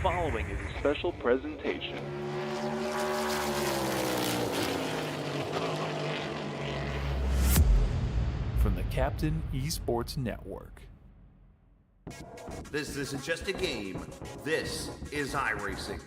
following is a special presentation. From the Captain eSports Network. This isn't just a game. This is iRacing.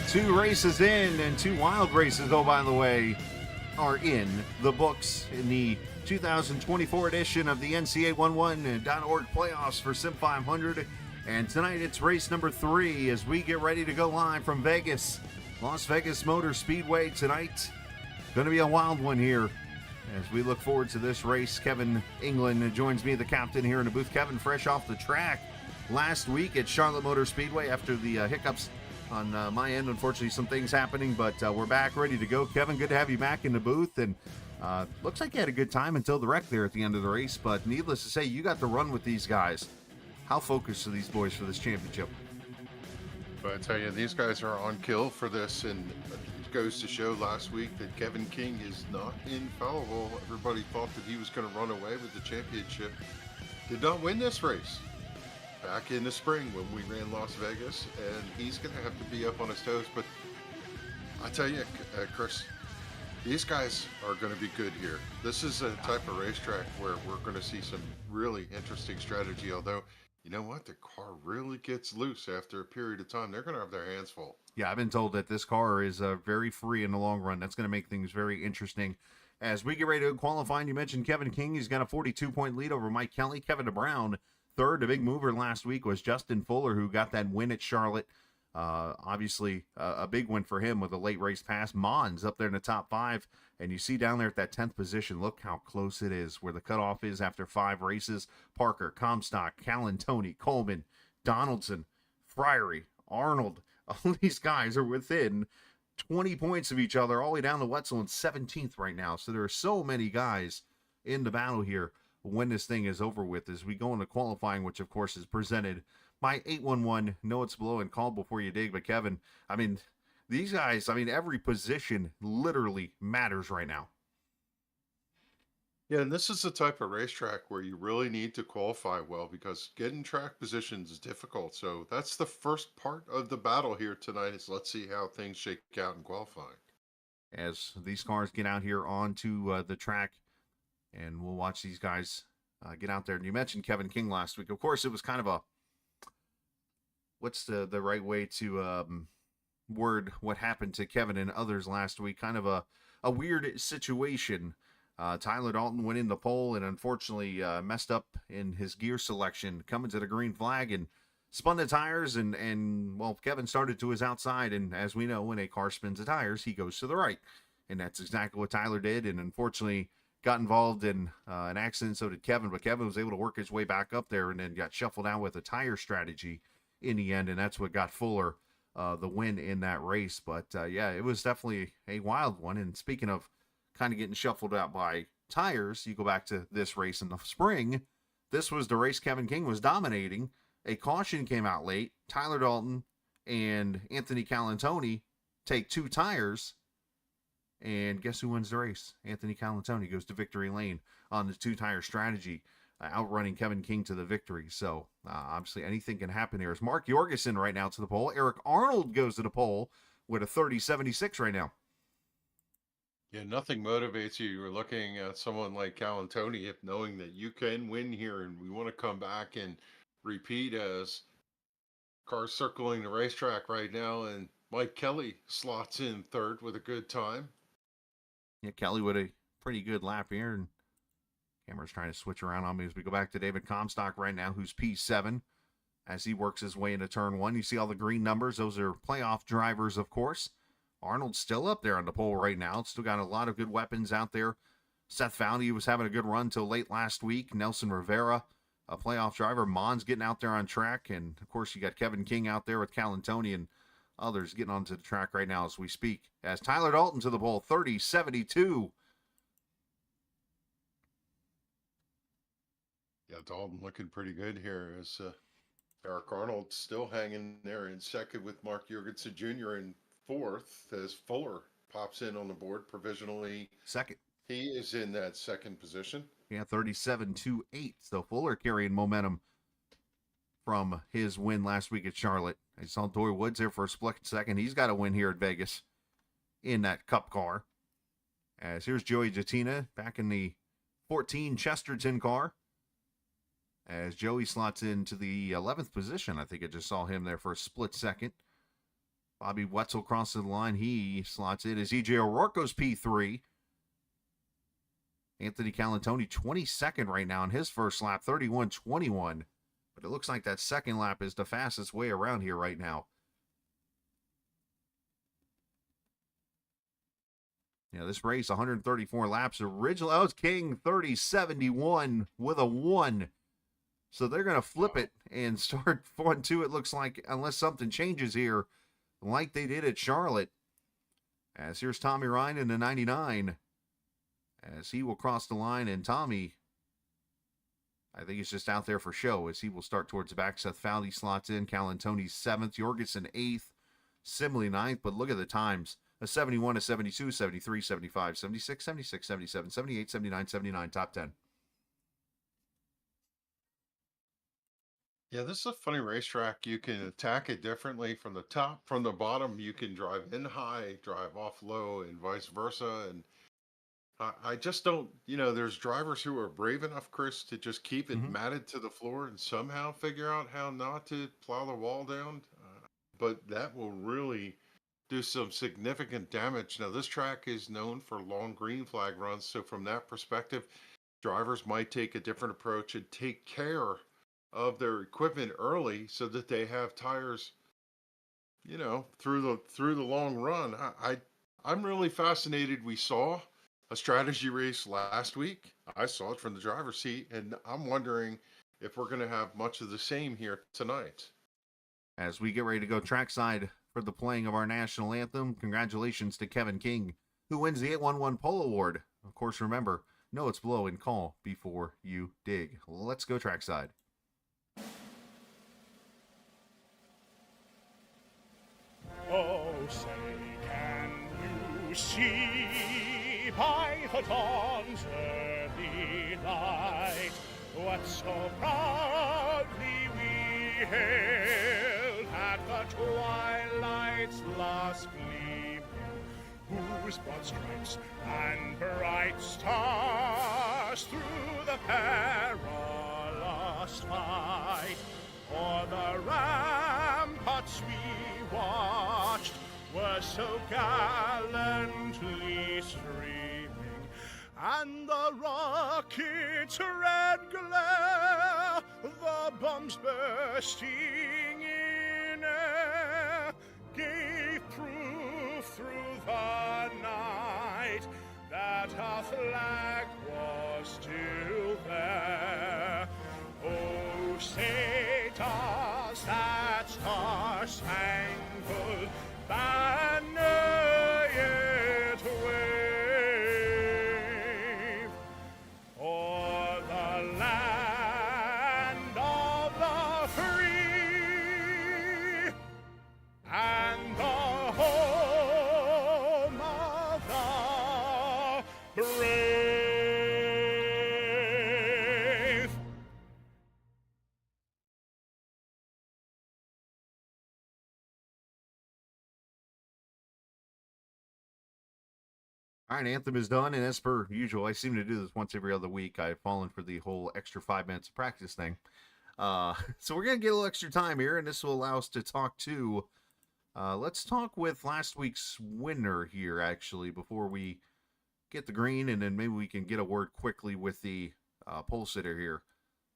Two races in, and two wild races, oh, by the way, are in the books in the 2024 edition of the NCAA11.org playoffs for Sim500. And tonight it's race number 3 as we get ready to go live from Vegas. Las Vegas Motor Speedway tonight. Going to be a wild one here as we look forward to this race. Kevin England joins me, the captain, here in the booth. Kevin, fresh off the track last week at Charlotte Motor Speedway after the hiccups on my end. Unfortunately, some things happening, but we're back ready to go. Kevin, good to have you back in the booth, and looks like you had a good time until the wreck there at the end of the race, but needless to say, you got to run with these guys. How focused are these boys for this championship? But I tell you, these guys are on kill for this, and it goes to show last week that Kevin King is not infallible. Everybody thought that he was going to run away with the championship. Did not win this race back in the spring when we ran Las Vegas, and he's going to have to be up on his toes. But I tell you, Chris, these guys are going to be good here. This is a type of racetrack where we're going to see some really interesting strategy, although, you know what? The car really gets loose after a period of time. They're going to have their hands full. Yeah, I've been told that this car is very free in the long run. That's going to make things very interesting. As we get ready to qualify, you mentioned Kevin King. He's got a 42-point lead over Mike Kelly. Kevin DeBrown, third. The big mover last week was Justin Fuller, who got that win at Charlotte. Obviously, a big win for him with a late race pass. Mons up there in the top 5. And you see down there at that 10th position, look how close it is, where the cutoff is after 5 races. Parker, Comstock, Callan, Tony, Coleman, Donaldson, Friery, Arnold. All these guys are within 20 points of each other, all the way down to Wetzel in 17th right now. So there are so many guys in the battle here when this thing is over with as we go into qualifying, which of course is presented by 811. Know it's below and call before you dig. But Kevin, I mean, these guys, I mean, every position literally matters right now. Yeah, and this is the type of racetrack where you really need to qualify well because getting track positions is difficult. So that's the first part of the battle here tonight is let's see how things shake out in qualifying. As these cars get out here onto the track, and we'll watch these guys get out there. And you mentioned Kevin King last week. Of course, it was kind of a, what's the right way to word what happened to Kevin and others last week? Kind of a weird situation. Tyler Dalton went in the pole and unfortunately messed up in his gear selection, coming to the green flag and spun the tires. And well, Kevin started to his outside. And as we know, when a car spins the tires, he goes to the right. And that's exactly what Tyler did. And unfortunately, got involved in an accident, so did Kevin, but Kevin was able to work his way back up there and then got shuffled down with a tire strategy in the end, and that's what got Fuller the win in that race. But yeah, it was definitely a wild one. And speaking of kind of getting shuffled out by tires, you go back to this race in the spring. This was the race Kevin King was dominating. A caution came out late. Tyler Dalton and Anthony Calantoni take 2 tires. And guess who wins the race? Anthony Calantoni goes to victory lane on the 2-tire strategy, outrunning Kevin King to the victory. So, obviously, anything can happen here. It's Mark Jorgensen right now to the pole. Eric Arnold goes to the pole with a 30.76 right now. Yeah, nothing motivates you. You're looking at someone like Calantoni, if knowing that you can win here and we want to come back and repeat as cars circling the racetrack right now. And Mike Kelly slots in third with a good time. Yeah, Kelly with a pretty good lap here, and camera's trying to switch around on me as we go back to David Comstock right now, who's P7 as he works his way into turn one. You see all the green numbers. Those are playoff drivers, of course. Arnold's still up there on the pole right now. Still got a lot of good weapons out there. Seth Fowley was having a good run till late last week. Nelson Rivera, a playoff driver. Mon's getting out there on track. And, of course, you got Kevin King out there with Calantoni and others getting onto the track right now as we speak. As Tyler Dalton to the pole, 30-72. Yeah, Dalton looking pretty good here as Eric Arnold still hanging there in second with Mark Jorgensen Jr. in fourth as Fuller pops in on the board provisionally. Second. He is in that second position. Yeah, 37-8. So Fuller carrying momentum from his win last week at Charlotte. I saw Dory Woods there for a split second. He's got a win here at Vegas in that Cup car. As here's Joey Jatina back in the 14 Chesterton car. As Joey slots into the 11th position. I think I just saw him there for a split second. Bobby Wetzel crosses the line. He slots in as E.J. O'Rourke goes P3. Anthony Calantoni, 22nd right now in his first lap, 31-21. But it looks like that second lap is the fastest way around here right now. Yeah, this race, 134 laps. Original, that was King, 30-71 with a 1. So they're going to flip it and start 1-2, it looks like, unless something changes here, like they did at Charlotte. As here's Tommy Ryan in the 99. As he will cross the line, and Tommy, I think he's just out there for show, as he will start towards the back. Seth Fowley slots in. Calantoni 7th. Jorgensen 8th. Simley 9th. But look at the times. A 71, a 72, 73, 75, 76, 76, 77, 78, 79, 79. Top 10. Yeah, this is a funny racetrack. You can attack it differently from the top, from the bottom. You can drive in high, drive off low, and vice versa. And I just don't, there's drivers who are brave enough, Chris, to just keep it matted to the floor and somehow figure out how not to plow the wall down. But that will really do some significant damage. Now, this track is known for long green flag runs. So from that perspective, drivers might take a different approach and take care of their equipment early so that they have tires, through the long run. I'm really fascinated. We saw a strategy race last week. I saw it from the driver's seat, and I'm wondering if we're going to have much of the same here tonight. As we get ready to go trackside for the playing of our national anthem, congratulations to Kevin King, who wins the 811 Pole Award. Of course, remember, know it's blow and call before you dig. Let's go trackside. Oh, say, can you see by the dawn's early light what so proudly we hailed at the twilight's last gleaming, whose broad stripes and bright stars through the perilous fight o'er the ramparts we watched were so gallantly streaming, and the rocket's red glare, the bombs bursting in air, gave proof through the night that our flag was still there. Oh, say does that star-spangled banner yet wave o'er the land of the free and the home of the brave? All right, Anthem is done, and as per usual, I seem to do this once every other week. I've fallen for the whole extra 5 minutes of practice thing. So we're going to get a little extra time here, and this will allow us to talk to, let's talk with last week's winner here, actually, before we get the green, and then maybe we can get a word quickly with the pole sitter here.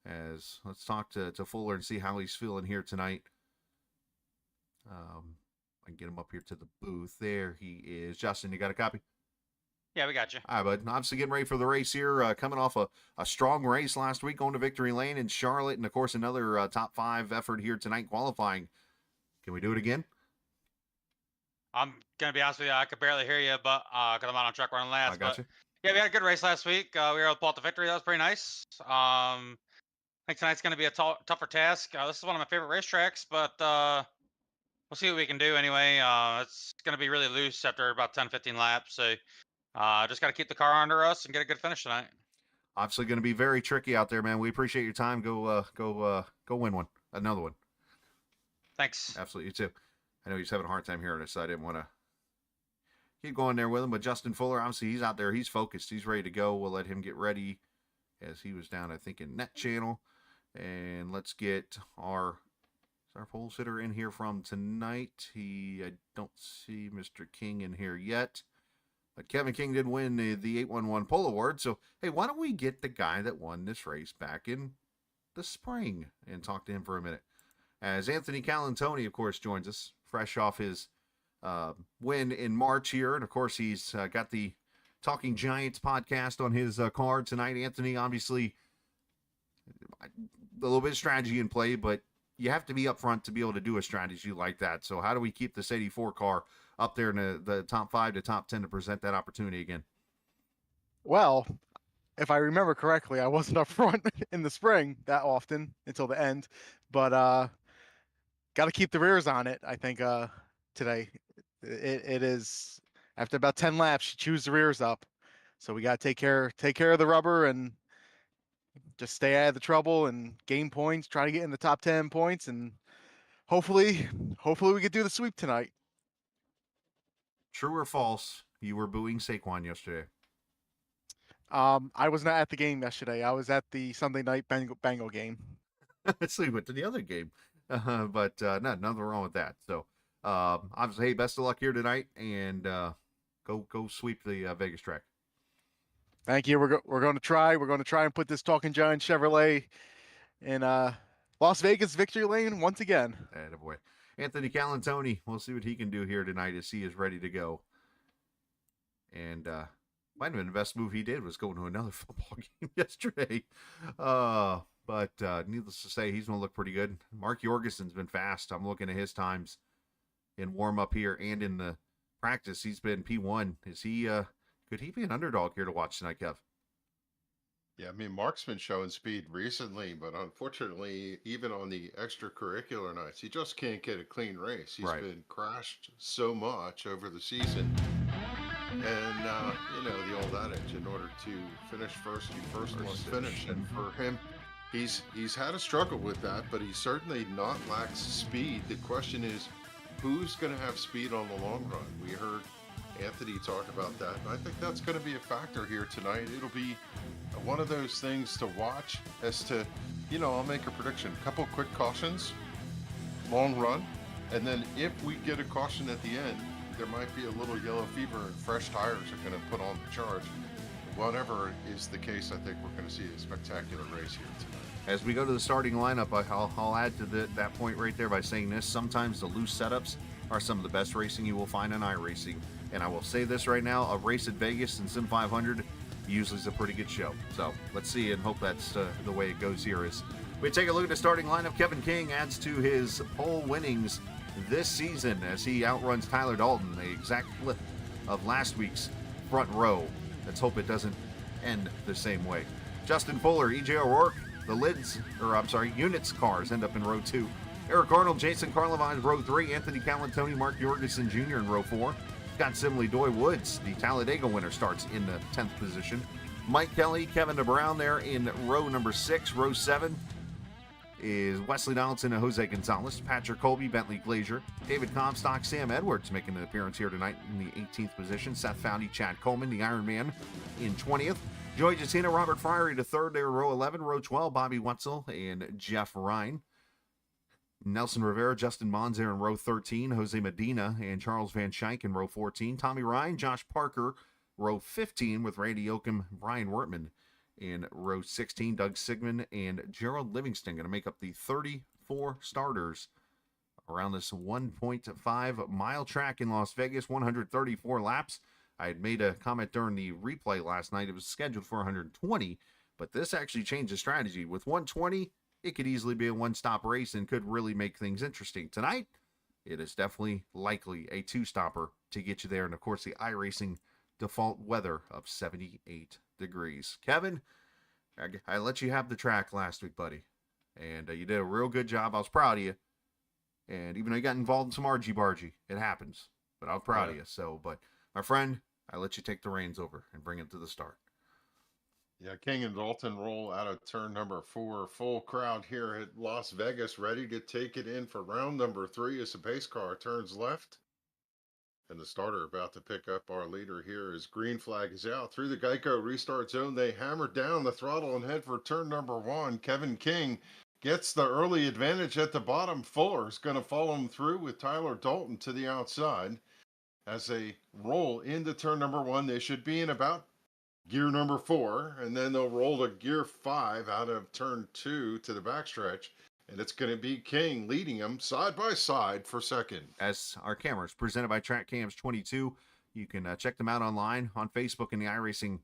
As let's talk to Fuller and see how he's feeling here tonight. I can get him up here to the booth. There he is. Justin, you got a copy? Yeah, we got you. All right, bud. Obviously getting ready for the race here. Coming off a strong race last week, going to victory lane in Charlotte, and of course another top 5 effort here tonight qualifying. Can we do it again? I'm gonna be honest with you, I could barely hear you, but because I'm out on track running last. I got you. Yeah, we had a good race last week. We were able to pull out the victory. That was pretty nice. I think tonight's gonna be a tougher task. This is one of my favorite racetracks, but we'll see what we can do anyway. It's gonna be really loose after about 10-15 laps, so just gotta keep the car under us and get a good finish tonight. Obviously going to be very tricky out there, man. We appreciate your time. Go win one, another one. Thanks. Absolutely, you too. I know he's having a hard time hearing us, so I didn't want to keep going there with him. But Justin Fuller, obviously, he's out there. He's focused. He's ready to go. We'll let him get ready as he was down, I think, in Net Channel. And let's get our pole sitter in here from tonight. I don't see Mr. King in here yet. But Kevin King did win the 811 Pole Award. So, hey, why don't we get the guy that won this race back in the spring and talk to him for a minute. As Anthony Calantoni, of course, joins us, fresh off his win in March here. And, of course, he's got the Talking Giants podcast on his card tonight. Anthony, obviously, a little bit of strategy in play, but you have to be up front to be able to do a strategy like that. So how do we keep this 84 car up there in the top 5 to top 10 to present that opportunity again? Well, if I remember correctly, I wasn't up front in the spring that often until the end, but got to keep the rears on it. I think today it is after about 10 laps, you choose the rears up. So we got to take care of the rubber and just stay out of the trouble and gain points, try to get in the top 10 points, and hopefully we could do the sweep tonight. True or false, you were booing Saquon yesterday? I was not at the game yesterday. I was at the Sunday night Bengal game. So we went to the other game. But no, nothing wrong with that. So obviously, hey, best of luck here tonight, and go sweep the Vegas track. Thank you. We're going to try. We're going to try and put this Talking Giant Chevrolet in Las Vegas victory lane once again. Attaboy. Anthony Calantoni, we'll see what he can do here tonight as he is ready to go. And might have been the best move he did was going to another football game yesterday. But needless to say, he's going to look pretty good. Mark Jorgensen's been fast. I'm looking at his times in warm-up here and in the practice. He's been P1. Is he? Could he be an underdog here to watch tonight, Kev? Yeah, I mean, Mark's been showing speed recently, but unfortunately, even on the extracurricular nights, he just can't get a clean race. He's Right. been crashed so much over the season. And, the old adage, in order to finish first, you first must finish. And for him, he's had a struggle with that, but he's certainly not lacked speed. The question is, who's going to have speed on the long run? We heard Anthony talk about that, and I think that's going to be a factor here tonight. It'll be one of those things to watch as to, I'll make a prediction. A couple quick cautions, long run, and then if we get a caution at the end, there might be a little yellow fever and fresh tires are going to put on the charge. Whatever is the case, I think we're going to see a spectacular race here tonight. As we go to the starting lineup, I'll add to that point right there by saying this. Sometimes the loose setups are some of the best racing you will find in iRacing. And I will say this right now, a race at Vegas and Sim500 usually is a pretty good show. So let's see and hope that's the way it goes here. As we take a look at the starting lineup, Kevin King adds to his pole winnings this season as he outruns Tyler Dalton, the exact flip of last week's front row. Let's hope it doesn't end the same way. Justin Fuller, EJ O'Rourke, units cars end up in row 2. Eric Arnold, Jason Carlevine, row 3. Anthony Calantoni, Mark Jorgensen Jr. in row 4. Scott Simley, Doy Woods, the Talladega winner, starts in the 10th position. Mike Kelly, Kevin DeBrown there in row number 6. Row 7, is Wesley Donaldson and Jose Gonzalez, Patrick Colby, Bentley Glazier, David Comstock, Sam Edwards making an appearance here tonight in the 18th position, Seth Foundy, Chad Coleman, the Iron Man in 20th, Joey Justina, Robert Friery to third there, row 11, row 12, Bobby Wetzel and Jeff Ryan. Nelson Rivera, Justin Mons there in row 13, Jose Medina and Charles Van Schaik in row 14, Tommy Ryan, Josh Parker, row 15 with Randy Oakham, Brian Wertman in row 16, Doug Sigmund and Gerald Livingston going to make up the 34 starters around this 1.5 mile track in Las Vegas, 134 laps. I had made a comment during the replay last night. It was scheduled for 120, but this actually changed the strategy. With 120, it could easily be a one-stop race and could really make things interesting. Tonight, it is definitely likely a two-stopper to get you there. And, of course, the iRacing default weather of 78 degrees. Kevin, I let you have the track last week, buddy. And you did a real good job. I was proud of you. And even though you got involved in some argy-bargy, it happens. But I was proud of you. So, but, my friend, I let you take the reins over and bring it to the start. Yeah, King and Dalton roll out of turn number 4. Full crowd here at Las Vegas, ready to take it in for round number 3 as the pace car turns left. And the starter about to pick up our leader here as green flag is out. Through the Geico restart zone, they hammer down the throttle and head for turn number 1. Kevin King gets the early advantage at the bottom. Fuller's going to follow him through with Tyler Dalton to the outside. As they roll into turn number 1, they should be in about gear number 4, and then they'll roll to gear 5 out of turn 2 to the backstretch, and it's going to be King leading them side by side for second. As our cameras presented by Track Cams 22, you can check them out online on Facebook and the iRacing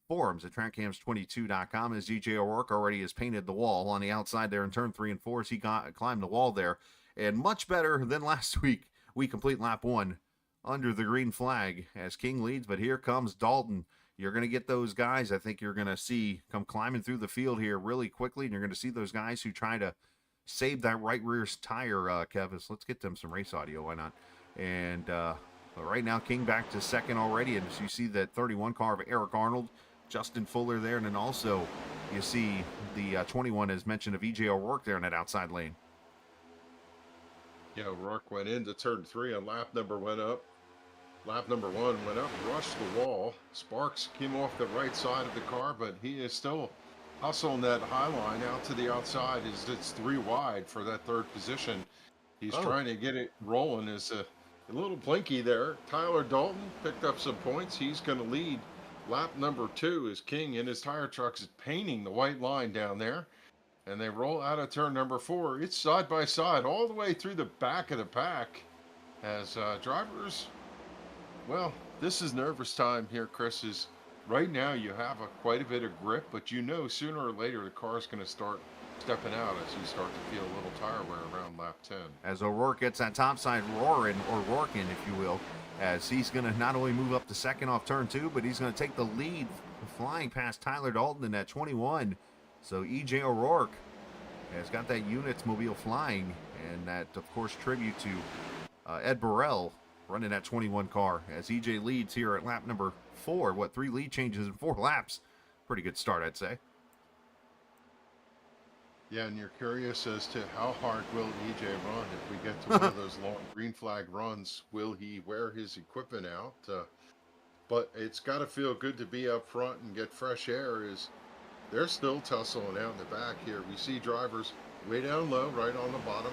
forums at trackcams22.com. As DJ O'Rourke already has painted the wall on the outside there in turn 3 and 4 as he climbed the wall there, and much better than last week. We complete lap 1 under the green flag as King leads, but here comes Dalton. You're going to get those guys I think you're going to see come climbing through the field here really quickly, and you're going to see those guys who try to save that right rear tire, Kevis. Let's get them some race audio, why not? And but right now, King back to second already, and as you see that 31 car of Eric Arnold, Justin Fuller there, and then also you see the 21, as mentioned, of E.J. O'Rourke there in that outside lane. Yeah, O'Rourke went into turn 3 and lap number 1 went up, rushed the wall. Sparks came off the right side of the car, but he is still hustling that high line out to the outside. It's 3 wide for that third position. He's trying to get it rolling. Is a little blinky there. Tyler Dalton picked up some points. He's going to lead lap number 2 as King in his tire trucks is painting the white line down there. And they roll out of turn number 4. It's side by side all the way through the back of the pack as drivers. Well, this is nervous time here, Chris. Is right now you have quite a bit of grip, but you know sooner or later the car is going to start stepping out as you start to feel a little tire wear around lap 10. As O'Rourke gets that top side roaring, or Rourking, if you will, as he's going to not only move up to second off turn 2, but he's going to take the lead flying past Tyler Dalton in that 21. So E.J. O'Rourke has got that units mobile flying, and that, of course, tribute to Ed Burrell running that 21 car as EJ leads here at lap number 4. 3 lead changes in 4 laps? Pretty good start, I'd say. Yeah, and you're curious as to how hard will EJ run if we get to one of those long green flag runs. Will he wear his equipment out? But it's got to feel good to be up front and get fresh air. They're still tussling out in the back here. We see drivers way down low, right on the bottom.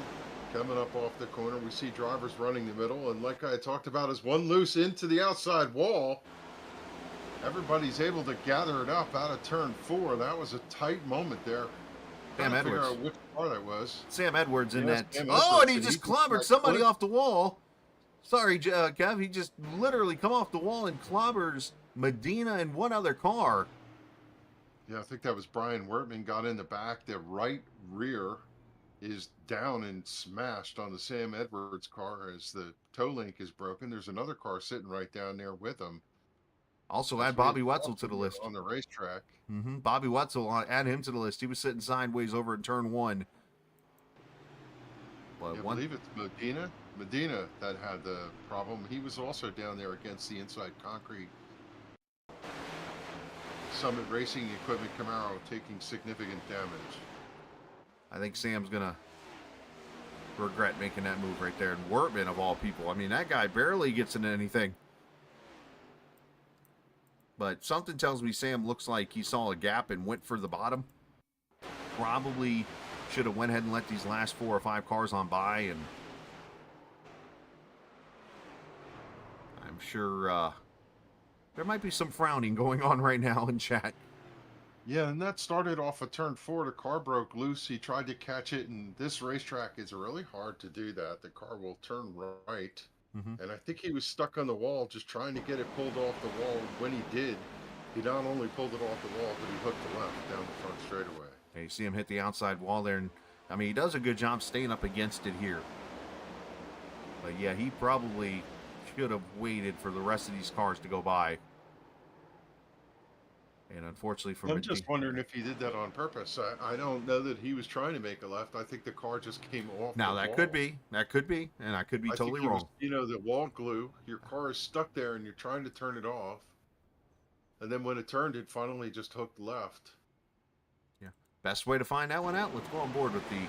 Coming up off the corner, we see drivers running the middle, and like I talked about, as one loose into the outside wall, everybody's able to gather it up out of turn 4. That was a tight moment there. Sam Edwards. Figure out which car that was. Sam Edwards in that. Sam Oh, Edwards, and he just clobbered somebody off the wall. Sorry, Kev. He just literally come off the wall and clobbers Medina and one other car. Yeah, I think that was Brian Wertman got in the back. The right rear is down and smashed on the Sam Edwards car as the toe link is broken. There's another car sitting right down there with him. Also add Bobby Wetzel to the list. On the racetrack. Bobby Wetzel, add him to the list. He was sitting sideways over in turn 1. But I believe it's Medina that had the problem. He was also down there against the inside concrete. Summit Racing Equipment Camaro taking significant damage. I think Sam's going to regret making that move right there. And Wortman, of all people. I mean, that guy barely gets into anything. But something tells me Sam looks like he saw a gap and went for the bottom. Probably should have went ahead and let these last 4 or 5 cars on by. And I'm sure there might be some frowning going on right now in chat. Yeah, and that started off of turn 4. The car broke loose. He tried to catch it, and this racetrack is really hard to do that. The car will turn right. And I think he was stuck on the wall just trying to get it pulled off the wall. When he did, he not only pulled it off the wall, but he hooked the left down the front straightaway. Hey, you see him hit the outside wall there. And I mean, he does a good job staying up against it here. But yeah, he probably should have waited for the rest of these cars to go by. And unfortunately for I'm just wondering if he did that on purpose. I don't know that he was trying to make a left. I think the car just came off now the that wall. could be, and I could be totally think it was, wrong. the wall glue, your car is stuck there and you're trying to turn it off. And then when it turned, it finally just hooked left. Yeah. Best way to find that one out, let's go on board with the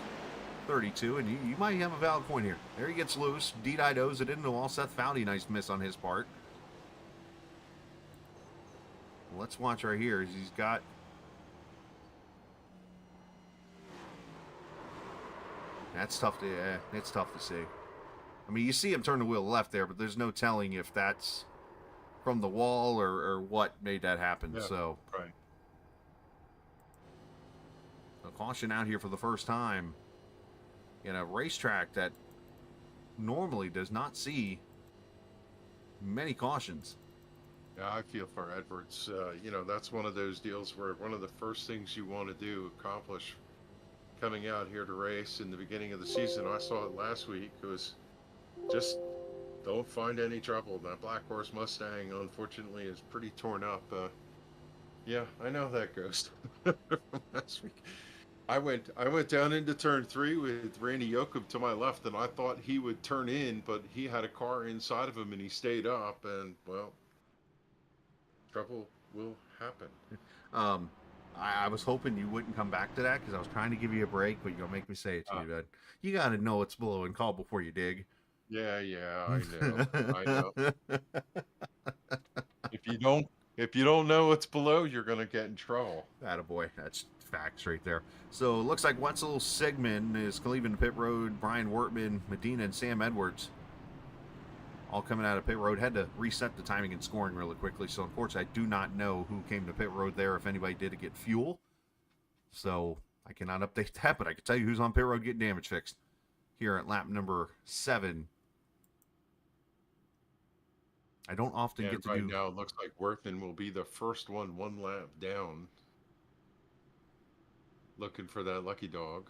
32, and you might have a valid point here. There he gets loose. D-Dido's it into the wall. Seth Foudy, nice miss on his part. Let's watch right here. He's got... That's tough to... it's tough to see. I mean, you see him turn the wheel left there, but there's no telling if that's from the wall or what made that happen. Yeah, so, right. A caution out here for the first time in a racetrack that normally does not see many cautions. Yeah, I feel for Edwards. That's one of those deals where one of the first things you want to do, accomplish coming out here to race in the beginning of the season, I saw it last week, it was just don't find any trouble. That Black Horse Mustang, unfortunately, is pretty torn up. Yeah, I know that goes. Last week, I went down into turn 3 with Randy Yoakum to my left, and I thought he would turn in, but he had a car inside of him, and he stayed up, and, well, trouble will happen. I was hoping you wouldn't come back to that because I was trying to give you a break, but you're going to make me say it to you, Ed. You got to know it's below and call before you dig. Yeah, I know. I know. If you don't know what's below, you're going to get in trouble. Attaboy. That's facts right there. So it looks like Wetzel Sigmund is leaving the pit road. Brian Wortman, Medina, and Sam Edwards all coming out of pit road. Had to reset the timing and scoring really quickly. So unfortunately, I do not know who came to pit road there, if anybody did get fuel. So I cannot update that, but I can tell you who's on pit road getting damage fixed here at lap number 7. I don't often get to right do... now it looks like Worthman will be the first one lap down. Looking for that lucky dog.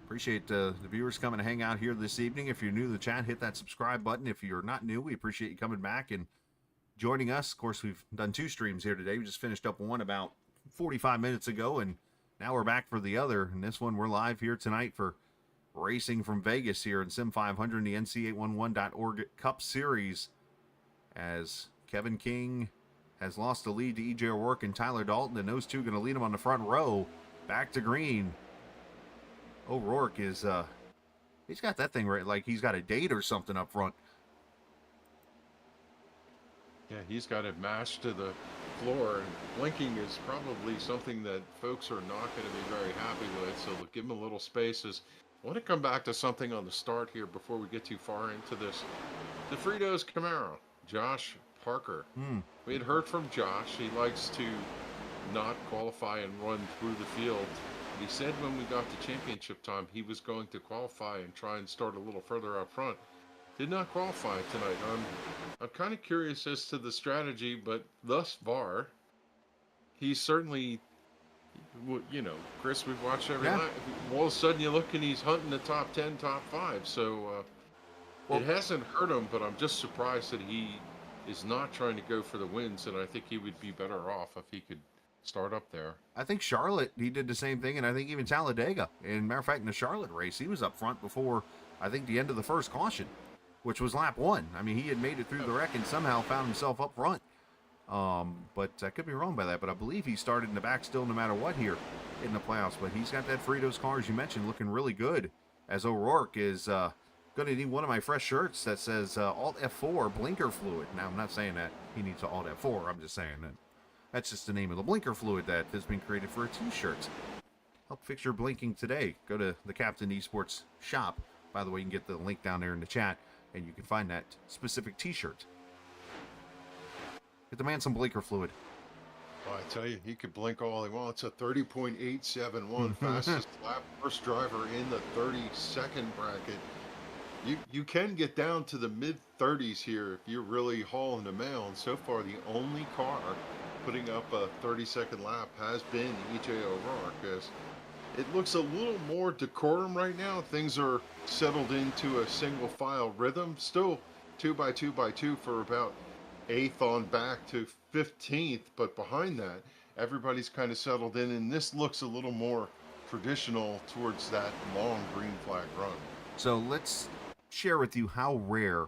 Appreciate the viewers coming to hang out here this evening. If you're new to the chat, hit that subscribe button. If you're not new, we appreciate you coming back and joining us. Of course, we've done 2 streams here today. We just finished up one about 45 minutes ago, and now we're back for the other. And this one, we're live here tonight for Racing from Vegas here in Sim500 in the NC811.org Cup Series, as Kevin King has lost the lead to EJ O'Rourke and Tyler Dalton, and those two are going to lead him on the front row back to green. O'Rourke is he's got that thing right, like he's got a date or something up front. Yeah, he's got it mashed to the floor, and blinking is probably something that folks are not going to be very happy with, so give him a little spaces. I want to come back to something on the start here before we get too far into this. The Fritos Camaro, Josh Parker. We had heard from Josh. He likes to not qualify and run through the field. He said when we got to championship time, he was going to qualify and try and start a little further up front. Did not qualify tonight. I'm kind of curious as to the strategy, but thus far, he's certainly... Chris, we've watched every night. All of a sudden, you look and he's hunting the top 10, top 5. So it hasn't hurt him, but I'm just surprised that he is not trying to go for the wins. And I think he would be better off if he could start up there. I think Charlotte, he did the same thing, and I think even Talladega. And matter of fact, in the Charlotte race, he was up front before, I think, the end of the first caution, which was lap 1. I mean, he had made it through the wreck and somehow found himself up front. But I could be wrong by that, but I believe he started in the back still no matter what here in the playoffs. But he's got that Fritos car, as you mentioned, looking really good. As O'Rourke is going to need one of my fresh shirts that says Alt F4 blinker fluid. Now, I'm not saying that he needs to Alt F4. I'm just saying that that's just the name of the blinker fluid that has been created for a t-shirt. Help fix your blinking today. Go to the Captain Esports shop. By the way, you can get the link down there in the chat, and you can find that specific t-shirt. Get the man some blinker fluid. Well, I tell you, he could blink all he wants. A 30.871 fastest lap, first driver in the 30-second bracket. You can get down to the mid-30s here if you're really hauling the mail. And so far, the only car putting up a 30-second lap has been EJ O'Rourke. As it looks a little more decorum right now. Things are settled into a single file rhythm. Still 2x2x2 for about 8th on back to 15th, but behind that, everybody's kind of settled in, and this looks a little more traditional towards that long green flag run. So let's share with you how rare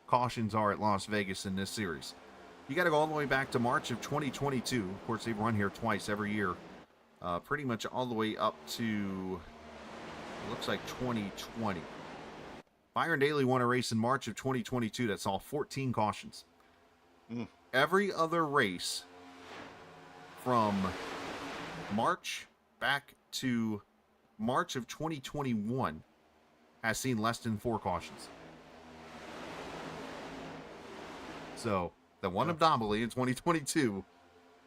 cautions are at Las Vegas in this series. You got to go all the way back to March of 2022. Of course, they've run here twice every year, pretty much all the way up to, it looks like 2020. Byron Daly won a race in March of 2022 that saw 14 cautions. Every other race from March back to March of 2021 has seen less than 4 cautions. So the one anomaly in 2022,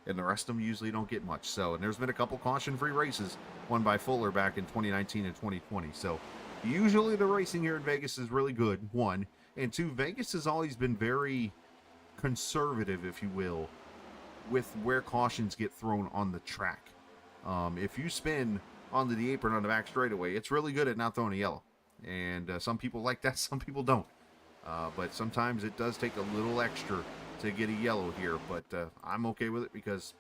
and the rest of them usually don't get much. So, and there's been a couple caution-free races won by Fuller back in 2019 and 2020. So usually the racing here in Vegas is really good, 1. And 2, Vegas has always been very conservative, if you will, with where cautions get thrown on the track. If you spin onto the apron on the back straightaway, it's really good at not throwing a yellow. And some people like that, some people don't. But sometimes it does take a little extra to get a yellow here. But I'm okay with it because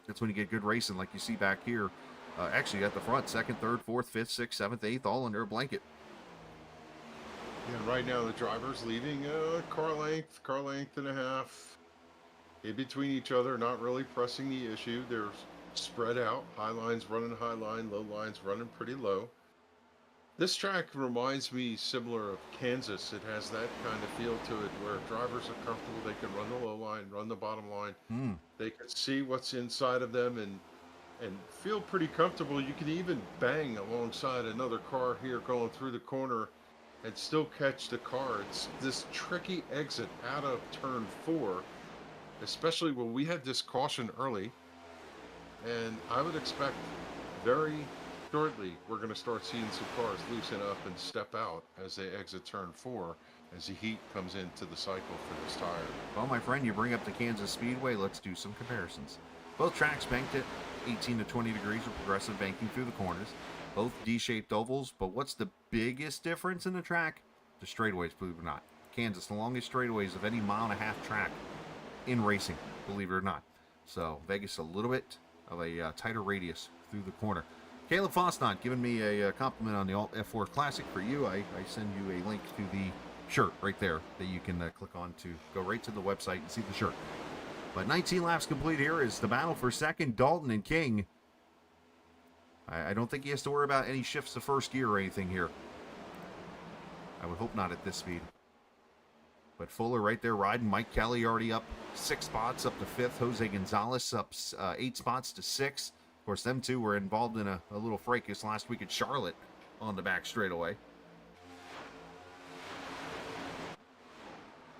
that's when you get good racing like you see back here. Actually, at the front, 2nd, 3rd, 4th, 5th, 6th, 7th, 8th, all under a blanket. Yeah, right now the driver's leaving car length and a half in between each other, not really pressing the issue. They're spread out. High lines running high line, low lines running pretty low. This track reminds me similar of Kansas. It has that kind of feel to it where drivers are comfortable. They can run the low line, run the bottom line. They can see what's inside of them and feel pretty comfortable. You can even bang alongside another car here going through the corner and still catch the car. It's this tricky exit out of turn 4, especially when we had this caution early. And I would expect very shortly we're going to start seeing some cars loosen up and step out as they exit turn 4 as the heat comes into the cycle for this tire. Well, my friend, you bring up the Kansas Speedway. Let's do some comparisons. Both tracks banked at 18 to 20 degrees with progressive banking through the corners. Both D-shaped ovals, but what's the biggest difference in the track? The straightaways, believe it or not. Kansas, the longest straightaways of any 1.5-mile track in racing, believe it or not. So Vegas, a little bit of a tighter radius through the corner. Caleb Fosnot giving me a compliment on the Alt F4 Classic. For you, I send you a link to the shirt right there that you can click on to go right to the website and see the shirt. But 19 laps complete here is the battle for second. Dalton and King. I don't think he has to worry about any shifts to first gear or anything here. I would hope not at this speed. But Fuller right there riding. Mike Kelly already up 6 spots, up to 5th. Jose Gonzalez up 8 spots to 6th. Of course, them two were involved in a little fracas last week at Charlotte on the back straightaway.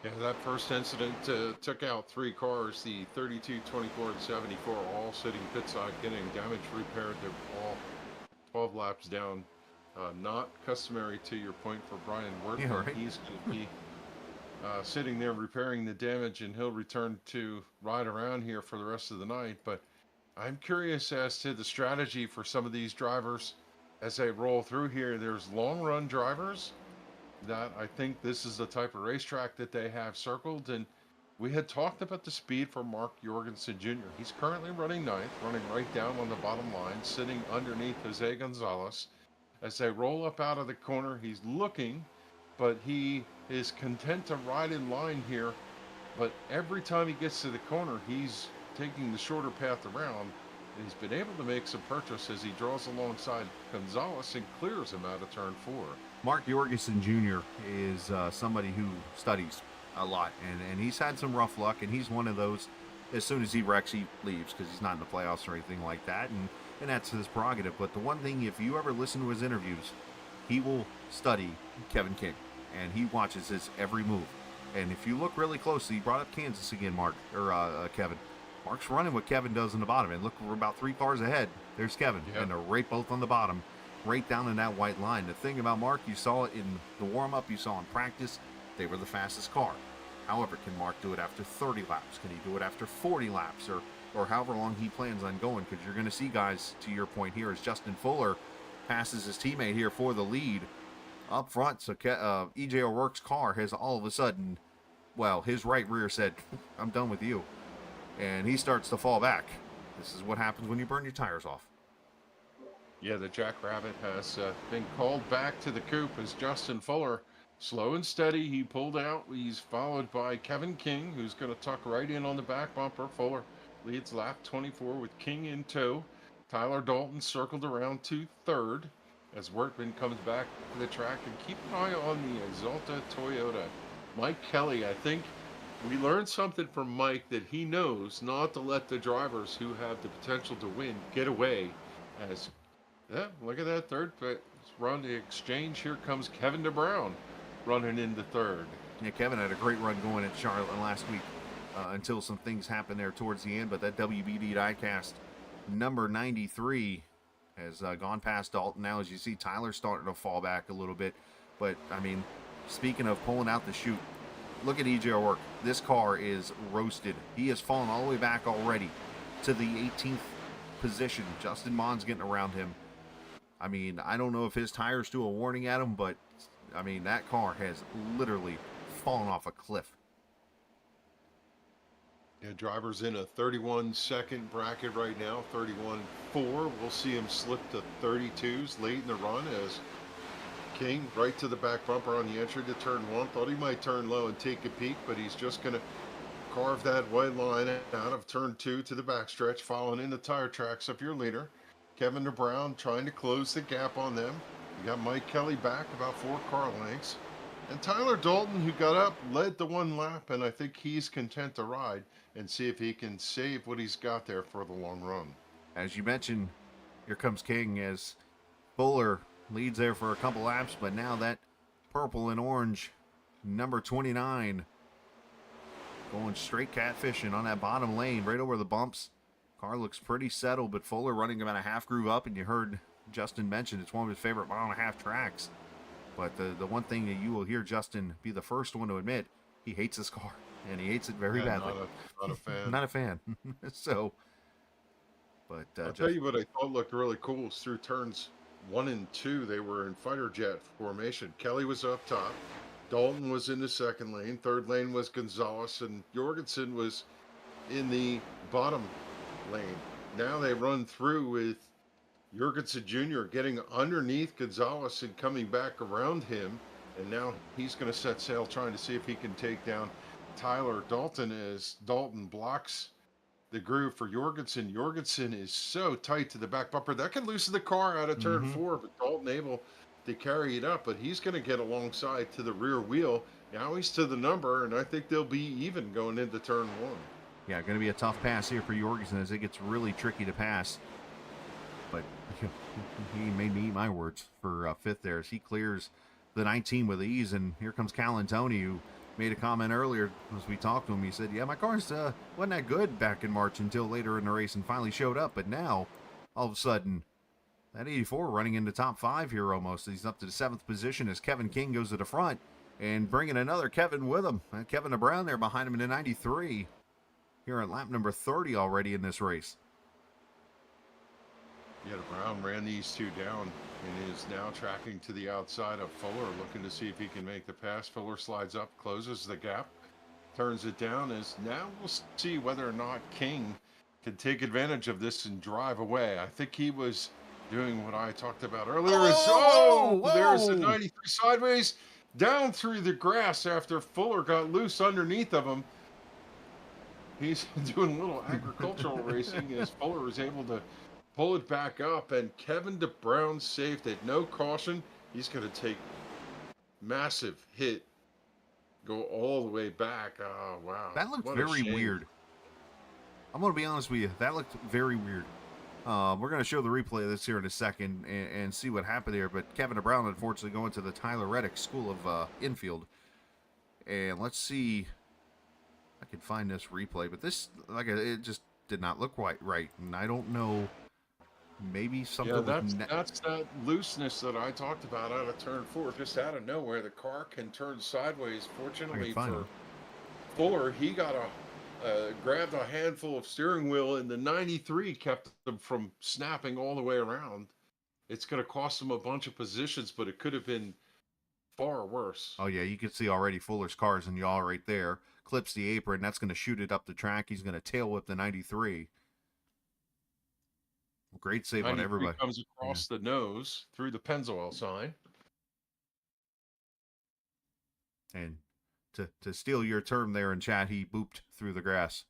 Yeah, that first incident took out 3 cars, the 32, 24, and 74, all sitting pitside, getting damage repaired. They're all 12 laps down. Not customary, to your point, for Brian Worthman. Yeah, right. He's going to be sitting there repairing the damage, and he'll return to ride around here for the rest of the night. But I'm curious as to the strategy for some of these drivers as they roll through here. There's long-run drivers that I think this is the type of racetrack that they have circled. And we had talked about the speed for Mark Jorgensen Jr. He's currently running 9th, running right down on the bottom line, sitting underneath Jose Gonzalez. As they roll up out of the corner, he's looking, but he is content to ride in line here. But every time he gets to the corner, he's taking the shorter path around. He's been able to make some purchase as he draws alongside Gonzalez and clears him out of turn 4. Mark Jorgensen Jr. is somebody who studies a lot, and he's had some rough luck, and he's one of those. As soon as he wrecks, he leaves because he's not in the playoffs or anything like that, and that's his prerogative. But the one thing, if you ever listen to his interviews, he will study Kevin King, and he watches his every move. And if you look really closely, he brought up Kansas again, Kevin. Mark's running what Kevin does in the bottom, and look, we're about 3 cars ahead. There's Kevin, and they're right both on the bottom, right down in that white line. The thing about Mark, you saw it in the warm-up, you saw in practice, they were the fastest car. However, can Mark do it after 30 laps? Can he do it after 40 laps? Or however long he plans on going? Because you're going to see guys, to your point here, as Justin Fuller passes his teammate here for the lead up front. So E.J. O'Rourke's car has all of a sudden, well, his right rear said, I'm done with you. And he starts to fall back. This is what happens when you burn your tires off. Yeah, the Jackrabbit has been called back to the coop as Justin Fuller, slow and steady, he pulled out. He's followed by Kevin King, who's going to tuck right in on the back bumper. Fuller leads lap 24 with King in tow. Tyler Dalton circled around to third as Workman comes back to the track. And keep an eye on the Exalta Toyota. Mike Kelly, I think we learned something from Mike that he knows not to let the drivers who have the potential to win get away. As look at that third run the exchange. Here comes Kevin DeBrown running into third. Yeah, Kevin had a great run going at Charlotte last week until some things happened there towards the end. But that WBD diecast number 93 has gone past Dalton. Now, as you see, Tyler's starting to fall back a little bit. But, I mean, speaking of pulling out the chute, look at E.J. O'Rourke. This car is roasted. He has fallen all the way back already to the 18th position. Justin Mon's getting around him. I mean, I don't know if his tires do a warning at him, but, I mean, that car has literally fallen off a cliff. Yeah, driver's in a 31-second bracket right now, 31.4. We'll see him slip to 32s late in the run as King right to the back bumper on the entry to turn 1. Thought he might turn low and take a peek, but he's just going to carve that white line out of turn 2 to the backstretch, following in the tire tracks of your leader. Kevin DeBrown trying to close the gap on them. You got Mike Kelly back about 4 car lengths. And Tyler Dalton, who got up, led the 1 lap, and I think he's content to ride and see if he can save what he's got there for the long run. As you mentioned, here comes King as Fuller leads there for a couple laps, but now that purple and orange number 29 going straight catfishing on that bottom lane right over the bumps. Car looks pretty settled, but Fuller running about a half groove up, and you heard Justin mention it's one of his favorite mile and a half tracks. But the one thing that you will hear Justin be the first one to admit, he hates this car, and he hates it very badly. Not a fan. Not a fan. So, but I'll tell you what I thought looked really cool is through turns 1 and 2, they were in fighter jet formation. Kelly was up top. Dalton was in the second lane. Third lane was Gonzalez, and Jorgensen was in the bottom lane. Now they run through with Jorgensen Jr. getting underneath Gonzalez and coming back around him. And now he's going to set sail trying to see if he can take down Tyler Dalton as Dalton blocks the groove for Jorgensen. Jorgensen is so tight to the back bumper. That can loosen the car out of turn 4, but Dalton able to carry it up. But he's going to get alongside to the rear wheel. Now he's to the number, and I think they'll be even going into turn 1. yeah, going to be a tough pass here for Jorgensen as it gets really tricky to pass. But he made me eat my words for 5th there as he clears the 19 with ease. And here comes Cal Antoni, who made a comment earlier as we talked to him. He said, yeah, my car's wasn't that good back in March until later in the race and finally showed up. But now, all of a sudden, that 84 running into top 5 here almost. He's up to the 7th position as Kevin King goes to the front and bringing another Kevin with him. Kevin DeBrown there behind him in the 93 here at lap number 30 already in this race. Yeah, Brown ran these 2 down and is now tracking to the outside of Fuller, looking to see if he can make the pass. Fuller slides up, closes the gap, turns it down. As now we'll see whether or not King can take advantage of this and drive away. I think he was doing what I talked about earlier. There's a 93 sideways down through the grass after Fuller got loose underneath of him. He's doing a little agricultural racing as Fuller is able to pull it back up, and Kevin DeBrown saved it. No caution. He's going to take massive hit, go all the way back. Oh, wow. That looked What a very shame. weird. I'm going to be honest with you. That looked very weird. We're going to show the replay of this here in a second and see what happened there. But Kevin DeBrown, unfortunately, going to the Tyler Reddick School of Infield. And let's see. I can find this replay. But this, it just did not look right. And I don't know. Maybe something Yeah, that's that looseness that I talked about out of turn 4. Just out of nowhere, the car can turn sideways. Fortunately for Fuller, he got grabbed a handful of steering wheel, and the 93 kept them from snapping all the way around. It's going to cost him a bunch of positions, but it could have been far worse. Oh, yeah, you can see already Fuller's car's in yaw right there. Clips the apron. That's going to shoot it up the track. He's going to tail whip the 93. Great save on everybody. Comes across the nose through the Pennzoil sign. And to steal your term there in chat, he booped through the grass.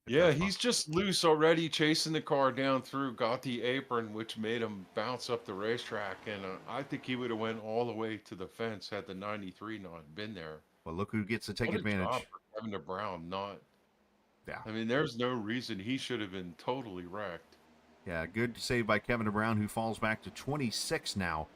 Yeah, he's just loose already, chasing the car down through, got the apron, which made him bounce up the racetrack. And I think he would have went all the way to the fence had the 93 not been there. Well, look who gets to take advantage. Job for Kevin DeBrown, not. Yeah. I mean, there's no reason he should have been totally wrecked. Yeah, good save by Kevin DeBrown, who falls back to 26 now,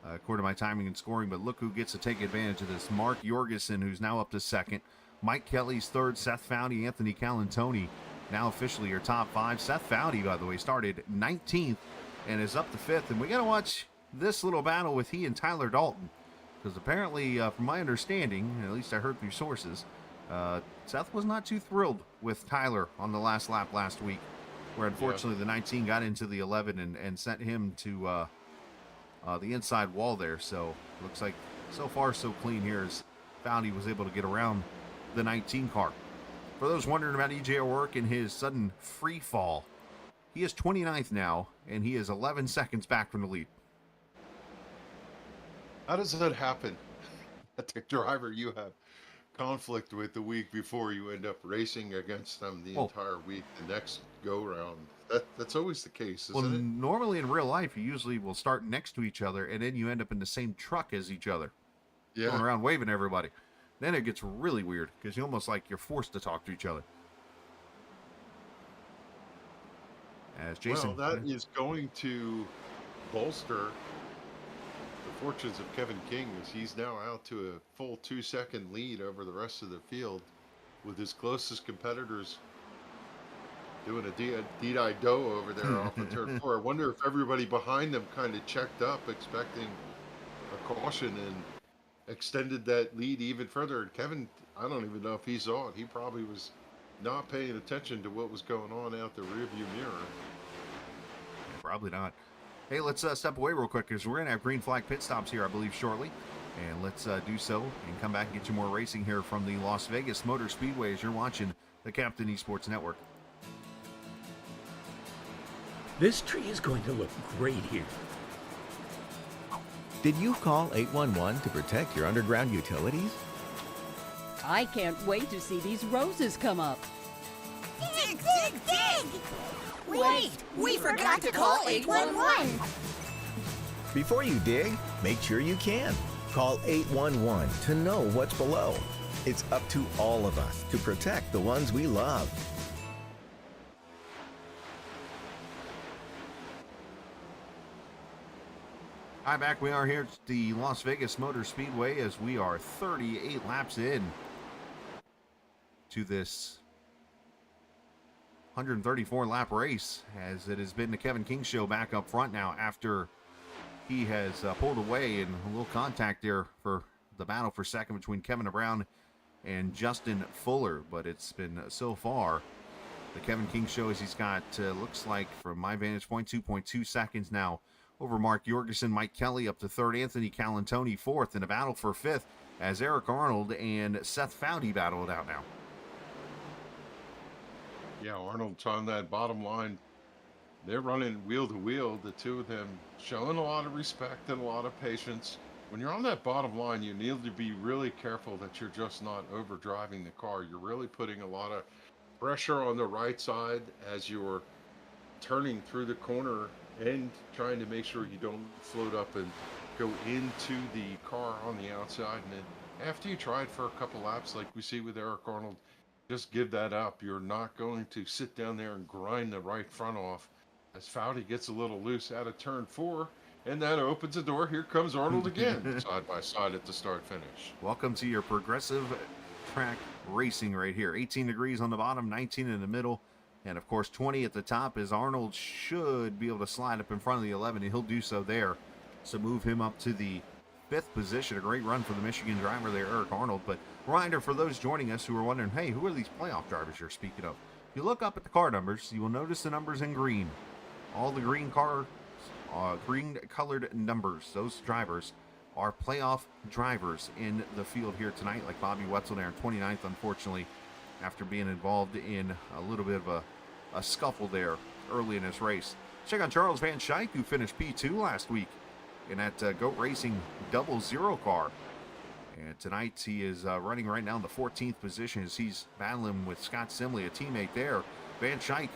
according to my timing and scoring. But look who gets to take advantage of this. Mark Jorgensen, who's now up to second. Mike Kelly's third. Seth Foudy, Anthony Calantoni, now officially your top 5. Seth Foudy, by the way, started 19th and is up to 5th. And we got to watch this little battle with he and Tyler Dalton. Because apparently, from my understanding, at least I heard through sources, Seth was not too thrilled with Tyler on the last lap last week, where unfortunately the 19 got into the 11 and sent him to the inside wall there. So looks like so far so clean here as Foudy was able to get around the 19 car. For those wondering about EJ O'Rourke and his sudden free fall, he is 29th now, and he is 11 seconds back from the lead. How does that happen? That the driver you have conflict with the week before, you end up racing against them the entire week, the next go round. That's always the case, isn't it? Normally in real life, you usually will start next to each other, and then you end up in the same truck as each other, going around waving at everybody. Then it gets really weird because you almost like you're forced to talk to each other. As Jason, well, that is going to bolster the fortunes of Kevin King, as he's now out to a full 2-second lead over the rest of the field, with his closest competitors doing a dee-die-do over there off of turn 4. I wonder if everybody behind them kind of checked up, expecting a caution, and extended that lead even further. And Kevin, I don't even know if he saw it. He probably was not paying attention to what was going on out the rearview mirror. Probably not. Hey, let's step away real quick because we're going to have green flag pit stops here, I believe, shortly. And let's do so and come back and get you more racing here from the Las Vegas Motor Speedway as you're watching the Captain eSports Network. This tree is going to look great here. Did you call 811 to protect your underground utilities? I can't wait to see these roses come up. Dig, dig, dig! Wait, we forgot to call 811. Before you dig, make sure you can. Call 811 to know what's below. It's up to all of us to protect the ones we love. Hi, back. We are here at the Las Vegas Motor Speedway as we are 38 laps in to this 134 lap race, as it has been the Kevin King show back up front now after he has pulled away in a little contact there for the battle for second between Kevin DeBrown and Justin Fuller. But it's been so far the Kevin King show, as he's got looks like from my vantage point 2.2 seconds now over Mark Jorgensen, Mike Kelly up to third, Anthony Calantoni fourth, in a battle for fifth as Eric Arnold and Seth Foudy battle it out now. Yeah, Arnold's on that bottom line. They're running wheel to wheel, the two of them, showing a lot of respect and a lot of patience. When you're on that bottom line, you need to be really careful that you're just not overdriving the car. You're really putting a lot of pressure on the right side as you're turning through the corner and trying to make sure you don't float up and go into the car on the outside. And then after you try it for a couple laps, like we see with Eric Arnold, just give that up. You're not going to sit down there and grind the right front off as Foudy gets a little loose out of turn 4. And that opens the door. Here comes Arnold again, side by side at the start finish. Welcome to your progressive track racing right here. 18 degrees on the bottom, 19 in the middle, and of course 20 at the top, as Arnold should be able to slide up in front of the 11, and he'll do so there. So move him up to the 5th position. A great run for the Michigan driver there, Eric Arnold. But reminder for those joining us who are wondering, hey, who are these playoff drivers you're speaking of? If you look up at the car numbers, you will notice the numbers in green. All the green colored numbers, those drivers are playoff drivers in the field here tonight, like Bobby Wetzel there in 29th, unfortunately, after being involved in a little bit of a scuffle there early in this race. Check out Charles Van Schaik, who finished P2 last week in that Goat Racing 00 car. And tonight he is running right now in the 14th position as he's battling with Scott Simley, a teammate there. Van Schaik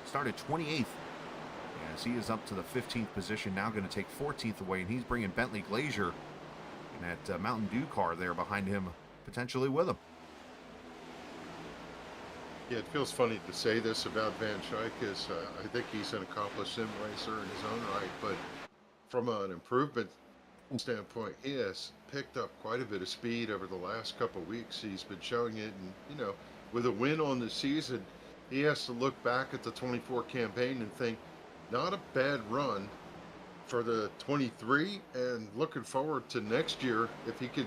started 28th. As he is up to the 15th position, now going to take 14th away, and he's bringing Bentley Glazier in that Mountain Dew car there behind him, potentially with him. Yeah, it feels funny to say this about Van Schaik, as I think he's an accomplished sim racer in his own right, but from an improvement standpoint, he has picked up quite a bit of speed over the last couple of weeks. He's been showing it, and with a win on the season, he has to look back at the 24 campaign and think, not a bad run for the 23, and looking forward to next year. If he could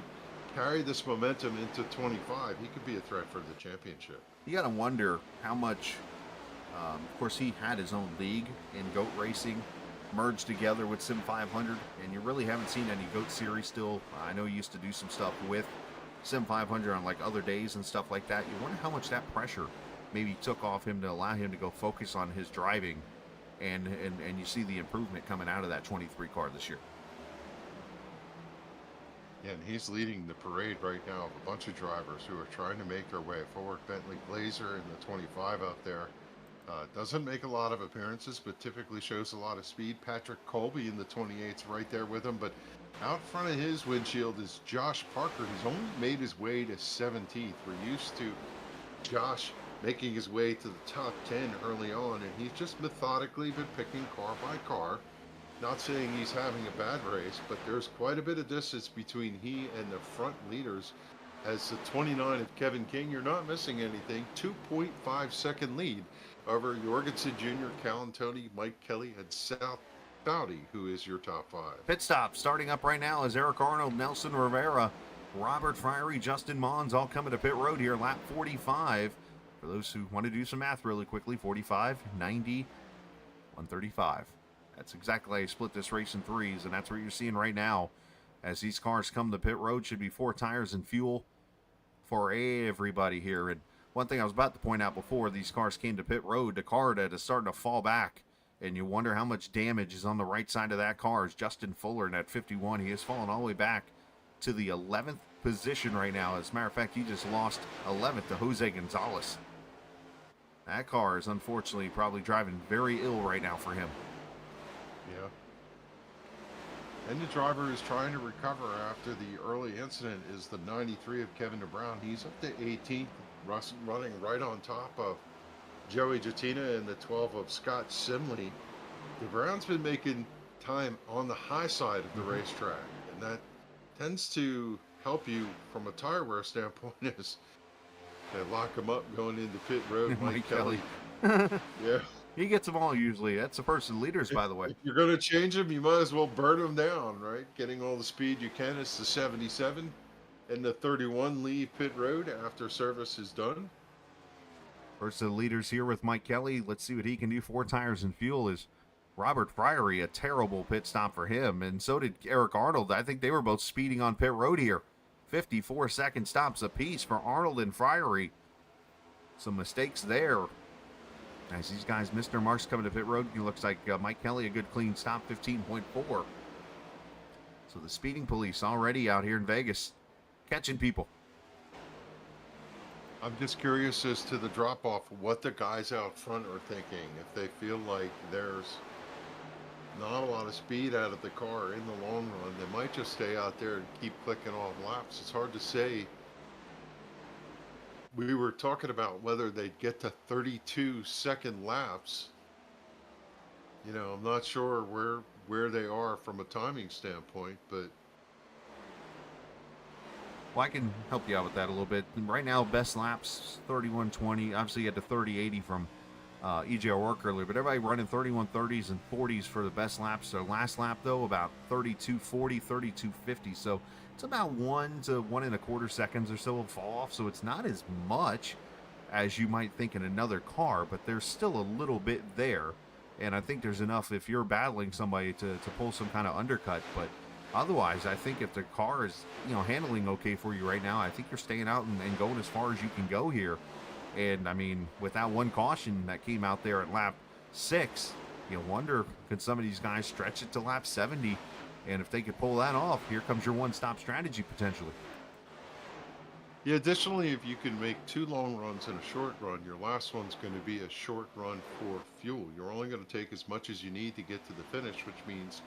carry this momentum into 25, he could be a threat for the championship. You got to wonder how much, of course, he had his own league in GOAT Racing, merged together with Sim500, and you really haven't seen any GOAT Series still. I know he used to do some stuff with Sim500 on like other days and stuff like that. You wonder how much that pressure maybe took off him to allow him to go focus on his driving. And you see the improvement coming out of that 23 car this year. Yeah, and he's leading the parade right now of a bunch of drivers who are trying to make their way forward. Bentley Glazier in the 25 out there doesn't make a lot of appearances, but typically shows a lot of speed. Patrick Colby in the 28's right there with him, but out front of his windshield is Josh Parker. He's only made his way to 17th. We're used to Josh making his way to the top 10 early on, and he's just methodically been picking car by car. Not saying he's having a bad race, but there's quite a bit of distance between he and the front leaders. As the 29 of Kevin King, you're not missing anything. 2.5 second lead over Jorgensen Jr., Callan Tony, Mike Kelly, and South Foudy, who is your top 5. Pit stop starting up right now as Eric Arnold, Nelson Rivera, Robert Friery, Justin Mons all coming to pit road here, lap 45. For those who want to do some math really quickly, 45, 90, 135. That's exactly how you split this race in threes, and that's what you're seeing right now. As these cars come to pit road, should be 4 tires and fuel for everybody here. And one thing I was about to point out before these cars came to pit road, the car that is starting to fall back, and you wonder how much damage is on the right side of that car, is Justin Fuller in that 51. He has fallen all the way back to the 11th position right now. As a matter of fact, he just lost 11th to Jose Gonzalez. That car is unfortunately probably driving very ill right now for him. Yeah. And the driver is trying to recover after the early incident is the 93 of Kevin DeBrown. He's up to 18th, running right on top of Joey Jatina and the 12 of Scott Simley. DeBrown's been making time on the high side of the racetrack, and that tends to help you from a tire wear standpoint as they lock him up going into pit road. Mike Kelly. Yeah. He gets them all usually. That's the first of the leaders, by the way. If you're going to change him, you might as well burn him down, right? Getting all the speed you can. It's the 77 and the 31 leave pit road after service is done. First of the leaders here with Mike Kelly. Let's see what he can do. 4 tires and fuel is Robert Friery. A terrible pit stop for him. And so did Eric Arnold. I think they were both speeding on pit road here. 54-second stops apiece for Arnold and Friery. Some mistakes there. As these guys missed their marks coming to pit road, it looks like Mike Kelly, a good clean stop, 15.4. So the speeding police already out here in Vegas catching people. I'm just curious as to the drop off, what the guys out front are thinking. If they feel like there's not a lot of speed out of the car in the long run, they might just stay out there and keep clicking off laps. It's hard to say. We were talking about whether they'd get to 32-second laps. You know, I'm not sure where they are from a timing standpoint, but Well, I can help you out with that a little bit. Right now, best laps 31:20. Obviously, you had the 30:80 from EJ O'Rourke earlier, but everybody running 31:30s and 40s for the best laps. So last lap though, about 32:40, 32:50. So it's about 1 to 1.25 seconds or so of fall off. So it's not as much as you might think in another car, but there's still a little bit there. And I think there's enough if you're battling somebody to pull some kind of undercut. But otherwise, I think if the car is, handling okay for you right now, I think you're staying out and going as far as you can go here. And I mean, with that one caution that came out there at lap 6, you wonder, could some of these guys stretch it to lap 70? And if they could pull that off, here comes your one-stop strategy potentially. yeah, additionally, if you can make 2 long runs and a short run, your last one's going to be a short run for fuel. You're only going to take as much as you need to get to the finish, which means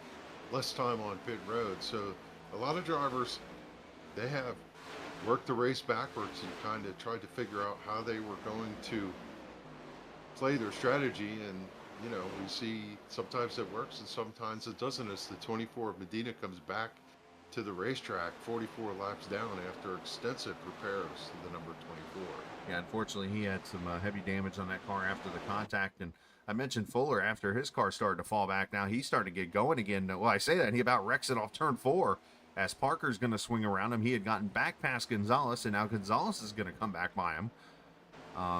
less time on pit road. So a lot of drivers, they have worked the race backwards and kind of tried to figure out how they were going to play their strategy. And, we see sometimes it works and sometimes it doesn't, as the 24 of Medina comes back to the racetrack 44 laps down after extensive repairs to the number 24. Yeah, unfortunately, he had some heavy damage on that car after the contact. And I mentioned Fuller, after his car started to fall back. Now he's starting to get going again. Well, I say that, and he about wrecks it off turn 4 as Parker's going to swing around him. He had gotten back past Gonzalez, and now Gonzalez is going to come back by him.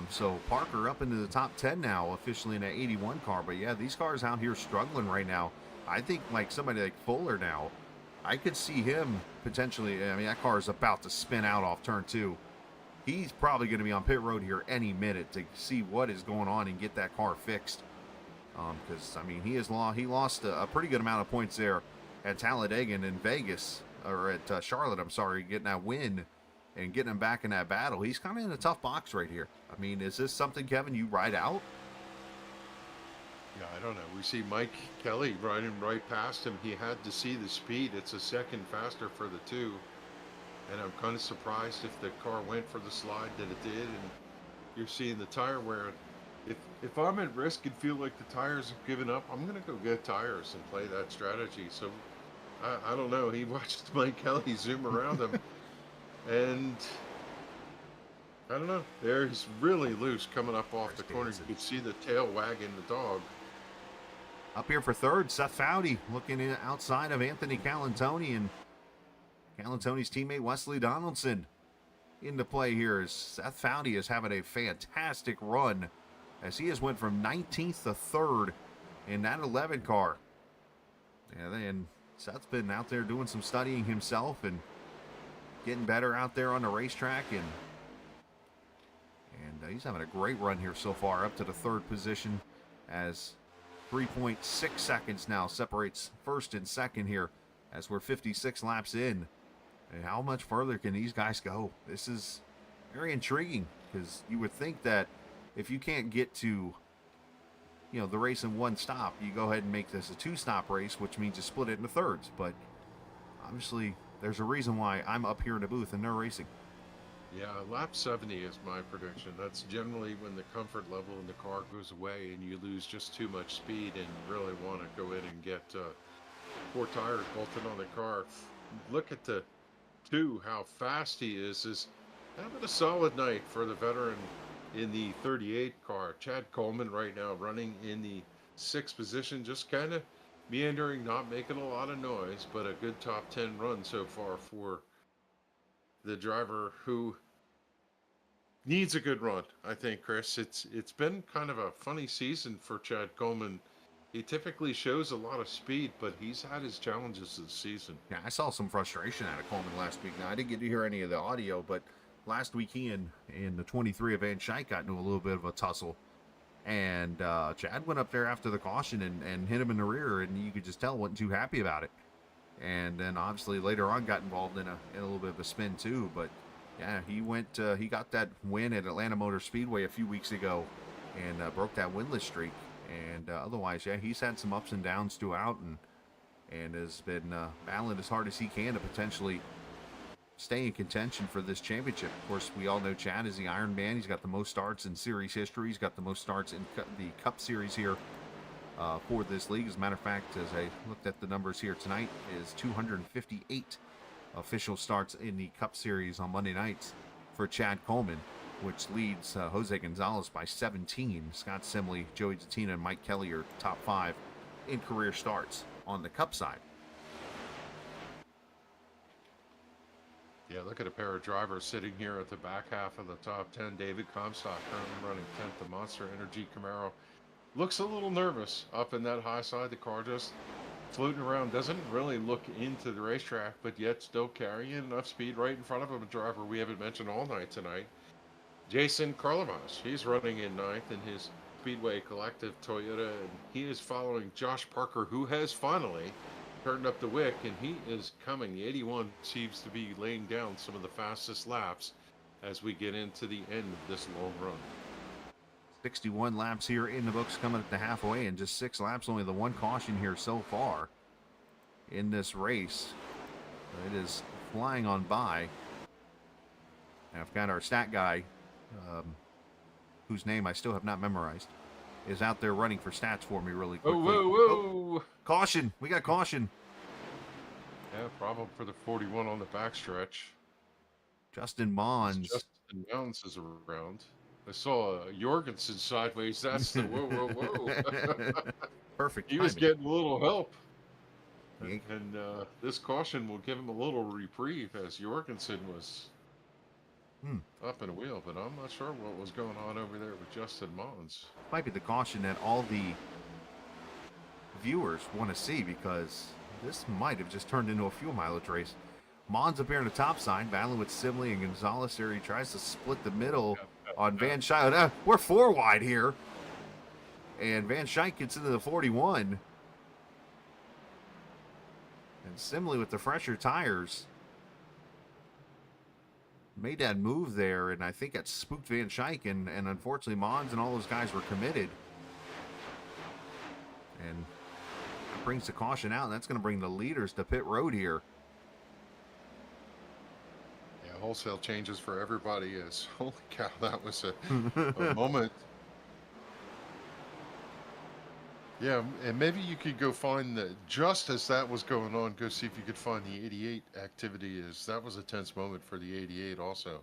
So Parker up into the top 10 now, officially in that 81 car. But yeah, these cars out here struggling right now. I think like somebody like Fuller now, I could see him potentially. I mean, that car is about to spin out off turn 2. He's probably going to be on pit road here any minute to see what is going on and get that car fixed. Because, I mean, he lost a pretty good amount of points there at Talladega and in Vegas, or at Charlotte, I'm sorry, getting that win and getting him back in that battle. He's kind of in a tough box right here. I mean, is this something, Kevin, you ride out? Yeah, I don't know. We see Mike Kelly riding right past him. He had to see the speed. It's a second faster for the 2. And I'm kind of surprised if the car went for the slide that it did. And you're seeing the tire wear. If I'm at risk and feel like the tires have given up, I'm going to go get tires and play that strategy. So I don't know. He watched Mike Kelly zoom around him. And I don't know. There he's really loose coming up off the corner. You can see the tail wagging the dog. Up here for third, Seth Foudy looking in outside of Anthony Calantoni, and Calantoni's teammate Wesley Donaldson into play here as Seth Foudy is having a fantastic run as he has went from 19th to 3rd in that 11 car. And Seth's been out there doing some studying himself and getting better out there on the racetrack, and he's having a great run here so far, up to the 3rd position, as 3.6 seconds now separates first and second here as we're 56 laps in. And how much further can these guys go? This is very intriguing, because you would think that if you can't get to the race in one stop, you go ahead and make this a 2-stop race, which means you split it into thirds. But obviously there's a reason why I'm up here in the booth and they're racing. Yeah, lap 70 is my prediction. That's generally when the comfort level in the car goes away and you lose just too much speed and really want to go in and get 4 tires bolted on the car. Look at the 2, how fast he is having a solid night for the veteran in the 38 car. Chad Coleman right now running in the 6th position, just kind of meandering, not making a lot of noise, but a good top 10 run so far for the driver who needs a good run, I think, Chris. It's been kind of a funny season for Chad Coleman. He typically shows a lot of speed, but he's had his challenges this season. Yeah, I saw some frustration out of Coleman last week. Now, I didn't get to hear any of the audio, but last week he and the 23 of Van Schijk got into a little bit of a tussle. And Chad went up there after the caution and hit him in the rear, and you could just tell wasn't too happy about it. And then obviously later on got involved in a little bit of a spin too. But Yeah, he went. He got that win at Atlanta Motor Speedway a few weeks ago, and broke that winless streak. And otherwise, yeah, he's had some ups and downs throughout, and has been battling as hard as he can to potentially stay in contention for this championship. Of course, we all know Chad is the Iron Man. He's got the most starts in series history. He's got the most starts in the Cup Series here for this league. As a matter of fact, as I looked at the numbers here tonight, is 258 official starts in the Cup Series on Monday nights for Chad Coleman, which leads Jose Gonzalez by 17. Scott Simley, Joey Zatina, and Mike Kelly are top 5 in career starts on the Cup side. Yeah, look at a pair of drivers sitting here at the back half of the top 10. David Comstock currently running 10th. The Monster Energy Camaro looks a little nervous up in that high side. The car just floating around, doesn't really look into the racetrack, but yet still carrying enough speed right in front of him. A driver we haven't mentioned all night tonight, Jason Carlamas. He's running in 9th in his Speedway Collective Toyota, and he is following Josh Parker, who has finally turned up the wick, and he is coming. The 81 seems to be laying down some of the fastest laps as we get into the end of this long run. 61 laps here in the books coming at the halfway, and just 6 laps, only the one caution here so far in this race. It is flying on by. I've got our stat guy, whose name I still have not memorized, is out there running for stats for me really quickly. Whoa, whoa, whoa. Caution. We got caution. Yeah, problem for the 41 on the backstretch. Justin Mons. Justin Mounds is around. I saw Jorgensen sideways. That's the whoa, whoa, whoa. Perfect He was timing. getting a little help. Yeah. And this caution will give him a little reprieve as Jorgensen was up in a wheel, but I'm not sure what was going on over there with Justin Mons. Might be the caution that all the viewers want to see, because this might have just turned into a fuel mileage race. Mons up here on the top side, battling with Simley and Gonzalez there. He tries to split the middle on Van Schuyt. We're 4 wide here. And Van Schuyt gets into the 41. And Simley with the fresher tires made that move there, and I think it spooked Van Schuyt, and unfortunately Mons and all those guys were committed. And that brings the caution out, and that's going to bring the leaders to pit road here. Yeah, wholesale changes for everybody is, holy cow, that was a moment. Yeah, and maybe you could go find the, just as that was going on, go see if you could find the 88 activity. That was a tense moment for the 88 also.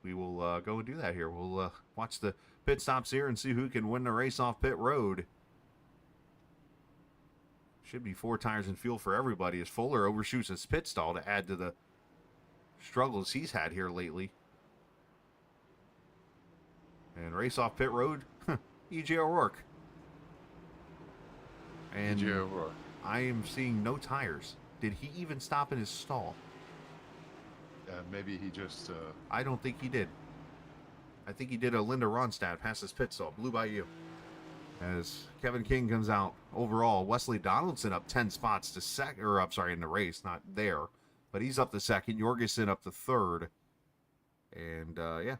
We will go and do that here. We'll watch the pit stops here and see who can win the race off pit road. Should be 4 tires and fuel for everybody as Fuller overshoots his pit stall to add to the struggles he's had here lately. And race off pit road, E.J. O'Rourke. And E.J. O'Rourke. I am seeing no tires. Did he even stop in his stall? Maybe he just... I don't think he did. I think he did a Linda Ronstadt past his pit stall. Blew by you. As Kevin King comes out overall, Wesley Donaldson up 10 spots to second, or I'm sorry, in the race, not there, but he's up to second. Jorgensen up to third. And yeah,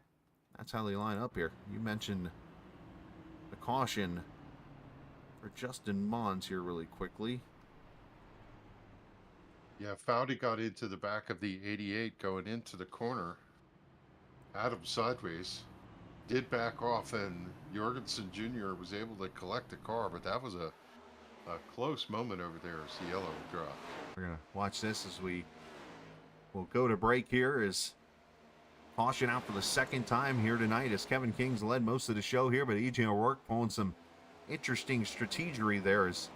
that's how they line up here. You mentioned the caution for Justin Mons here really quickly. Yeah, Foudy got into the back of the 88 going into the corner. Adam sideways. Did back off, and Jorgensen Jr. was able to collect the car, but that was a close moment over there as the yellow dropped. We're going to watch this as we will go to break here. As caution out for the second time here tonight, as Kevin King's led most of the show here, but E.J. O'Rourke pulling some interesting strategery there. Is,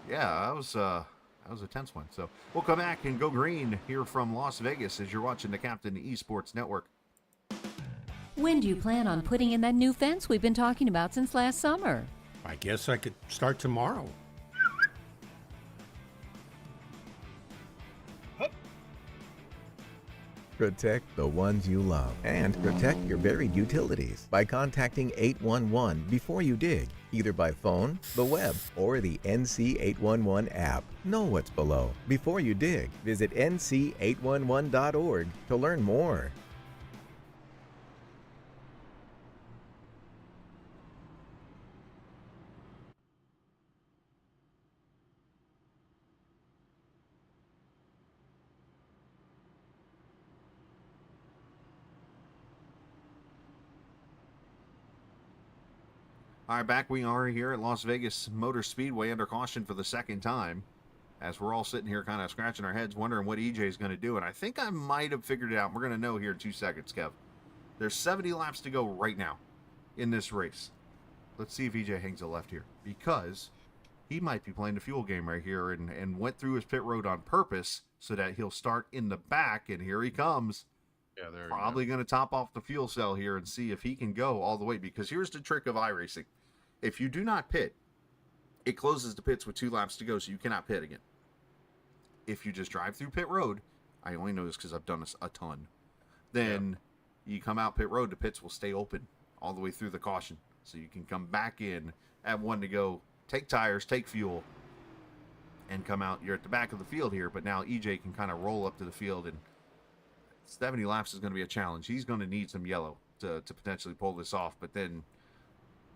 yeah, that was a tense one. So we'll come back and go green here from Las Vegas as you're watching the Captain eSports Network. When do you plan on putting in that new fence we've been talking about since last summer? I guess I could start tomorrow. Protect the ones you love and protect your buried utilities by contacting 811 before you dig, either by phone, the web, or the NC 811 app. Know what's below before you dig. Visit nc811.org to learn more. All right, back we are here at Las Vegas Motor Speedway under caution for the second time, as we're all sitting here kind of scratching our heads wondering what EJ is going to do. And I think I might have figured it out. We're going to know here in 2 seconds, Kev. There's 70 laps to go right now in this race. Let's see if EJ hangs a left here, because he might be playing the fuel game right here and went through his pit road on purpose so that he'll start in the back. And here he comes. Yeah, there. Probably going to top off the fuel cell here and see if he can go all the way, because here's the trick of iRacing. If you do not pit, it closes the pits with 2 laps to go, so you cannot pit again. If you just drive through pit road, I only know this because I've done this a ton, then you come out pit road, the pits will stay open all the way through the caution. So you can come back in, have 1 to go, take tires, take fuel, and come out. You're at the back of the field here, but now EJ can kind of roll up to the field, and 70 laps is going to be a challenge. He's going to need some yellow to potentially pull this off, but then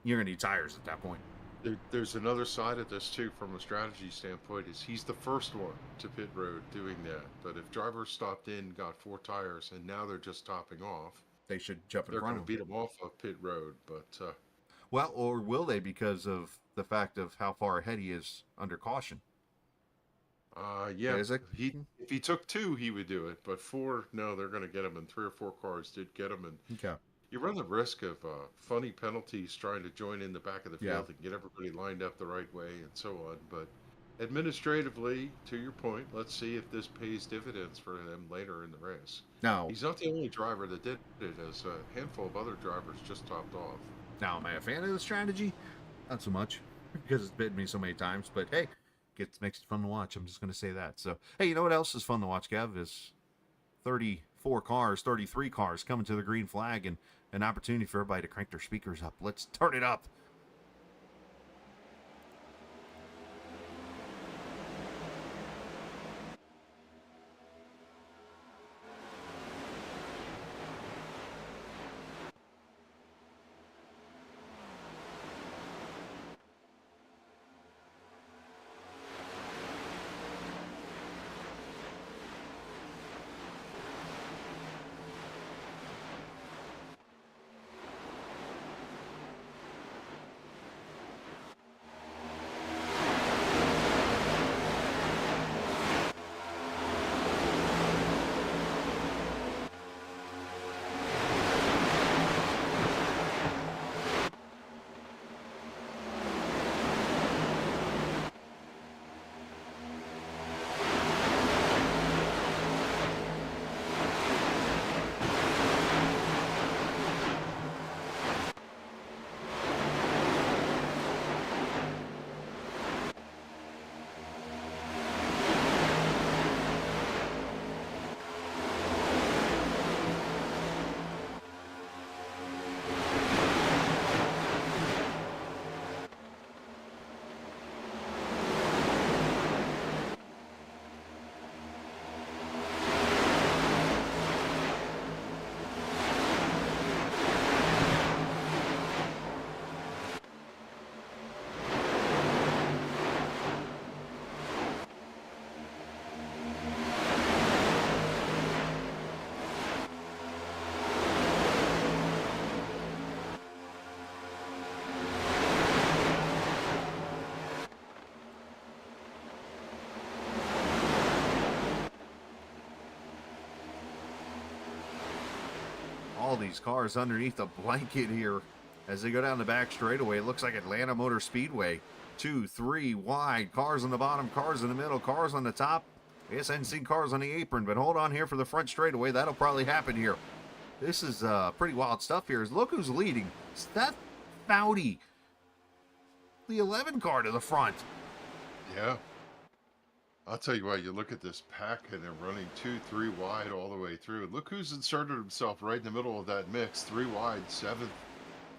you're going to need tires at that point. There's another side of this too, from a strategy standpoint, is he's the first one to pit road doing that. But if drivers stopped in, got 4 tires, and now they're just topping off, they should jump in they're front going of to him. beat them off of pit road. But well, or will they, because of the fact of how far ahead he is under caution? yeah, Is it? if he took 2, he would do it. But 4, no, they're going to get him. And 3 or 4 cars did get him. And Okay. you run the risk of funny penalties trying to join in the back of the field and get everybody lined up the right way and so on. But administratively, to your point, let's see if this pays dividends for him later in the race. Now, He's not the only driver that did it, as a handful of other drivers just topped off. am I a fan of the strategy? Not so much, because it's bitten me so many times. But hey, makes it fun to watch. I'm just going to say that. So, hey, you know what else is fun to watch, Kev? Is 34 cars, 33 cars coming to the green flag, and an opportunity for everybody to crank their speakers up. Let's turn it up. All these cars underneath the blanket here as they go down the back straightaway. It looks like Atlanta Motor Speedway. 2, 3 wide. Cars on the bottom, cars in the middle, cars on the top. Yes, I hadn't seen cars on the apron, but hold on here for the front straightaway. That'll probably happen here. This is pretty wild stuff here. Look who's leading. Steph Foudy. The 11 car to the front. Yeah. I'll tell you what, you look at this pack and they're running 2-3 wide all the way through. Look who's inserted himself right in the middle of that mix. 3 wide, 7th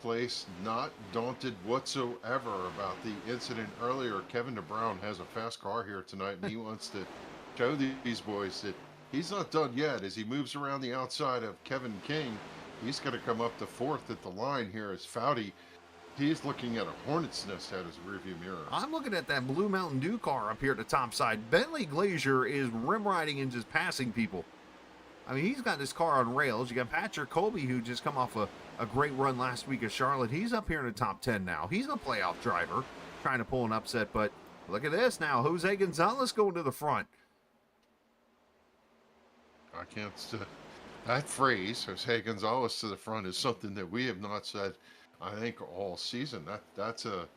place, not daunted whatsoever about the incident earlier. Kevin DeBrown has a fast car here tonight, and he wants to show these boys that he's not done yet. As he moves around the outside of Kevin King, he's going to come up to 4th at the line here as Foudy. He's looking at a hornet's nest at his rearview mirror. I'm looking at that blue Mountain Dew car up here at the top side. Bentley Glazier is rim riding and just passing people. I mean, he's got this car on rails. You got Patrick Colby, who just come off a great run last week at Charlotte. He's up here in the top 10 now. He's a playoff driver, trying to pull an upset. But look at this now. Jose Gonzalez going to the front. I can't. That phrase, Jose Gonzalez to the front, is something that we have not said, I think, all season. That's a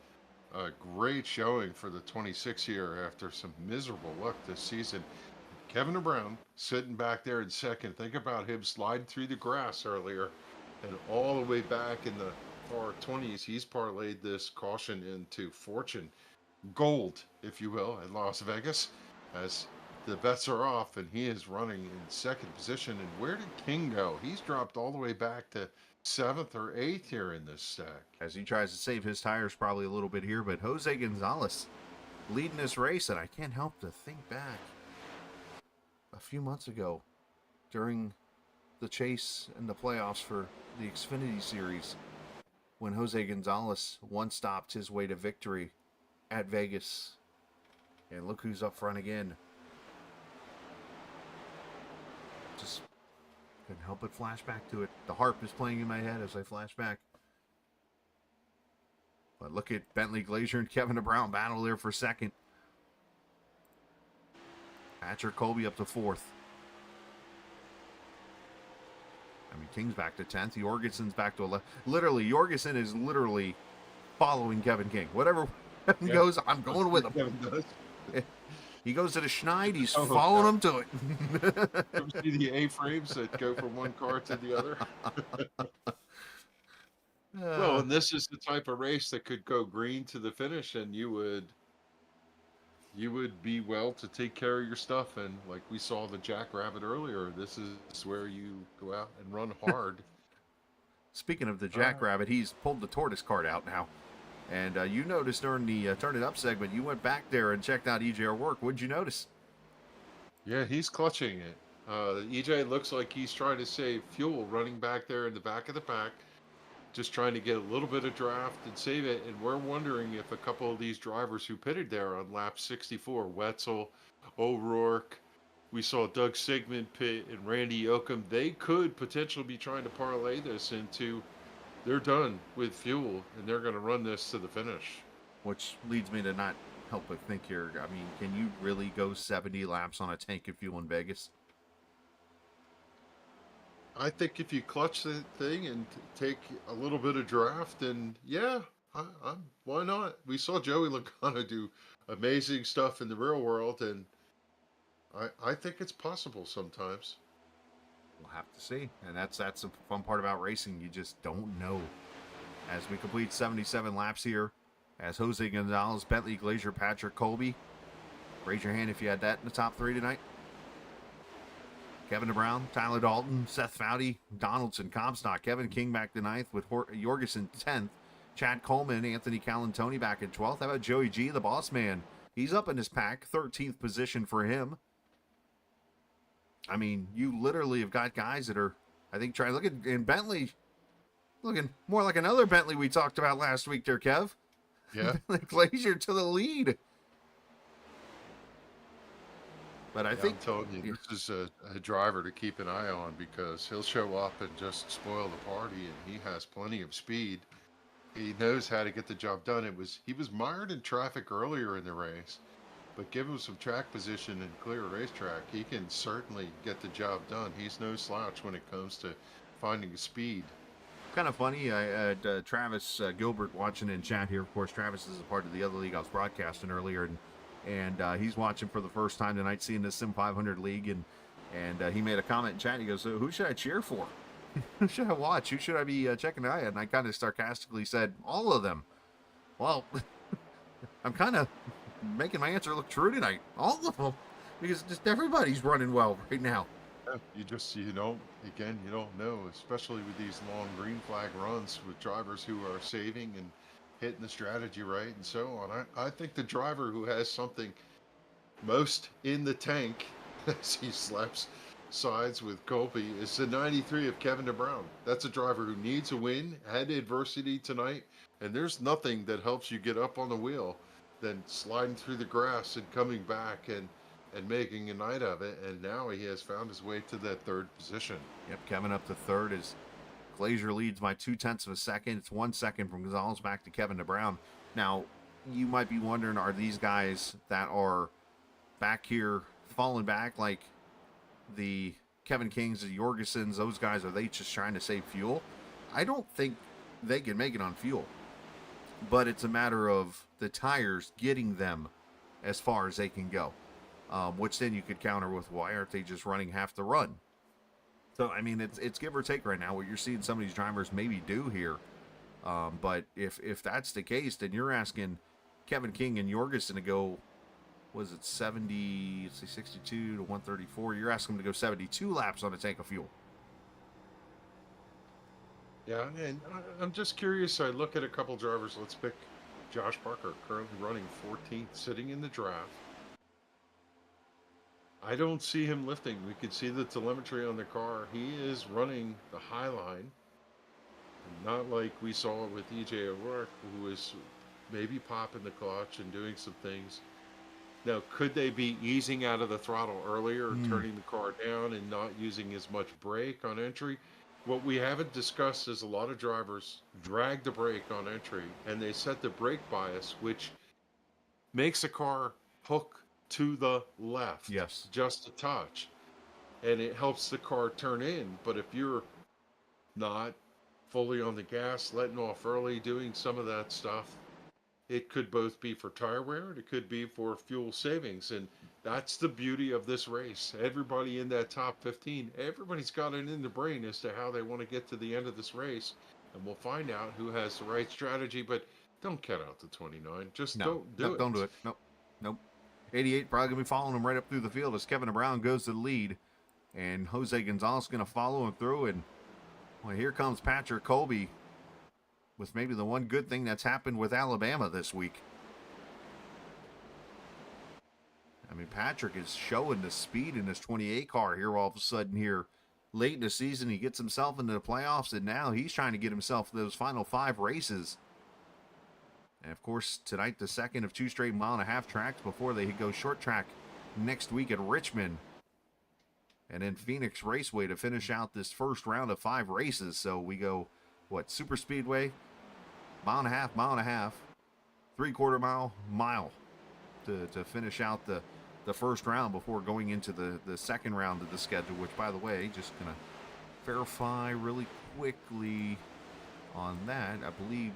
great showing for the 26 here after some miserable luck this season. Kevin DeBrown sitting back there in second. Think about him sliding through the grass earlier and all the way back in the far 20s. He's parlayed this caution into fortune gold, if you will, at Las Vegas as the bets are off and he is running in second position. And where did King go? He's dropped all the way back to 7th or 8th here in this stack. As he tries to save his tires probably a little bit here, but Jose Gonzalez leading this race, and I can't help to think back a few months ago during the chase and the playoffs for the Xfinity Series when Jose Gonzalez one-stopped his way to victory at Vegas. And look who's up front again. Just couldn't help but flash back to it. The harp is playing in my head as I flash back. But look at Bentley Glazier and Kevin DeBrown battle there for second. Patrick Colby up to 4th. I mean, King's back to 10th. Jorgensen's back to 11th. Literally, Jorgensen is literally following Kevin King. Whatever Kevin goes, I'm going with him. Kevin does. He goes to the Schneid, he's following him to it. Ever see the A-frames that go from one car to the other? Well, and this is the type of race that could go green to the finish, and you would be well to take care of your stuff. And like we saw the Jackrabbit earlier, this is where you go out and run hard. Speaking of the Jackrabbit, he's pulled the tortoise card out now. And you noticed during the Turn It Up segment, you went back there and checked out EJ's work. What did you notice? Yeah, he's clutching it. EJ looks like he's trying to save fuel running back there in the back of the pack, just trying to get a little bit of draft and save it. And we're wondering if a couple of these drivers who pitted there on lap 64, Wetzel, O'Rourke, we saw Doug Sigmund pit and Randy Yoakum, they could potentially be trying to parlay this into they're done with fuel and they're going to run this to the finish. Which leads me to not help but think here. I mean, can you really go 70 laps on a tank of fuel in Vegas? I think if you clutch the thing and take a little bit of draft, and yeah, why not? We saw Joey Logano do amazing stuff in the real world, and I think it's possible sometimes. We'll have to see. And that's the fun part about racing. You just don't know. As we complete 77 laps here, as Jose Gonzalez, Bentley Glazier, Patrick Colby. Raise your hand if you had that in the top 3 tonight. Kevin DeBrown, Tyler Dalton, Seth Foudy, Donaldson, Comstock, Kevin King back to 9th with Jorgensen 10th. Chad Coleman, Anthony Calantoni back at 12th. How about Joey G, the boss man? He's up in his pack, 13th position for him. I mean, you literally have got guys that are, I think, trying to look at, and Bentley, looking more like another Bentley we talked about last week there, Kev. Yeah. Glazier to the lead. But I think I'm telling you, this is a driver to keep an eye on because he'll show up and just spoil the party, and he has plenty of speed. He knows how to get the job done. He was mired in traffic earlier in the race, but give him some track position and clear a racetrack, he can certainly get the job done. He's no slouch when it comes to finding speed. Kind of funny. I had Travis Gilbert watching in chat here. Of course, Travis is a part of the other league I was broadcasting earlier, and he's watching for the first time tonight, seeing this Sim500 league, and he made a comment in chat. He goes, "So who should I cheer for? Who should I watch? Who should I be checking an eye at?" And I kind of sarcastically said, "All of them." Well, I'm kind of making my answer look true tonight. All of them, because just everybody's running well right now. You just, you don't know, especially with these long green flag runs with drivers who are saving and hitting the strategy right and so on. I think the driver who has something most in the tank as he slaps sides with Colby is the 93 of Kevin DeBrown. That's a driver who needs a win, had adversity tonight, and there's nothing that helps you get up on the wheel than sliding through the grass and coming back and making a night of it. And now he has found his way to that third position. Yep, Kevin up to third as Glazier leads by 0.2 of a second. It's 1 second from Gonzalez back to Kevin DeBrown. Now, you might be wondering, are these guys that are back here falling back like the Kevin Kings, the Jorgensen's, those guys, are they just trying to save fuel? I don't think they can make it on fuel, but it's a matter of the tires getting them as far as they can go, which then you could counter with, why aren't they just running half the run? So, I mean, it's give or take right now what you're seeing some of these drivers maybe do here. But if that's the case, then you're asking Kevin King and Jorgensen to go, was it 62 to 134? You're asking them to go 72 laps on a tank of fuel. Yeah, and I'm just curious. I look at a couple drivers. Let's pick Josh Parker, currently running 14th, sitting in the draft. I don't see him lifting. We could see the telemetry on the car. He is running the high line. Not like we saw with EJ O'Rourke, who was maybe popping the clutch and doing some things. Now, could they be easing out of the throttle earlier, turning the car down and not using as much brake on entry? What we haven't discussed is a lot of drivers drag the brake on entry, and they set the brake bias, which makes a car hook to the left. Yes. Just a touch. And it helps the car turn in. But if you're not fully on the gas, letting off early, doing some of that stuff, it could both be for tire wear and it could be for fuel savings. And that's the beauty of this race. Everybody in that top 15, everybody's got it in their brain as to how they want to get to the end of this race. And we'll find out who has the right strategy. But don't cut out the 29. Just don't do it. Don't do it. Nope. 88 probably going to be following him right up through the field as Kevin DeBrown goes to the lead. And Jose Gonzalez going to follow him through. And well, here comes Patrick Colby with maybe the one good thing that's happened with Alabama this week. I mean, Patrick is showing the speed in his 28 car here all of a sudden here late in the season. He gets himself into the playoffs, and now he's trying to get himself those final 5 races. And, of course, tonight the second of 2 straight mile-and-a-half tracks before they go short track next week at Richmond. And then Phoenix Raceway to finish out this first round of 5 races. So we go, Super Speedway, mile-and-a-half, 3/4 mile to finish out the first round before going into the second round of the schedule, which, by the way, just going to verify really quickly on that. I believe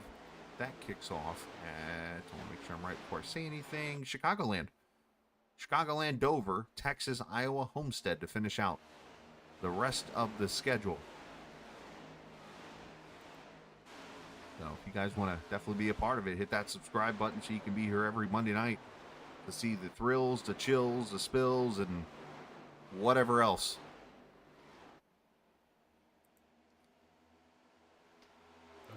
that kicks off at, I want to make sure I'm right before I say anything, Chicagoland, Dover, Texas, Iowa, Homestead to finish out the rest of the schedule. So if you guys want to definitely be a part of it, hit that subscribe button so you can be here every Monday night to see the thrills, the chills, the spills, and whatever else.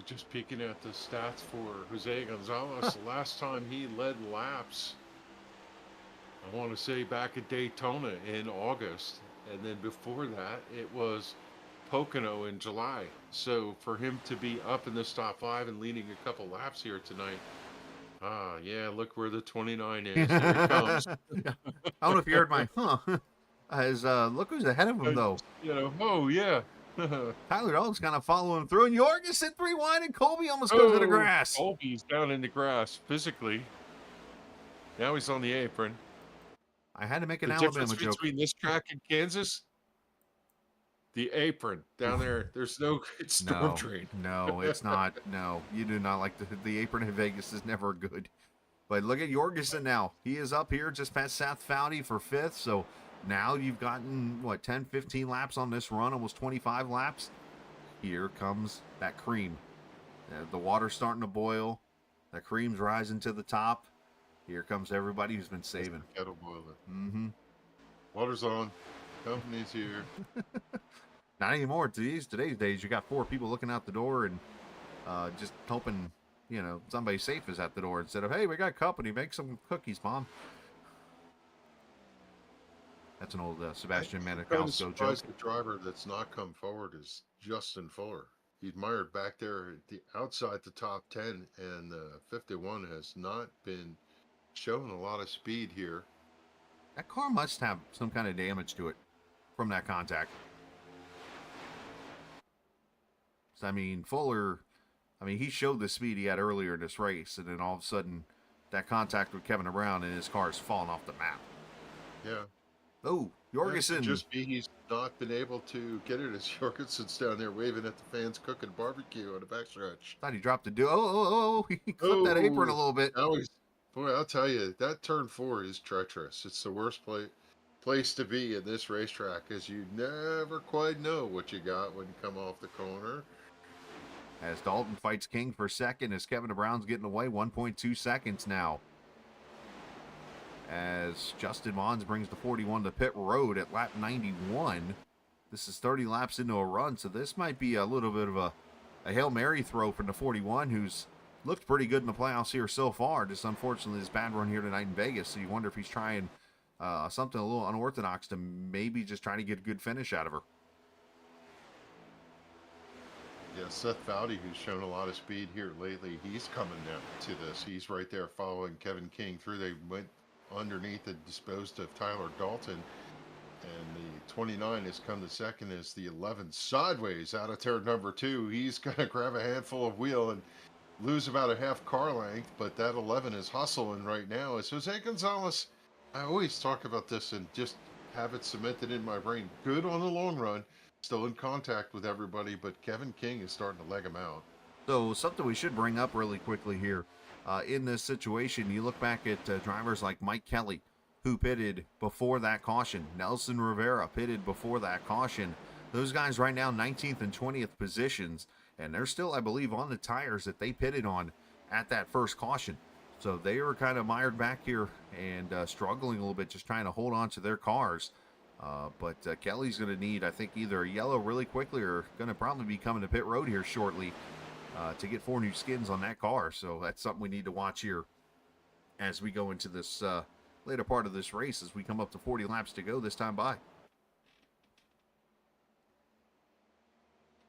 Just peeking at the stats for Jose Gonzalez, the last time he led laps, I want to say back at Daytona in August, and then before that it was Pocono in July. So for him to be up in this top 5 and leading a couple laps here tonight, yeah, look where the 29 is. Here it comes. I don't know if you heard my look who's ahead of him though. Oh yeah. Tyler Dogg's kind of following through, and Jorgensen 3 wide, and Colby almost goes to the grass. Colby's down in the grass physically. Now he's on the apron. I had to make an The Alabama difference joke. between this track and Kansas, the apron down there. There's no storm drain. No, it's not. No, you do not like the apron in Vegas is never good. But look at Jorgensen now. He is up here just past Seth Foudy for 5th. So now you've gotten, 10, 15 laps on this run, almost 25 laps. Here comes that cream. The water's starting to boil. The cream's rising to the top. Here comes everybody who's been saving. Kettle boiler. Mm-hmm. Water's on. Company's here. Not anymore. Today's days, you got 4 people looking out the door and just hoping, somebody safe is at the door instead of, hey, we got company. Make some cookies, Mom. That's an old Sebastian Maniscalco joke. The driver that's not come forward is Justin Fuller. He admired back there at the outside the top 10, and 51 has not been showing a lot of speed here. That car must have some kind of damage to it from that contact. So, I mean, Fuller, he showed the speed he had earlier in this race, and then all of a sudden, that contact with Kevin Brown and his car's fallen off the map. Yeah. Oh, Jorgensen. Just be he's not been able to get it as Jorgensen's down there waving at the fans cooking barbecue on the backstretch. Thought he dropped the he clipped that apron a little bit. Boy, I'll tell you, that turn 4 is treacherous. It's the worst place to be in this racetrack, because you never quite know what you got when you come off the corner. As Dalton fights King for second, as Kevin Brown's getting away, 1.2 seconds now. As Justin Mons brings the 41 to pit road at lap 91. This is 30 laps into a run, so this might be a little bit of a Hail Mary throw from the 41, who's looked pretty good in the playoffs here so far. Just unfortunately this bad run here tonight in Vegas, so you wonder if he's trying something a little unorthodox to maybe just trying to get a good finish out of her. Yeah, Seth Foudy, who's shown a lot of speed here lately, he's coming down to this. He's right there following Kevin King through. They went underneath and disposed of Tyler Dalton. And the 29 has come to second as the 11 sideways out of turn number 2. He's going to grab a handful of wheel and lose about a half car length, but that 11 is hustling right now. As Jose Gonzalez, I always talk about this and just have it cemented in my brain. Good on the long run. Still in contact with everybody, but Kevin King is starting to leg him out. So something we should bring up really quickly here. In this situation, you look back at drivers like Mike Kelly, who pitted before that caution. Nelson Rivera pitted before that caution. Those guys right now 19th and 20th positions, and they're still, I believe, on the tires that they pitted on at that first caution. So they are kind of mired back here and struggling a little bit, just trying to hold on to their cars. But Kelly's going to need, I think, either a yellow really quickly or going to probably be coming to pit road here shortly to get 4 new skins on that car. So that's something we need to watch here as we go into this later part of this race, as we come up to 40 laps to go this time by.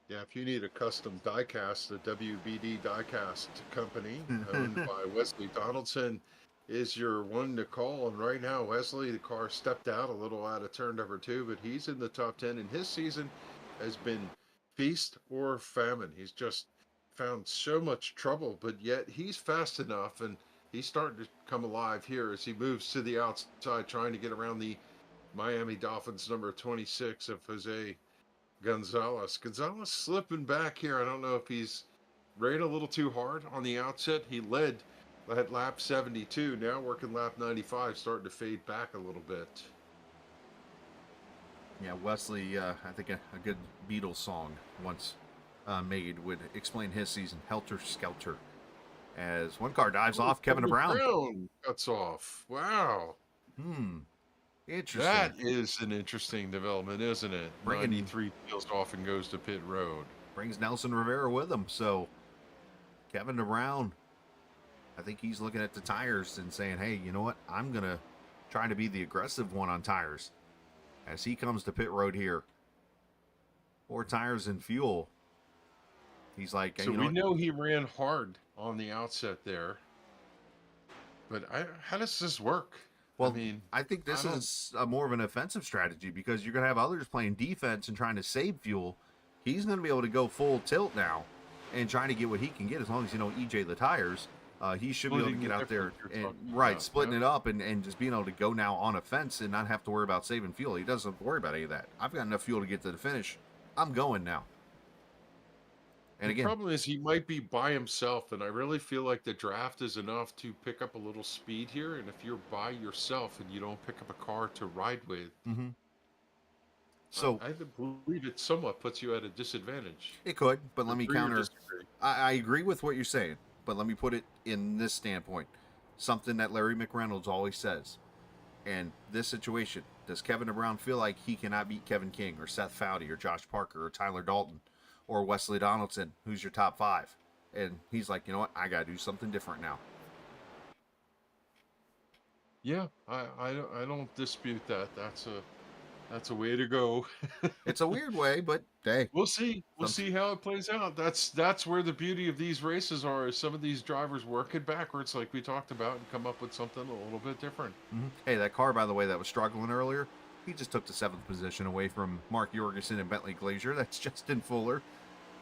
Yeah, if you need a custom diecast, the WBD Diecast Company, owned by Wesley Donaldson, is your one to call. And right now, Wesley, the car stepped out a little out of turn number 2, but he's in the top 10, and his season has been feast or famine. He's just found so much trouble, but yet he's fast enough, and he's starting to come alive here as he moves to the outside, trying to get around the Miami Dolphins number 26 of Jose Gonzalez. Gonzalez slipping back here. I don't know if he's ran a little too hard on the outset. He led at lap 72, now working lap 95, starting to fade back a little bit. Yeah, Wesley, I think a good Beatles song once made would explain his season, Helter Skelter. As one car dives off, Kevin Brown cuts off. Wow. Interesting. That is an interesting development, isn't it? 93 peels off and goes to pit road. Brings Nelson Rivera with him. So Kevin Brown, I think he's looking at the tires and saying, hey, you know what? I'm going to try to be the aggressive one on tires as he comes to pit road here. 4 tires and fuel. He's like, so we know he ran hard on the outset there. But how does this work? Well, I think this is more of an offensive strategy, because you're going to have others playing defense and trying to save fuel. He's going to be able to go full tilt now and trying to get what he can get, as long as you don't EJ the tires. He should be able to get out there and splitting it up and just being able to go now on a fence and not have to worry about saving fuel. He doesn't have to worry about any of that. I've got enough fuel to get to the finish. I'm going now. And the problem is he might be by himself, and I really feel like the draft is enough to pick up a little speed here. And if you're by yourself and you don't pick up a car to ride with, so I believe it somewhat puts you at a disadvantage. It could, but let me counter. I agree with what you're saying, but let me put it in this standpoint. something that Larry McReynolds always says. And this situation, does Kevin Brown feel like he cannot beat Kevin King or Seth Foudy or Josh Parker or Tyler Dalton or Wesley Donaldson, who's your top 5? And he's like, you know what? I got to do something different now. Yeah, I don't dispute that. That's a way to go. It's a weird way, but hey, We'll see. We'll see how it plays out. That's where the beauty of these races are. Is some of these drivers work it backwards, like we talked about, and come up with something a little bit different. Hey, that car, by the way, that was struggling earlier, he just took the 7th position away from Mark Jorgensen and Bentley Glazier. That's Justin Fuller.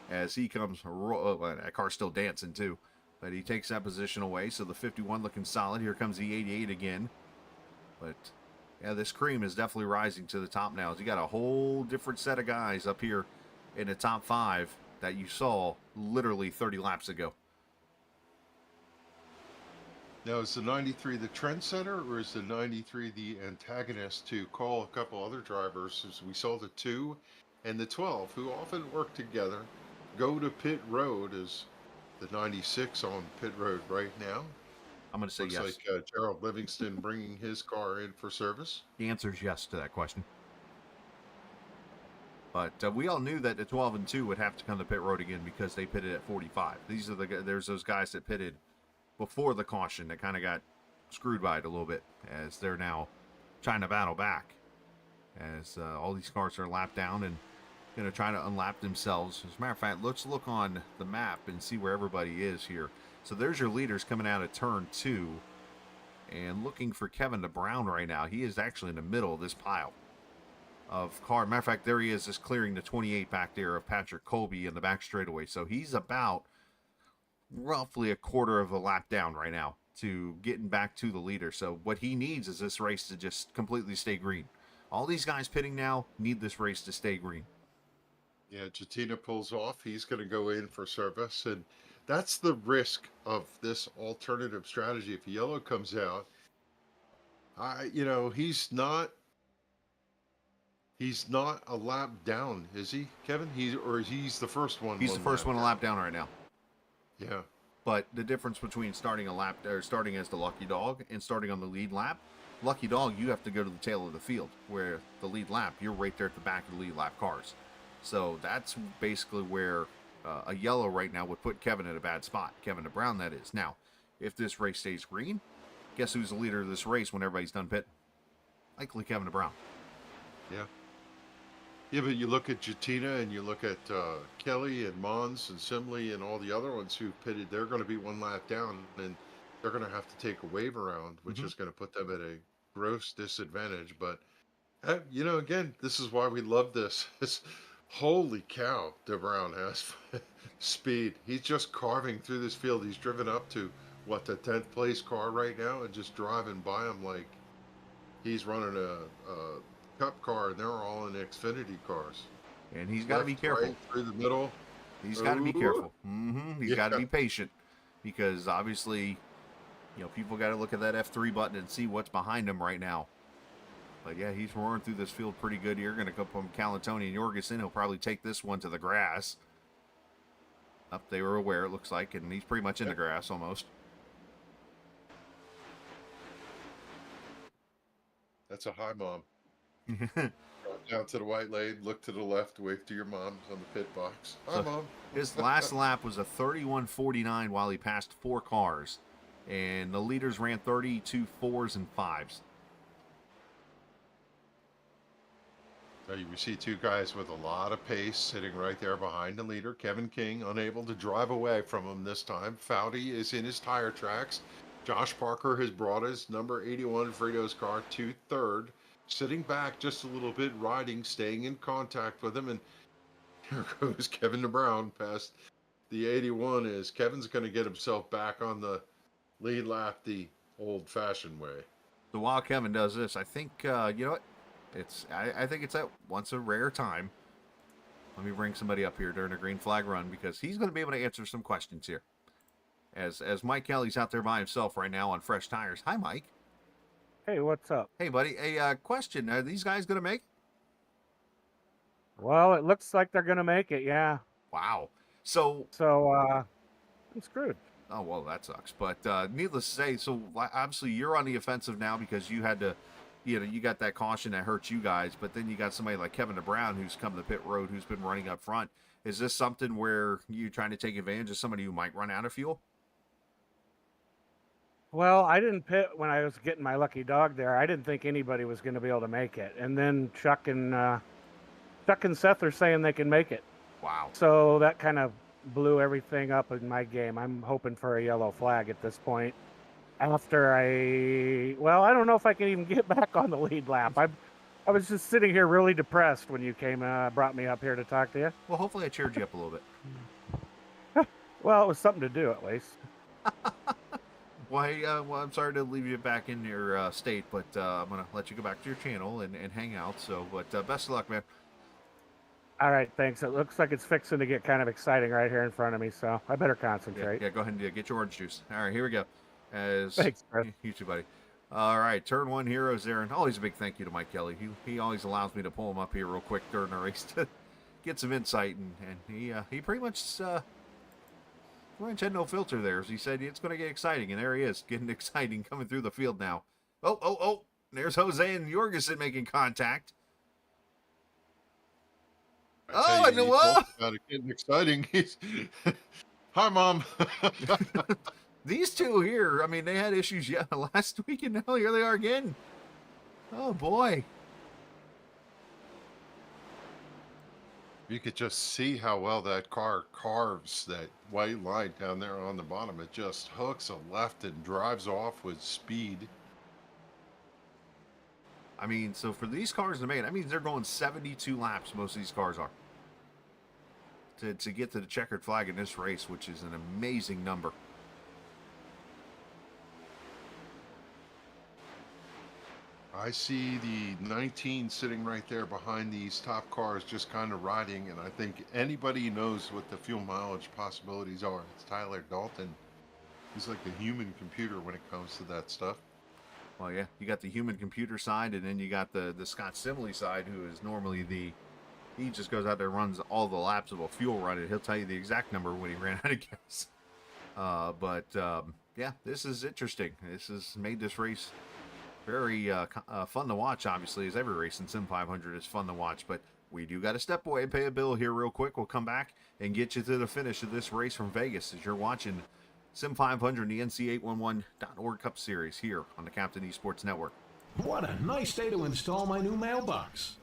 As he comes, that car's still dancing too, but he takes that position away. So the 51 looking solid. Here comes the 88 again. But yeah, this cream is definitely rising to the top now. You got a whole different set of guys up here in the top 5 that you saw literally 30 laps ago. Now, is the 93 the trendsetter, or is the 93 the antagonist to call a couple other drivers, as we saw the 2 and the 12, who often work together, go to pit road? Is the 96 on pit road right now? I'm going to say Looks yes. like Gerald Livingston bringing his car in for service. The answer is yes to that question. But we all knew that the 12 and 2 would have to come to pit road again because they pitted at 45. These are there's those guys that pitted before the caution that kind of got screwed by it a little bit, as they're now trying to battle back, as all these cars are lapped down and going to try to unlap themselves. As a matter of fact, let's look on the map and see where everybody is here. So there's your leaders coming out of turn 2 and looking for Kevin Brown right now. He is actually in the middle of this pile of car. Matter of fact, there he is, just clearing the 28 back there of Patrick Colby in the back straightaway. So he's about roughly a quarter of a lap down right now to getting back to the leader. So what he needs is this race to just completely stay green. All these guys pitting now need this race to stay green. Yeah, Jatina pulls off. He's going to go in for service, and that's the risk of this alternative strategy. If yellow comes out, he's not a lap down, is he, Kevin? He's the first one. He's the first one a lap down right now. Yeah. But the difference between starting as the lucky dog and starting on the lead lap, lucky dog, you have to go to the tail of the field, where the lead lap, you're right there at the back of the lead lap cars. So that's basically where a yellow right now would put Kevin in a bad spot. Kevin Brown, that is. Now, if this race stays green, guess who's the leader of this race when everybody's done pitting? Likely Kevin Brown. Yeah. Yeah, but you look at Jatina and you look at Kelly and Mons and Simley and all the other ones who pitted, they're going to be one lap down, and they're going to have to take a wave around, which is going to put them at a gross disadvantage. But, again, this is why we love this. Holy cow, DeBrown has speed. He's just carving through this field. He's driven up to, the 10th place car right now, and just driving by him like he's running a Cup car, and they're all in Xfinity cars. And he's got to be careful. Right, through the middle. He's got to be careful. He's got to be patient, because obviously, people got to look at that F3 button and see what's behind him right now. But yeah, he's roaring through this field pretty good here. Going to go from Calatoni and Jorgensen. He'll probably take this one to the grass. Up, they were aware, it looks like, and he's pretty much in the grass almost. That's a high mom. Down to the white lane, look to the left, wave to your mom on the pit box. Hi, Mom. His last lap was a 31:49 while he passed 4 cars. And the leaders ran 32 4s and 5s. So you see 2 guys with a lot of pace sitting right there behind the leader. Kevin King unable to drive away from him this time. Foudy is in his tire tracks. Josh Parker has brought his number 81 Frito's car to 3rd. Sitting back just a little bit, riding, staying in contact with him. And here goes Kevin Brown past the 81. As Kevin's going to get himself back on the lead lap the old-fashioned way. So while Kevin does this, I think, you know what? I think it's at once a rare time. Let me bring somebody up here during a green flag run, because he's going to be able to answer some questions here. As Mike Kelly's out there by himself right now on fresh tires. Hi, Mike. Hey, what's up? Hey, buddy. A question. Are these guys going to make it? Well, it looks like they're going to make it, yeah. Wow. So I'm screwed. Oh, well, that sucks. But needless to say, so obviously you're on the offensive now because you had to, you got that caution that hurts you guys. But then you got somebody like Kevin DeBrown who's come to the pit road, who's been running up front. Is this something where you're trying to take advantage of somebody who might run out of fuel? Well, I didn't pit when I was getting my lucky dog there. I didn't think anybody was going to be able to make it. And then Chuck and Seth are saying they can make it. Wow. So that kind of blew everything up in my game. I'm hoping for a yellow flag at this point. After I don't know if I can even get back on the lead lap. I was just sitting here really depressed when you came, brought me up here to talk to you. Well, hopefully I cheered you up a little bit. Well, it was something to do at least. Well, hey, I'm sorry to leave you back in your state, but I'm going to let you go back to your channel and hang out. So, but best of luck, man. All right, thanks. It looks like it's fixing to get kind of exciting right here in front of me, so I better concentrate. Yeah, go ahead and get your orange juice. All right, here we go. Thanks, Chris. You too, buddy. All right, turn one heroes there, and always a big thank you to Mike Kelly. He always allows me to pull him up here real quick during the race to get some insight, and he pretty much had no filter there. As he said, it's going to get exciting, and there he is, getting exciting coming through the field now. Oh! There's Jose and Jorgensen making contact. I know what? About it getting exciting. Hi, Mom. These two here, I mean, they had issues last week, and now here they are again. Oh, boy. You could just see how well that car carves that white line down there on the bottom. It just hooks a left and drives off with speed. I mean, so for these cars to make it, that means they're going 72 laps, most of these cars are, to get to the checkered flag in this race, which is an amazing number. I see the 19 sitting right there behind these top cars just kind of riding, and I think anybody knows what the fuel mileage possibilities are. It's Tyler Dalton. He's like a human computer when it comes to that stuff. Well, yeah, you got the human computer side, and then you got the Scott Simley side, who is normally he just goes out there and runs all the laps of a fuel run, and he'll tell you the exact number when he ran out of gas. Yeah, this is interesting. This has made this race very fun to watch, obviously, as every race in Sim500 is fun to watch. But we do got to step away and pay a bill here real quick. We'll come back and get you to the finish of this race from Vegas as you're watching Sim500, the NC811.org Cup Series here on the Captain eSports Network. What a nice day to install my new mailbox.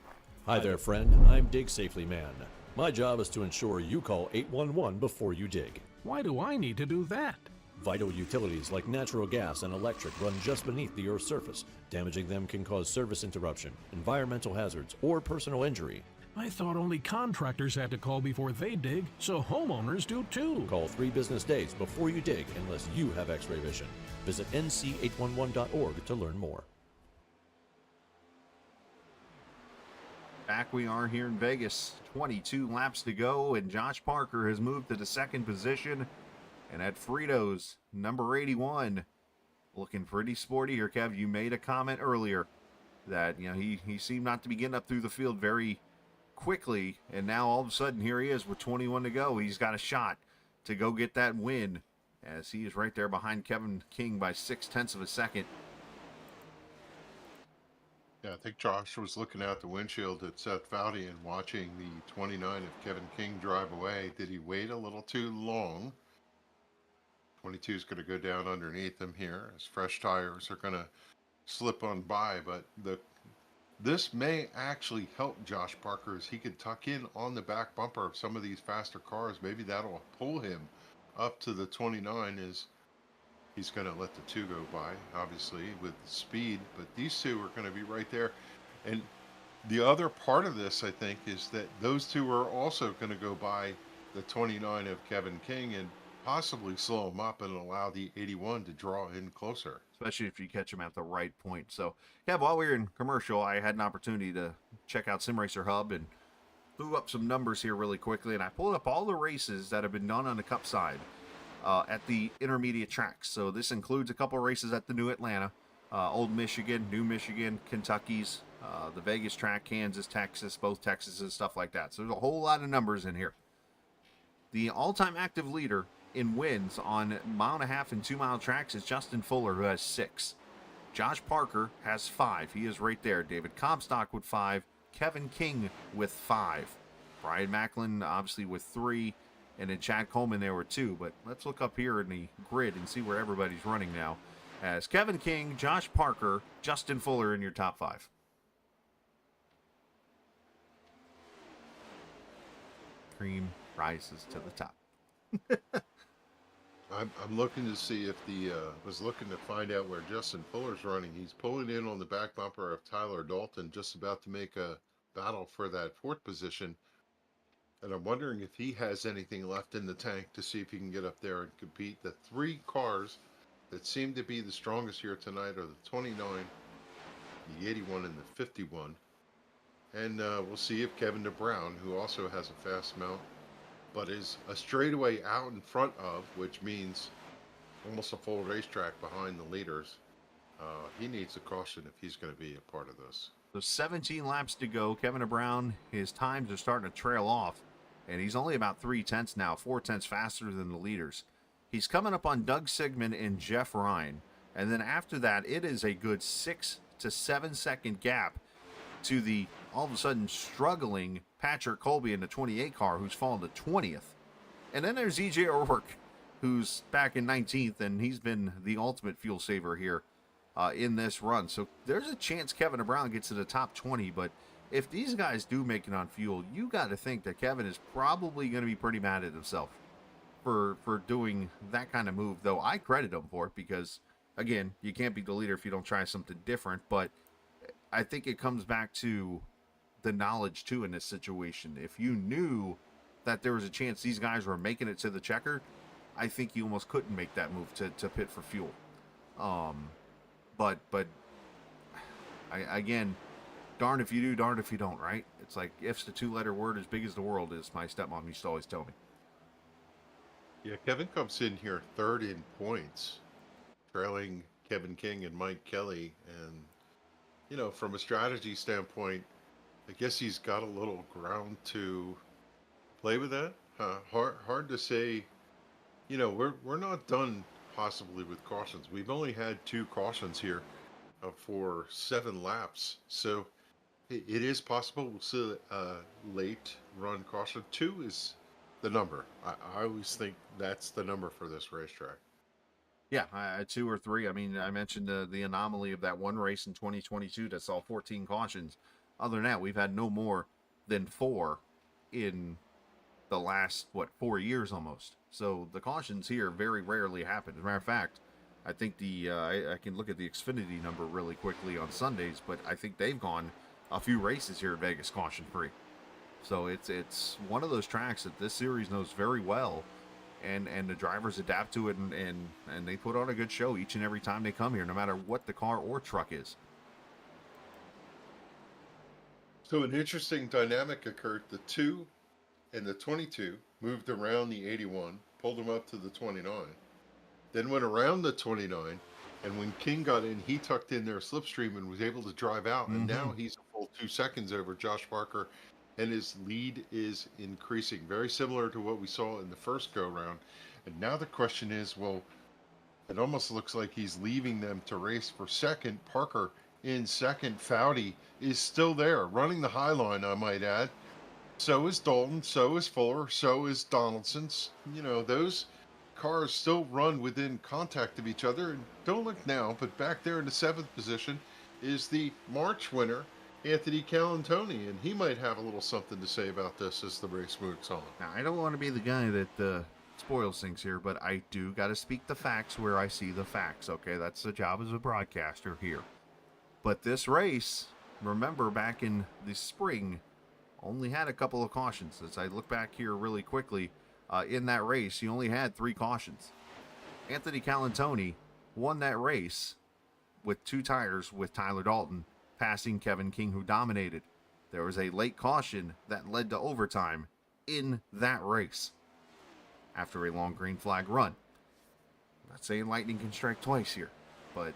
Hi there, friend. I'm Dig Safely Man. My job is to ensure you call 811 before you dig. Why do I need to do that? Vital utilities like natural gas and electric run just beneath the Earth's surface. Damaging them can cause service interruption, environmental hazards, or personal injury. I thought only contractors had to call before they dig, so homeowners do too. Call 3 business days before you dig unless you have X-ray vision. Visit nc811.org to learn more. Back we are here in Vegas. 22 laps to go, and Josh Parker has moved to the second position. And at Fritos, number 81, looking pretty sporty here, Kev. You made a comment earlier that, he seemed not to be getting up through the field very quickly, and now all of a sudden here he is with 21 to go. He's got a shot to go get that win, as he is right there behind Kevin King by 0.6 of a second. Yeah, I think Josh was looking out the windshield at Seth Foudy and watching the 29 of Kevin King drive away. Did he wait a little too long? 22 is going to go down underneath him here as fresh tires are going to slip on by, but this may actually help Josh Parker as he could tuck in on the back bumper of some of these faster cars. Maybe that'll pull him up to the 29 as he's going to let the 2 go by, obviously, with the speed, but these two are going to be right there. And the other part of this, I think, is that those two are also going to go by the 29 of Kevin King and possibly slow him up and allow the 81 to draw in closer. Especially if you catch him at the right point. So, yeah, while we were in commercial, I had an opportunity to check out SimRacer Hub and blew up some numbers here really quickly. And I pulled up all the races that have been done on the Cup side at the intermediate tracks. So this includes a couple of races at the New Atlanta, Old Michigan, New Michigan, Kentucky's, the Vegas track, Kansas, Texas, both Texas and stuff like that. So there's a whole lot of numbers in here. The all-time active leader in wins on 1.5 and 2 mile tracks is Justin Fuller, who has 6. Josh Parker has 5. He is right there. David Comstock with 5. Kevin King with 5. Brian Macklin, obviously, with 3. And then Chad Coleman there with 2. But let's look up here in the grid and see where everybody's running now. As Kevin King, Josh Parker, Justin Fuller in your top 5. Cream rises to the top. I'm looking to see if was looking to find out where Justin Fuller's running. He's pulling in on the back bumper of Tyler Dalton, just about to make a battle for that 4th position. And I'm wondering if he has anything left in the tank to see if he can get up there and compete. The 3 cars that seem to be the strongest here tonight are the 29, the 81, and the 51. And we'll see if Kevin DeBrown, who also has a fast mount, but is a straightaway out in front of, which means almost a full racetrack behind the leaders. He needs a caution if he's going to be a part of this. So 17 laps to go. Kevin DeBrown, his times are starting to trail off, and he's only about 3/10 now, 4/10 faster than the leaders. He's coming up on Doug Sigmund and Jeff Ryan, and then after that, it is a good 6 to 7 second gap to the all of a sudden struggling Patrick Colby in the 28 car, who's fallen to 20th. And then there's EJ O'Rourke, who's back in 19th, and he's been the ultimate fuel saver here in this run. So there's a chance Kevin DeBrown gets to the top 20, but if these guys do make it on fuel, you got to think that Kevin is probably going to be pretty mad at himself for doing that kind of move, though I credit him for it because, again, you can't be the leader if you don't try something different, but I think it comes back to the knowledge, too, in this situation. If you knew that there was a chance these guys were making it to the checker, I think you almost couldn't make that move to pit for fuel. But again, darn if you do, darn if you don't, right? It's like if's the 2-letter word as big as the world is, my stepmom used to always tell me. Yeah, Kevin comes in here 3rd in points, trailing Kevin King and Mike Kelly. And, you know, from a strategy standpoint, I guess he's got a little ground to play with that. Hard to say. You know, we're not done possibly with cautions. We've only had 2 cautions here for 7 laps. So it is possible we'll see a late run caution. 2 is the number. I always think that's the number for this racetrack. Yeah, 2 or 3. I mean, I mentioned the anomaly of that one race in 2022 that saw 14 cautions. Other than that, we've had no more than 4 in the last, 4 years almost. So the cautions here very rarely happen. As a matter of fact, I think I can look at the Xfinity number really quickly on Sundays, but I think they've gone a few races here at Vegas caution free. So it's one of those tracks that this series knows very well, and the drivers adapt to it, and they put on a good show each and every time they come here, no matter what the car or truck is. So an interesting dynamic occurred. The 2 and the 22 moved around the 81, pulled him up to the 29, then went around the 29, and when King got in, he tucked in their slipstream and was able to drive out, and now he's a full 2 seconds over Josh Parker, and his lead is increasing, very similar to what we saw in the first go-round. And now the question is, well, it almost looks like he's leaving them to race for second. Parker in second. Foudy is still there, running the high line, I might add. So is Dalton, so is Fuller, so is Donaldson's. You know, those cars still run within contact of each other. And don't look now, but back there in the 7th position is the March winner, Anthony Calantoni, and he might have a little something to say about this as the race moves on. Now, I don't want to be the guy that spoils things here, but I do got to speak the facts where I see the facts, okay? That's the job as a broadcaster here. But this race, remember back in the spring, only had a couple of cautions. As I look back here really quickly, in that race, he only had 3 cautions. Anthony Calantoni won that race with 2 tires with Tyler Dalton, passing Kevin King, who dominated. There was a late caution that led to overtime in that race after a long green flag run. I'm not saying lightning can strike twice here, but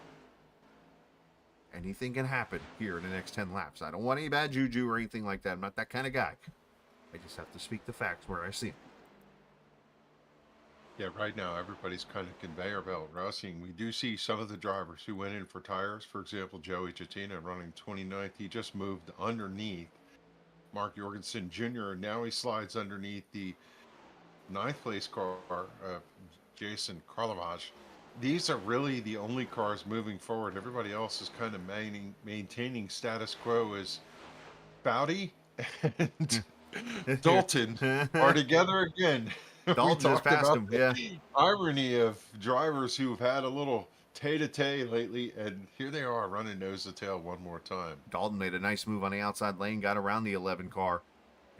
anything can happen here in the next 10 laps. I don't want any bad juju or anything like that. I'm not that kind of guy. I just have to speak the facts where I see them. Yeah, right now everybody's kind of conveyor belt racing. We do see some of the drivers who went in for tires. For example, Joey Chatina running 29th. He just moved underneath Mark Jorgensen Jr. and now he slides underneath the ninth place car, Jason Karlovaj. These are really the only cars moving forward. Everybody else is kind of maintaining status quo as Bowdy and Dalton are together again. We Dalton just talked passed about him. the Yeah. irony of drivers who've had a little tay-to-tay lately, and here they are running nose to tail one more time. Dalton made a nice move on the outside lane, got around the 11 car,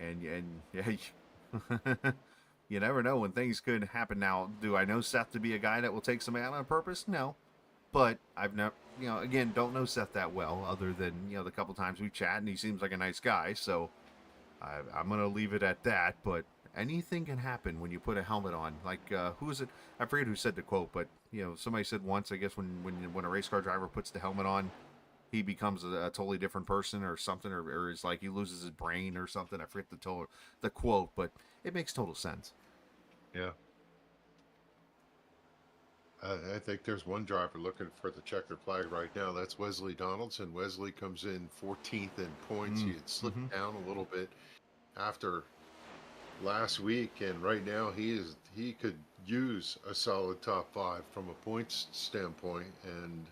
and yeah, you never know when things could happen. Now, do I know Seth to be a guy that will take somebody out on purpose? No, but I've never, again, don't know Seth that well, other than the couple times we chat, and he seems like a nice guy. So I'm gonna leave it at that. But anything can happen when you put a helmet on. Like who is it? I forget who said the quote, but somebody said once, I guess when a race car driver puts the helmet on, he becomes a totally different person or something, or is like he loses his brain or something. I forget the quote, but it makes total sense. Yeah. I think there's one driver looking for the checkered flag right now. That's Wesley Donaldson. Wesley comes in 14th in points. He had slipped down a little bit after last week, and right now he could use a solid top 5 from a points standpoint, and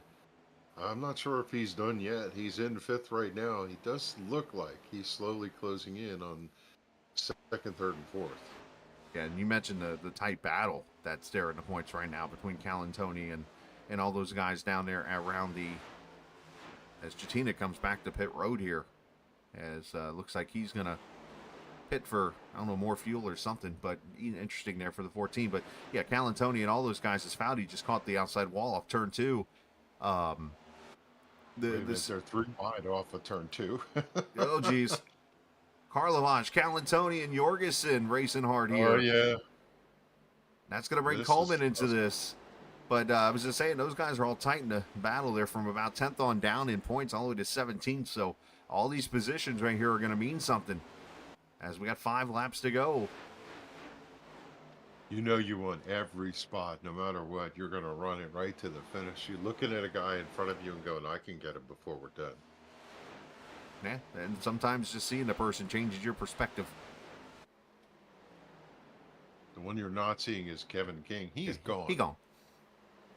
I'm not sure if he's done yet. He's in 5th right now. He does look like he's slowly closing in on 2nd, 3rd, and 4th. Yeah, and you mentioned the tight battle that's there in the points right now between Cal and Tony and all those guys down there around as Chatina comes back to pit road here, as looks like he's gonna pit for, I don't know, more fuel or something, but interesting there for the 14. But yeah, Cal and Tony and all those guys, as Foudy just caught the outside wall off turn 2. They're 3 wide off of turn 2. Oh geez. Karlovaj, Calantoni, and Jorgensen racing hard here. Oh, yeah. That's going to bring Coleman into this. But I was just saying, those guys are all tight in the battle there from about 10th on down in points all the way to 17th. So all these positions right here are going to mean something as we got 5 laps to go. You know you want every spot, no matter what. You're going to run it right to the finish. You're looking at a guy in front of you and going, I can get it before we're done. Yeah, and sometimes just seeing the person changes your perspective. The one you're not seeing is Kevin King. He's gone. He's gone.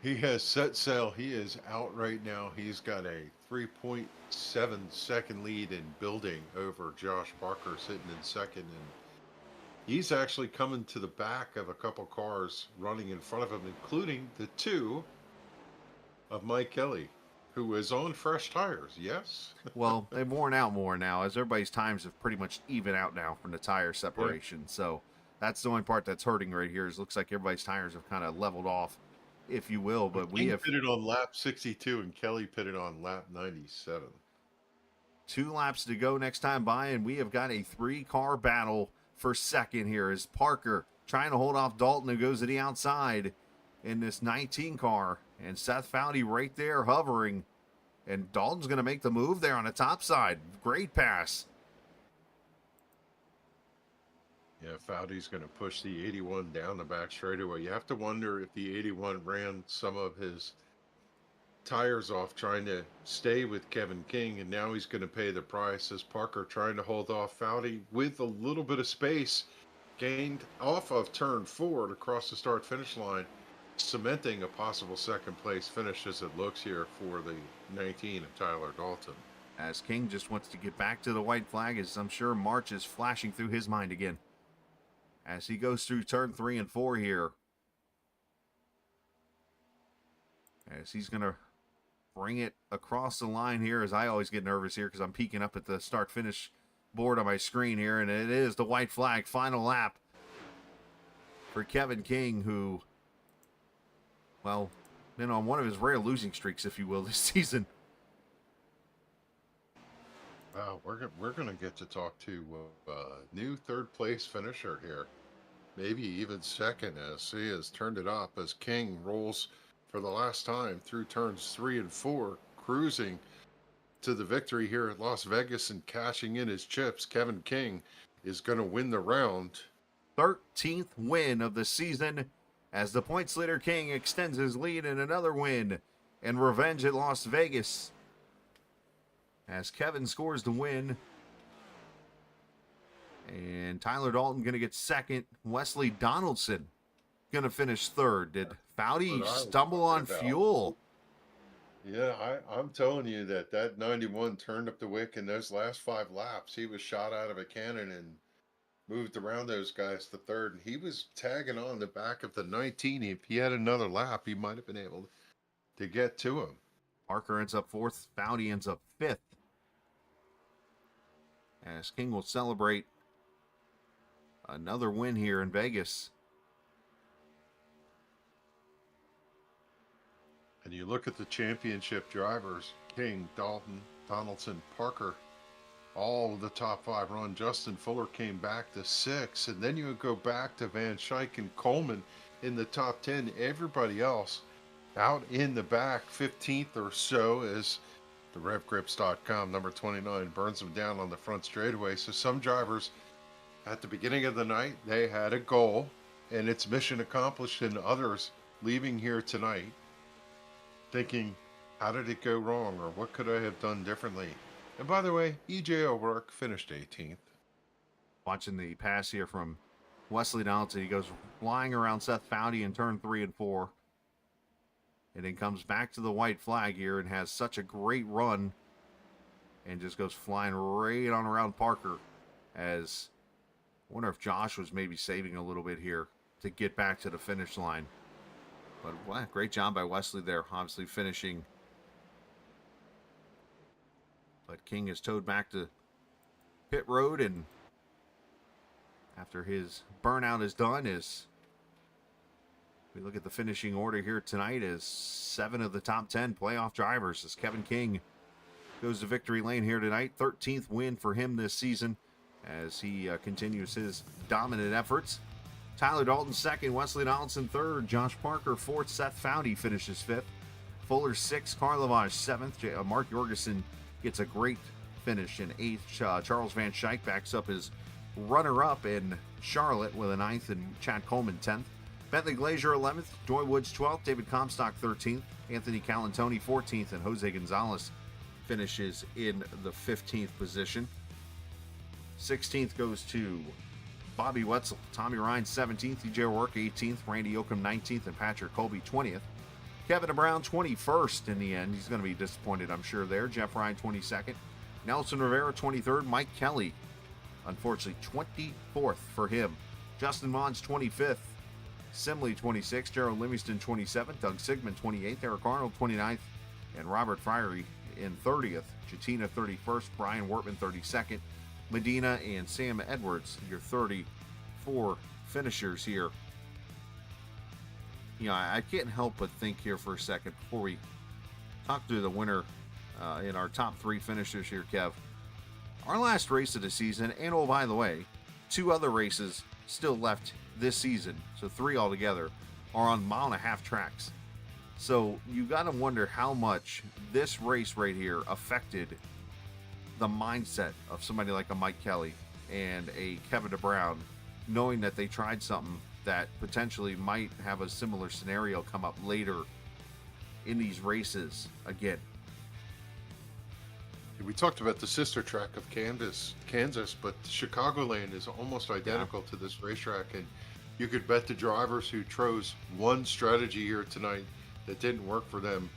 He has set sail. He is out right now. He's got a 3.7 second lead in building over Josh Parker sitting in 2nd. And he's actually coming to the back of a couple cars running in front of him, including the 2 of Mike Kelly, who is on fresh tires, yes? Well, they've worn out more now, as everybody's times have pretty much even out now from the tire separation. Yeah. So that's the only part that's hurting right here. Is looks like everybody's tires have kind of leveled off, if you will. But we have pitted on lap 62, and Kelly pitted on lap 97. 2 laps to go next time by, and we have got a 3-car battle for second here. As Parker trying to hold off Dalton, who goes to the outside in this 19 car. And Seth Foudy right there hovering. And Dalton's going to make the move there on the top side. Great pass. Yeah, Foudy's going to push the 81 down the back straightaway. You have to wonder if the 81 ran some of his tires off trying to stay with Kevin King, and now he's going to pay the price as Parker trying to hold off Foudy with a little bit of space gained off of turn 4 to cross the start-finish line, cementing a possible second place finish as it looks here for the 19 of Tyler Dalton. As King just wants to get back to the white flag, as I'm sure March is flashing through his mind again as he goes through turn 3 and 4 here, as he's going to bring it across the line here. As I always get nervous here because I'm peeking up at the start finish board on my screen here, and it is the white flag final lap for Kevin King, who, well, been on one of his rare losing streaks, if you will, this season. Wow, we're gonna get to talk to new 3rd place finisher here, maybe even 2nd, as he has turned it up as King rolls for the last time through turns 3 and 4, cruising to the victory here at Las Vegas and cashing in his chips. Kevin King is going to win the round. 13th win of the season as the points leader King extends his lead in another win and revenge at Las Vegas. As Kevin scores the win. And Tyler Dalton going to get second. Wesley Donaldson going to finish third. Did Foudy stumble on fuel? Yeah, I'm telling you that 91 turned up the wick in those last 5 laps. He was shot out of a cannon and moved around those guys to third. And he was tagging on the back of the 19. If he had another lap, he might have been able to get to him. Parker ends up fourth. Foudy ends up fifth. As King will celebrate another win here in Vegas. And you look at the championship drivers, King, Dalton, Donaldson, Parker, all of the top 5 run. Justin Fuller came back to 6. And then you would go back to Van Schaik and Coleman in the top 10. Everybody else out in the back, 15th or so, as the RevGrips.com number 29 burns them down on the front straightaway. So some drivers at the beginning of the night, they had a goal and it's mission accomplished, and others leaving here tonight thinking, how did it go wrong, or what could I have done differently? And by the way, EJ O'Rourke finished 18th. Watching the pass here from Wesley Donaldson. He goes flying around Seth Foudy in turn 3 and 4. And then comes back to the white flag here and has such a great run. And just goes flying right on around Parker. As I wonder if Josh was maybe saving a little bit here to get back to the finish line. But wow, great job by Wesley there, obviously finishing. But King is towed back to pit road, and after his burnout is done, is we look at the finishing order here tonight as 7 of the top 10 playoff drivers as Kevin King goes to victory lane here tonight. 13th win for him this season as he continues his dominant efforts. Tyler Dalton second, Wesley Donaldson third, Josh Parker fourth, Seth Foudy finishes fifth, Fuller sixth, Carl Lavage seventh, Mark Jorgensen gets a great finish in eighth. Charles Van Schaik backs up his runner-up in Charlotte with a ninth, and Chad Coleman 10th. Bentley Glazier 11th, Joy Woods 12th, David Comstock 13th, Anthony Calantoni 14th, and Jose Gonzalez finishes in the 15th position. 16th goes to Bobby Wetzel, Tommy Ryan 17th, EJ O'Rourke 18th, Randy Oakham 19th, and Patrick Colby 20th. Kevin Brown 21st in the end. He's going to be disappointed, I'm sure, there. Jeff Ryan 22nd. Nelson Rivera 23rd. Mike Kelly, unfortunately, 24th for him. Justin Mons 25th. Simley 26th. Gerald Livingston 27th. Doug Sigmund 28th. Eric Arnold 29th. And Robert Friery in 30th. Chatina 31st. Brian Wortman 32nd. Medina and Sam Edwards, your 34 finishers here. You know, I can't help but think here for a second before we talk to the winner in our top 3 finishers here, Kev. Our last race of the season, and oh, by the way, 2 other races still left this season, so 3 altogether, are on 1.5-mile tracks. So you got to wonder how much this race right here affected the mindset of somebody like a Mike Kelly and a Kevin DeBrown, knowing that they tried something that potentially might have a similar scenario come up later in these races again. We talked about the sister track of Kansas, but Chicagoland is almost identical to this racetrack, and you could bet the drivers who chose one strategy here tonight that didn't work for them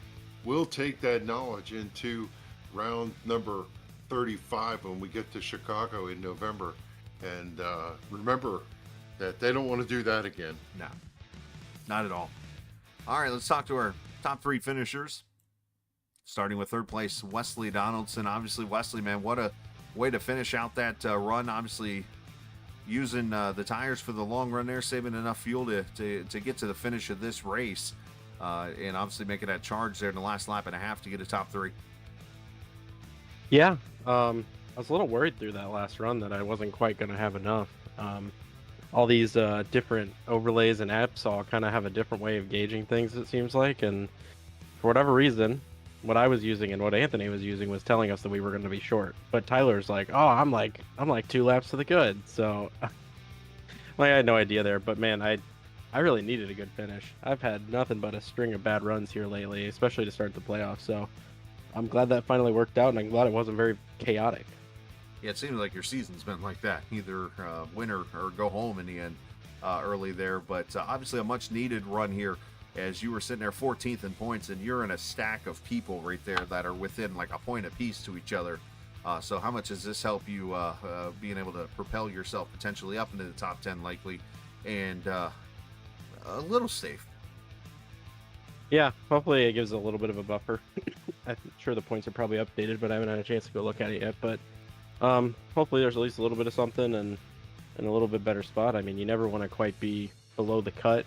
will take that knowledge into round number 35 when we get to Chicago in November, and remember that they don't want to do that again. No, not at all. All right, let's talk to our top 3 finishers. Starting with third place, Wesley Donaldson. Obviously, Wesley, man, what a way to finish out that run. Obviously, using the tires for the long run there, saving enough fuel to get to the finish of this race, and obviously making that charge there in the last lap and a half to get a top 3. Yeah, I was a little worried through that last run that I wasn't quite going to have enough. All these different overlays and apps all kind of have a different way of gauging things, it seems like, and for whatever reason, what I was using and what Anthony was using was telling us that we were going to be short. But Tyler's like, oh, I'm like 2 laps to the good. So I had no idea there. But man, I I really needed a good finish. I've had nothing but a string of bad runs here lately, especially to start the playoffs. So I'm glad that finally worked out, and I'm glad it wasn't very chaotic. Yeah, it seems like your season's been like that, either win or go home in the end early there. But obviously a much-needed run here as you were sitting there 14th in points, and you're in a stack of people right there that are within like a point apiece to each other. So how much does this help you being able to propel yourself potentially up into the top 10 likely and a little safe? Yeah, hopefully it gives a little bit of a buffer. I'm sure the points are probably updated, but I haven't had a chance to go look at it yet. But hopefully there's at least a little bit of something and a little bit better spot. I mean, you never want to quite be below the cut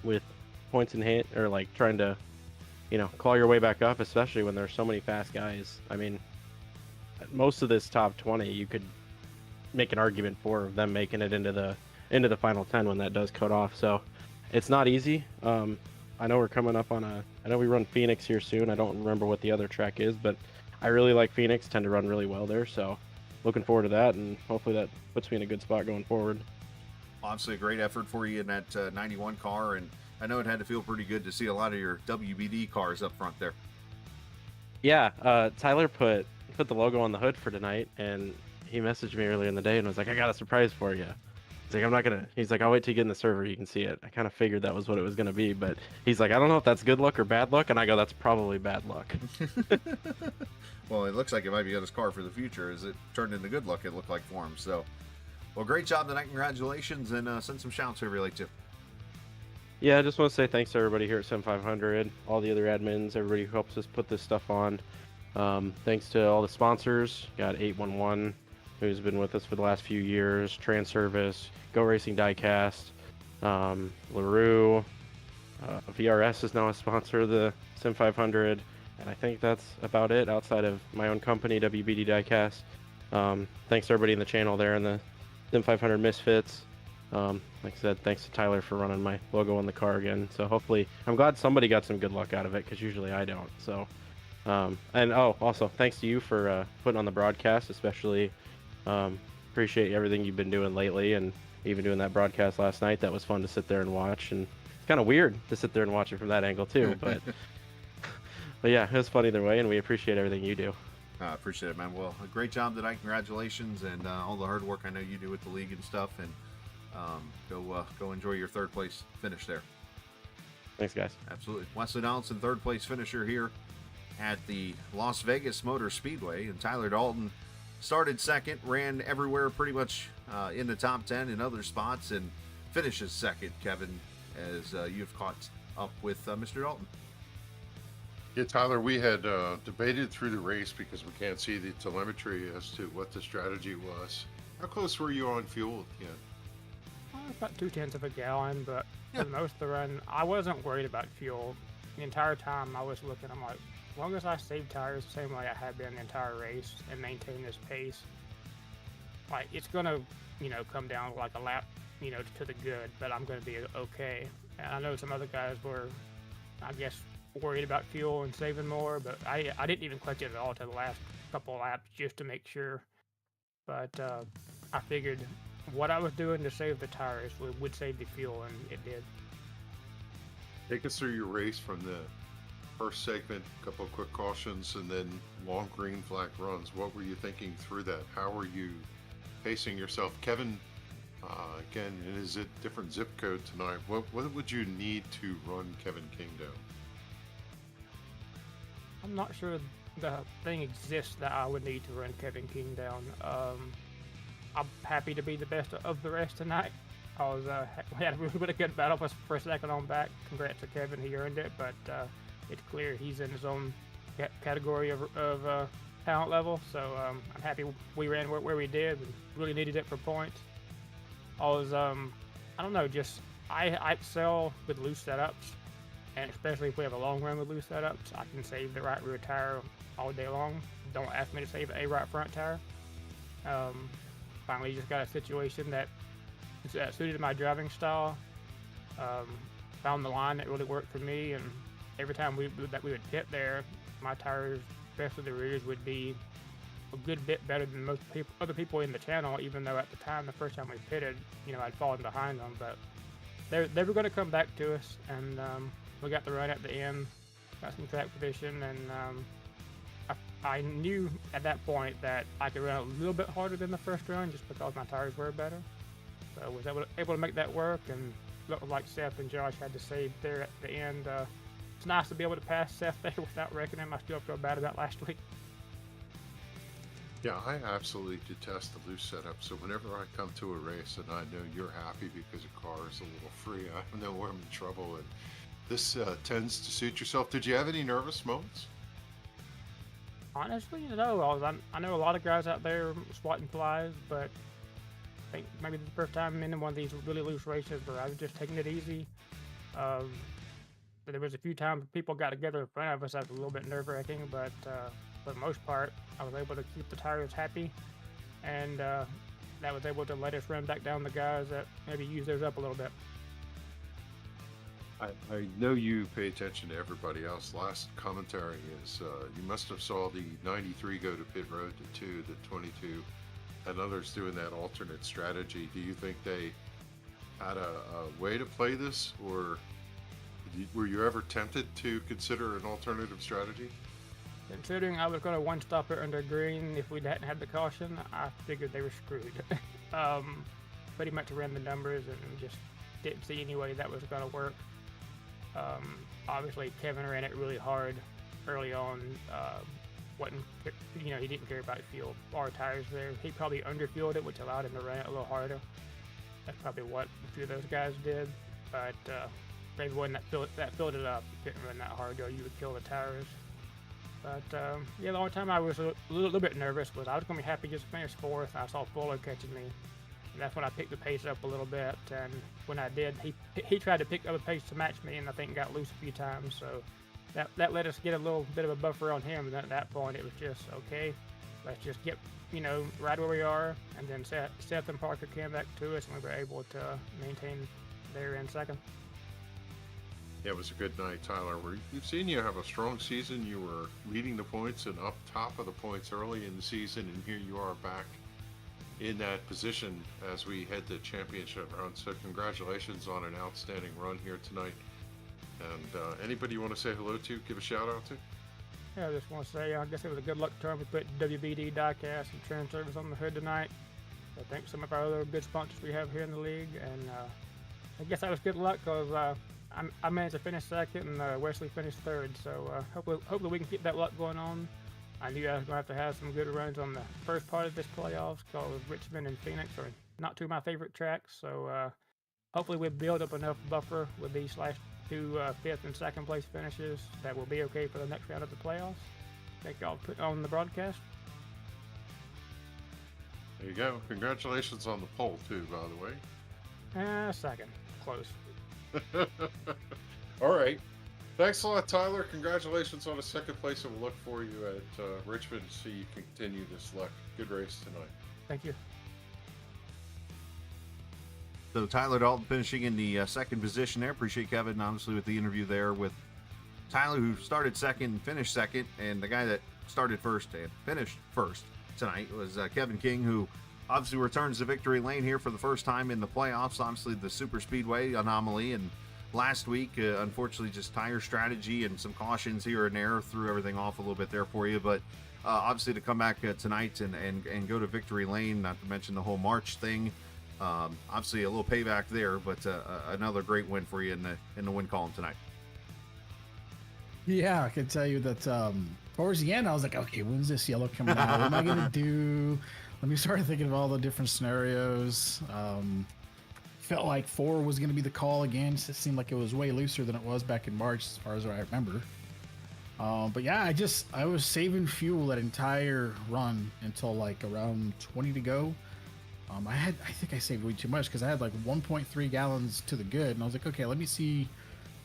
with points in hand, or like trying to, claw your way back up, especially when there's so many fast guys. I mean, most of this top 20, you could make an argument for them making it into the final 10 when that does cut off. So it's not easy. I know we're coming up on I know we run Phoenix here soon. I don't remember what the other track is, but I really like Phoenix, tend to run really well there. So looking forward to that, and hopefully that puts me in a good spot going forward. Obviously a great effort for you in that 91 car, and I know it had to feel pretty good to see a lot of your WBD cars up front there. Yeah, Tyler put the logo on the hood for tonight, and he messaged me earlier in the day and was like, I got a surprise for you. He's like, I'll wait till you get in the server, you can see it. I kind of figured that was what it was going to be, but he's like, I don't know if that's good luck or bad luck, and I go, that's probably bad luck. Well, it looks like it might be on his car for the future as it turned into good luck, it looked like for him. So, well, great job tonight, congratulations, and send some shouts whoever you like to. Yeah, I just want to say thanks to everybody here at Sim500, all the other admins, everybody who helps us put this stuff on. Thanks to all the sponsors. Got 811, who's been with us for the last few years, Transervice, Go Racing Diecast, LaRue, VRS is now a sponsor of the Sim500, and I think that's about it outside of my own company, WBD Diecast. Thanks to everybody in the channel there and the Sim500 Misfits. Like I said, thanks to Tyler for running my logo on the car again. So hopefully, I'm glad somebody got some good luck out of it, because usually I don't. So, and also thanks to you for putting on the broadcast, especially. Appreciate everything you've been doing lately, and even doing that broadcast last night. That was fun to sit there and watch, and it's kind of weird to sit there and watch it from that angle too. But yeah, it was fun either way, and we appreciate everything you do. I appreciate it, man. Well, a great job tonight. Congratulations, and all the hard work I know you do with the league and stuff. And go enjoy your third place finish there. Thanks, guys. Absolutely. Wesley Donaldson, third place finisher here at the Las Vegas Motor Speedway, and Tyler Dalton started second, ran everywhere pretty much in the top 10 in other spots, and finishes second, Kevin, as you've caught up with Mr. Dalton. Yeah, Tyler, we had debated through the race because we can't see the telemetry as to what the strategy was. How close were you on fuel at the end? About 0.2 of a gallon, but for most of the run, I wasn't worried about fuel. The entire time I was looking, I'm like, as long as I save tires the same way I have been the entire race and maintain this pace, like, it's gonna, come down like a lap, to the good, but I'm gonna be okay. And I know some other guys were, I guess, worried about fuel and saving more, but I didn't even clutch it at all to the last couple of laps just to make sure. But I figured what I was doing to save the tires would save the fuel, and it did. Take us through your race from the first segment, a couple of quick cautions, and then long green flag runs. What were you thinking through that? How were you pacing yourself? Kevin, again, in his different zip code tonight, what would you need to run Kevin King down? I'm not sure the thing exists that I would need to run Kevin King down. I'm happy to be the best of the rest tonight. We had a really good battle for a second on back. Congrats to Kevin, he earned it, but it's clear he's in his own category of talent level, so I'm happy we ran where we did. We really needed it for points. I don't know, I excel with loose setups, and especially if we have a long run with loose setups, I can save the right rear tire all day long. Don't ask me to save a right front tire. Finally just got a situation that suited my driving style. Found the line that really worked for me, and every time we would pit there, my tires, especially the rears, would be a good bit better than most other people in the channel, even though at the time, the first time we pitted, I'd fallen behind them. But they were going to come back to us, and we got the run at the end, got some track position, and I knew at that point that I could run a little bit harder than the first run just because my tires were better. So I was able to make that work, and looked like Seth and Josh had to save there at the end. It's nice to be able to pass Seth there without wrecking him. I still feel bad about last week. Yeah, I absolutely detest the loose setup. So whenever I come to a race and I know you're happy because a car is a little free, I know I'm in trouble. And this tends to suit yourself. Did you have any nervous moments? Honestly, no. I know a lot of guys out there swatting flies, but I think maybe the first time in one of these really loose races where I was just taking it easy. There was a few times people got together in front of us. That was a little bit nerve-wracking, but for the most part, I was able to keep the tires happy, and that was able to let us run back down the guys that maybe used theirs up a little bit. I know you pay attention to everybody else. Last commentary is you must have saw the 93 go to pit road to 2, the 22, and others doing that alternate strategy. Do you think they had a way to play this, or were you ever tempted to consider an alternative strategy? Considering I was going to one-stop it under green if we hadn't had the caution, I figured they were screwed. Pretty much ran the numbers and just didn't see any way that was going to work. Obviously, Kevin ran it really hard early on. He didn't care about fuel or tires there. He probably underfueled it, which allowed him to run it a little harder. That's probably what a few of those guys did. But maybe when that filled it up, you couldn't run that hard, or you would kill the tires. But yeah, the only time I was a little bit nervous was I was going to be happy just to finish 4th. I saw Fuller catching me. And that's when I picked the pace up a little bit, and when I did, he tried to pick up a pace to match me, and I think got loose a few times, so that let us get a little bit of a buffer on him, and at that point it was just, okay, let's just get, right where we are, and then Seth and Parker came back to us, and we were able to maintain there in second. Yeah, it was a good night, Tyler. We've seen you have a strong season. You were leading the points and up top of the points early in the season, and here you are back in that position as we head to championship round. So congratulations on an outstanding run here tonight. And anybody you want to say hello to, give a shout out to? Yeah, I just want to say, I guess it was a good luck term. We put WBD diecast and trim service on the hood tonight. So thanks to some of our other good sponsors we have here in the league. And I guess that was good luck because I managed to finish second and Wesley finished third. So hopefully we can keep that luck going on. I knew I was going to have some good runs on the first part of this playoffs because Richmond and Phoenix are not two of my favorite tracks. So hopefully we'll build up enough buffer with these last two 5th and 2nd place finishes that will be okay for the next round of the playoffs. Thank y'all for putting on the broadcast. There you go. Congratulations on the pole too, by the way. Second. Close. All right. Thanks a lot, Tyler. Congratulations on a 2nd place, and we'll look for you at Richmond to see you continue this luck. Good race tonight. Thank you. So Tyler Dalton finishing in the 2nd position there. Appreciate Kevin, obviously, with the interview there with Tyler, who started 2nd and finished 2nd, and the guy that started 1st and finished 1st tonight was Kevin King, who obviously returns to victory lane here for the first time in the playoffs. Obviously, the super speedway anomaly, and last week, unfortunately, just tire strategy and some cautions here and there threw everything off a little bit there for you. But obviously, to come back tonight and go to victory lane, not to mention the whole March thing, obviously a little payback there, but another great win for you in the win column tonight. Yeah, I can tell you that towards the end, I was like, okay, when's this yellow coming out? What am I going to do? Let me start thinking of all the different scenarios. Felt like 4 was going to be the call again. It seemed like it was way looser than it was back in March, as far as I remember. But yeah, I was saving fuel that entire run until like around 20 to go. I think I saved way too much because I had like 1.3 gallons to the good, and I was like, okay, let me see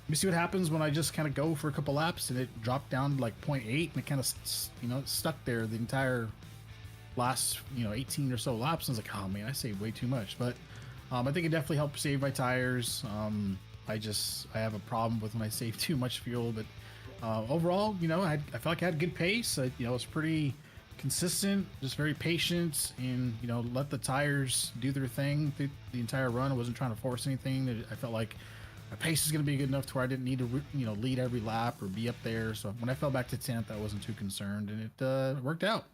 what happens when I just kind of go for a couple laps, and it dropped down to like 0.8, and it kind of stuck there the entire last 18 or so laps. And I was like, oh man, I saved way too much, but. I think it definitely helped save my tires. I have a problem with when I save too much fuel, but overall, I felt like I had good pace. It was pretty consistent, just very patient, and let the tires do their thing through the entire run. I wasn't trying to force anything. I felt like my pace is going to be good enough to where I didn't need to lead every lap or be up there. So when I fell back to 10th, I wasn't too concerned, and it worked out.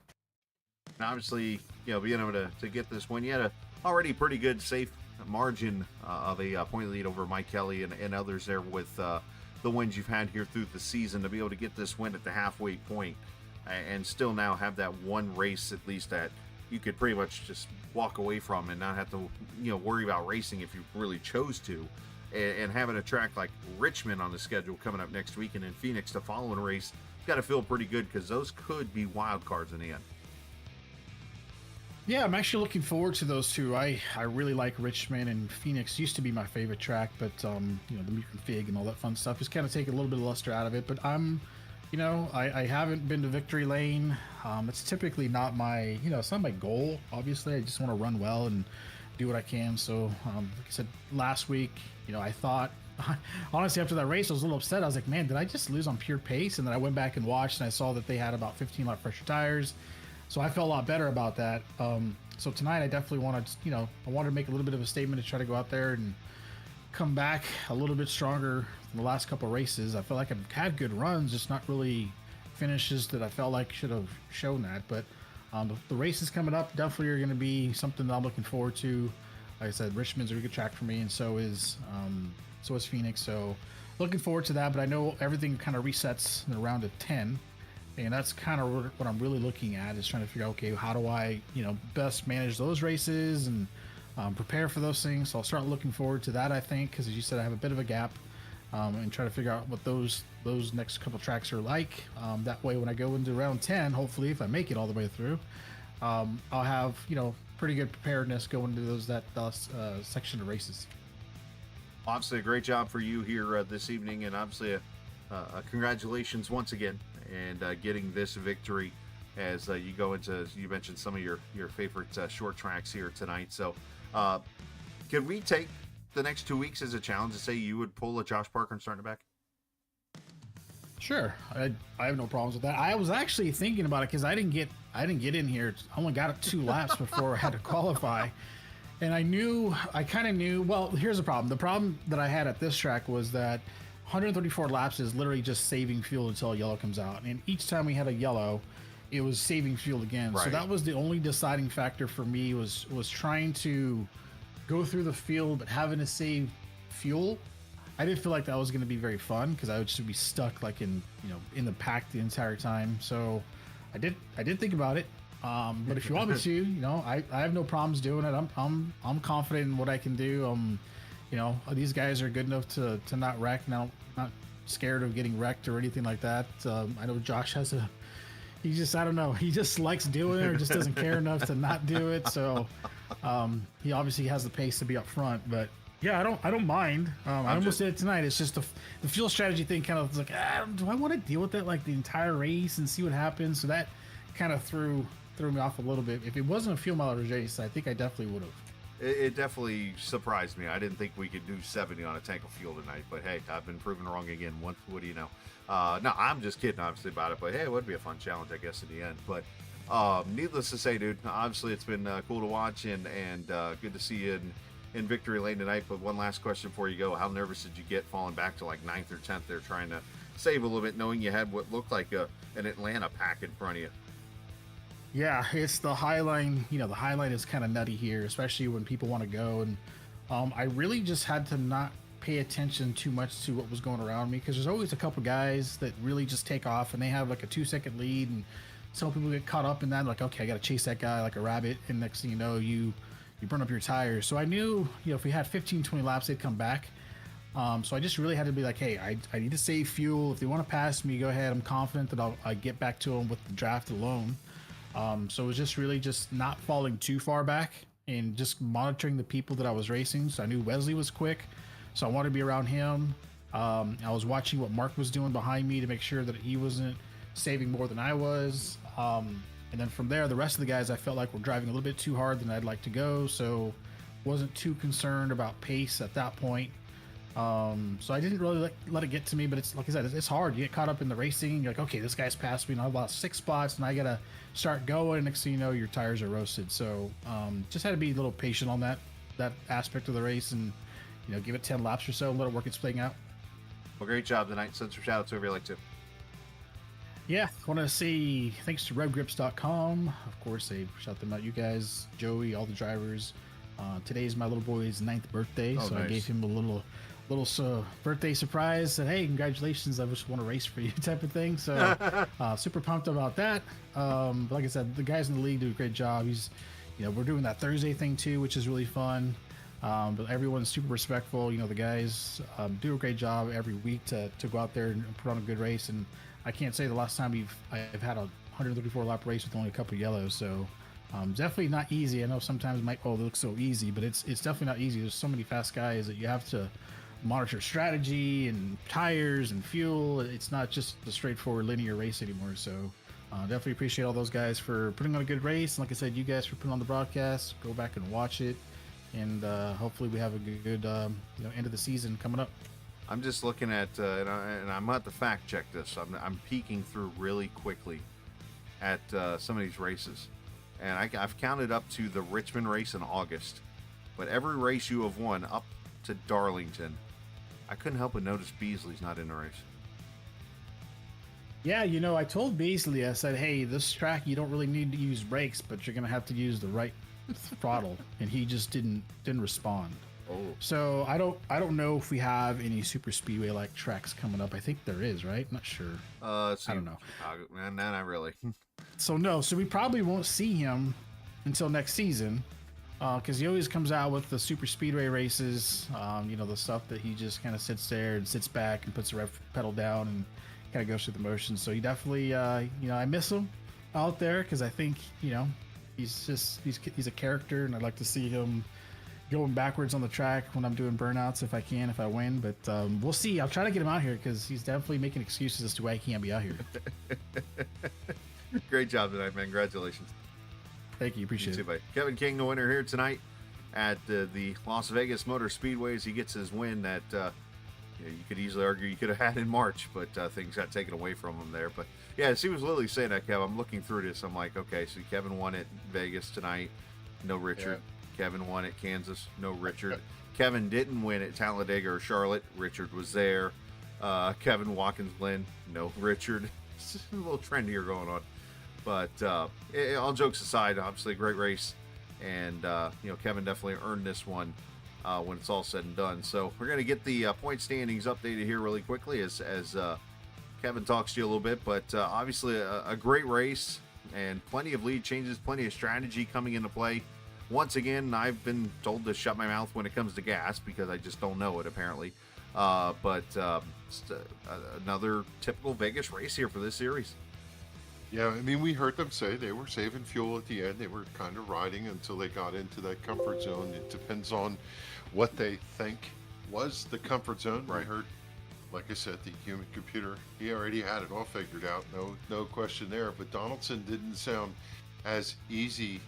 And obviously, being able to get this win, you had a already pretty good safe margin of a point lead over Mike Kelly and others there with the wins you've had here through the season. To be able to get this win at the halfway point and still now have that one race at least that you could pretty much just walk away from and not have to worry about racing if you really chose to, and having a track like Richmond on the schedule coming up next week and in Phoenix the following race, it's got to feel pretty good because those could be wild cards in the end. Yeah, I'm actually looking forward to those two. I really like Richmond, and Phoenix used to be my favorite track, but the mutant fig and all that fun stuff is kind of taking a little bit of luster out of it. But I'm, I haven't been to Victory Lane. It's typically not my, it's not my goal. Obviously, I just want to run well and do what I can. So, like I said last week, I thought, honestly, after that race, I was a little upset. I was like, man, did I just lose on pure pace? And then I went back and watched, and I saw that they had about 15 lap pressure tires. So I felt a lot better about that. So tonight I definitely wanted, I wanted to make a little bit of a statement to try to go out there and come back a little bit stronger from the last couple of races. I felt like I've had good runs, just not really finishes that I felt like should have shown that. But the races coming up definitely are going to be something that I'm looking forward to. Like I said, Richmond's a really good track for me, and so is Phoenix. So looking forward to that. But I know everything kind of resets in around at 10. And that's kind of what I'm really looking at, is trying to figure out, okay, how do I, best manage those races and prepare for those things. So I'll start looking forward to that, I think, because as you said, I have a bit of a gap, and try to figure out what those next couple tracks are like. That way, when I go into round 10, hopefully, if I make it all the way through, I'll have, pretty good preparedness going into that section of races. Obviously, a great job for you here this evening, and obviously a congratulations once again. And getting this victory as you go into, you mentioned some of your favorite short tracks here tonight. So can we take the next 2 weeks as a challenge to say you would pull a Josh Parker and start it back? Sure. I have no problems with that. I was actually thinking about it because I didn't get in here. I only got 2 laps before I had to qualify. And I kind of knew, well, here's the problem. The problem that I had at this track was that 134 laps is literally just saving fuel until a yellow comes out. And each time we had a yellow, it was saving fuel again. Right. So that was the only deciding factor for me, was trying to go through the field, but having to save fuel. I didn't feel like that was going to be very fun because I would just be stuck like in the pack the entire time. So I did think about it. But if you want me to, I have no problems doing it. I'm confident in what I can do. These guys are good enough to not wreck. Now, not scared of getting wrecked or anything like that. I know Josh has he just likes doing it, or just doesn't care enough to not do it. So he obviously has the pace to be up front. But yeah, I don't mind. I almost did it tonight. It's just the fuel strategy thing kind of like, do I want to deal with it like the entire race and see what happens? So that kind of threw me off a little bit. If it wasn't a fuel mileage race, I think I definitely would have. It definitely surprised me. I didn't think we could do 70 on a tank of fuel tonight, but hey, I've been proven wrong again. What do you know? No, I'm just kidding, obviously, about it, but hey, it would be a fun challenge, I guess, in the end. But needless to say, dude, obviously it's been cool to watch and good to see you in Victory Lane tonight. But one last question before you go. How nervous did you get falling back to like 9th or 10th there, trying to save a little bit, knowing you had what looked like an Atlanta pack in front of you? Yeah, it's the high line. The high line is kind of nutty here, especially when people want to go. And I really just had to not pay attention too much to what was going around me, because there's always a couple guys that really just take off and they have like a 2-second lead, and some people get caught up in that, like, okay, I got to chase that guy like a rabbit, and next thing you know, you burn up your tires. So I knew, if we had 15-20 laps, they'd come back. So I just really had to be like, hey, I need to save fuel. If they want to pass me, go ahead. I'm confident that I'll get back to them with the draft alone. So it was just really just not falling too far back and just monitoring the people that I was racing. So I knew Wesley was quick, so I wanted to be around him. I was watching what Mark was doing behind me to make sure that he wasn't saving more than I was. And then from there, the rest of the guys I felt like were driving a little bit too hard than I'd like to go. So wasn't too concerned about pace at that point. So I didn't really let it get to me, but it's like I said, it's hard. You get caught up in the racing. You're like, okay, this guy's passed me, and I've lost 6 spots, and I gotta start going. Next thing you know, your tires are roasted. So just had to be a little patient on that aspect of the race, and give it 10 laps or so and let it work its thing out. Well, great job tonight. Send some shout outs over you like to. Yeah, want to say thanks to RevGrips.com. Of course, they shout them out. You guys, Joey, all the drivers. Today's my little boy's 9th birthday, so nice. I gave him a little birthday surprise. Said, "Hey, congratulations! I just won a race for you," type of thing. So super pumped about that. But like I said, the guys in the league do a great job. We're doing that Thursday thing too, which is really fun. But everyone's super respectful. The guys do a great job every week to go out there and put on a good race. And I can't say the last time I've had a 134 lap race with only a couple of yellows. So definitely not easy. I know sometimes it looks so easy, but it's definitely not easy. There's so many fast guys that you have to monitor strategy and tires and fuel. It's not just a straightforward linear race anymore. So definitely appreciate all those guys for putting on a good race. And like I said, you guys for putting on the broadcast. Go back and watch it. And hopefully we have a good end of the season coming up. I'm just looking at, and I'm going to have to fact check this. I'm peeking through really quickly at some of these races. And I've counted up to the Richmond race in August. But every race you have won up to Darlington, I couldn't help but notice Beasley's not in the race. Yeah, I told Beasley, I said, hey, this track, you don't really need to use brakes, but you're going to have to use the right throttle. And he just didn't respond. Oh. So I don't know if we have any super speedway like tracks coming up. I think there is, right? Not sure. I don't know. Not really. So we probably won't see him until next season, because he always comes out with the super speedway races. The stuff that he just kind of sits there and sits back and puts the rev pedal down and kind of goes through the motions. So he definitely, I miss him out there because I think he's a character, and I'd like to see him going backwards on the track when I'm doing burnouts if I win. But we'll see. I'll try to get him out here because he's definitely making excuses as to why he can't be out here. Great job tonight, man. Congratulations. Thank you. Appreciate it. Buddy. Kevin King, the winner here tonight at the Las Vegas Motor Speedways. He gets his win that you could easily argue he could have had in March, but things got taken away from him there. But yeah, see what Lily saying that, Kev. I'm looking through this. I'm like, okay, so Kevin won at Vegas tonight. No Richard. Yeah. Kevin won at Kansas. No Richard. Kevin didn't win at Talladega or Charlotte. Richard was there. Kevin Watkins Glen. No Richard. It's a little trend here going on. But all jokes aside, obviously a great race. And, Kevin definitely earned this one when it's all said and done. So we're going to get the point standings updated here really quickly as Kevin talks to you a little bit. But obviously a great race and plenty of lead changes, plenty of strategy coming into play. Once again, I've been told to shut my mouth when it comes to gas because I just don't know it, apparently. But another typical Vegas race here for this series. Yeah, I mean, we heard them say they were saving fuel at the end. They were kind of riding until they got into that comfort zone. It depends on what they think was the comfort zone. Right. We heard, like I said, the human computer, he already had it all figured out. No question there. But Donaldson didn't sound as easy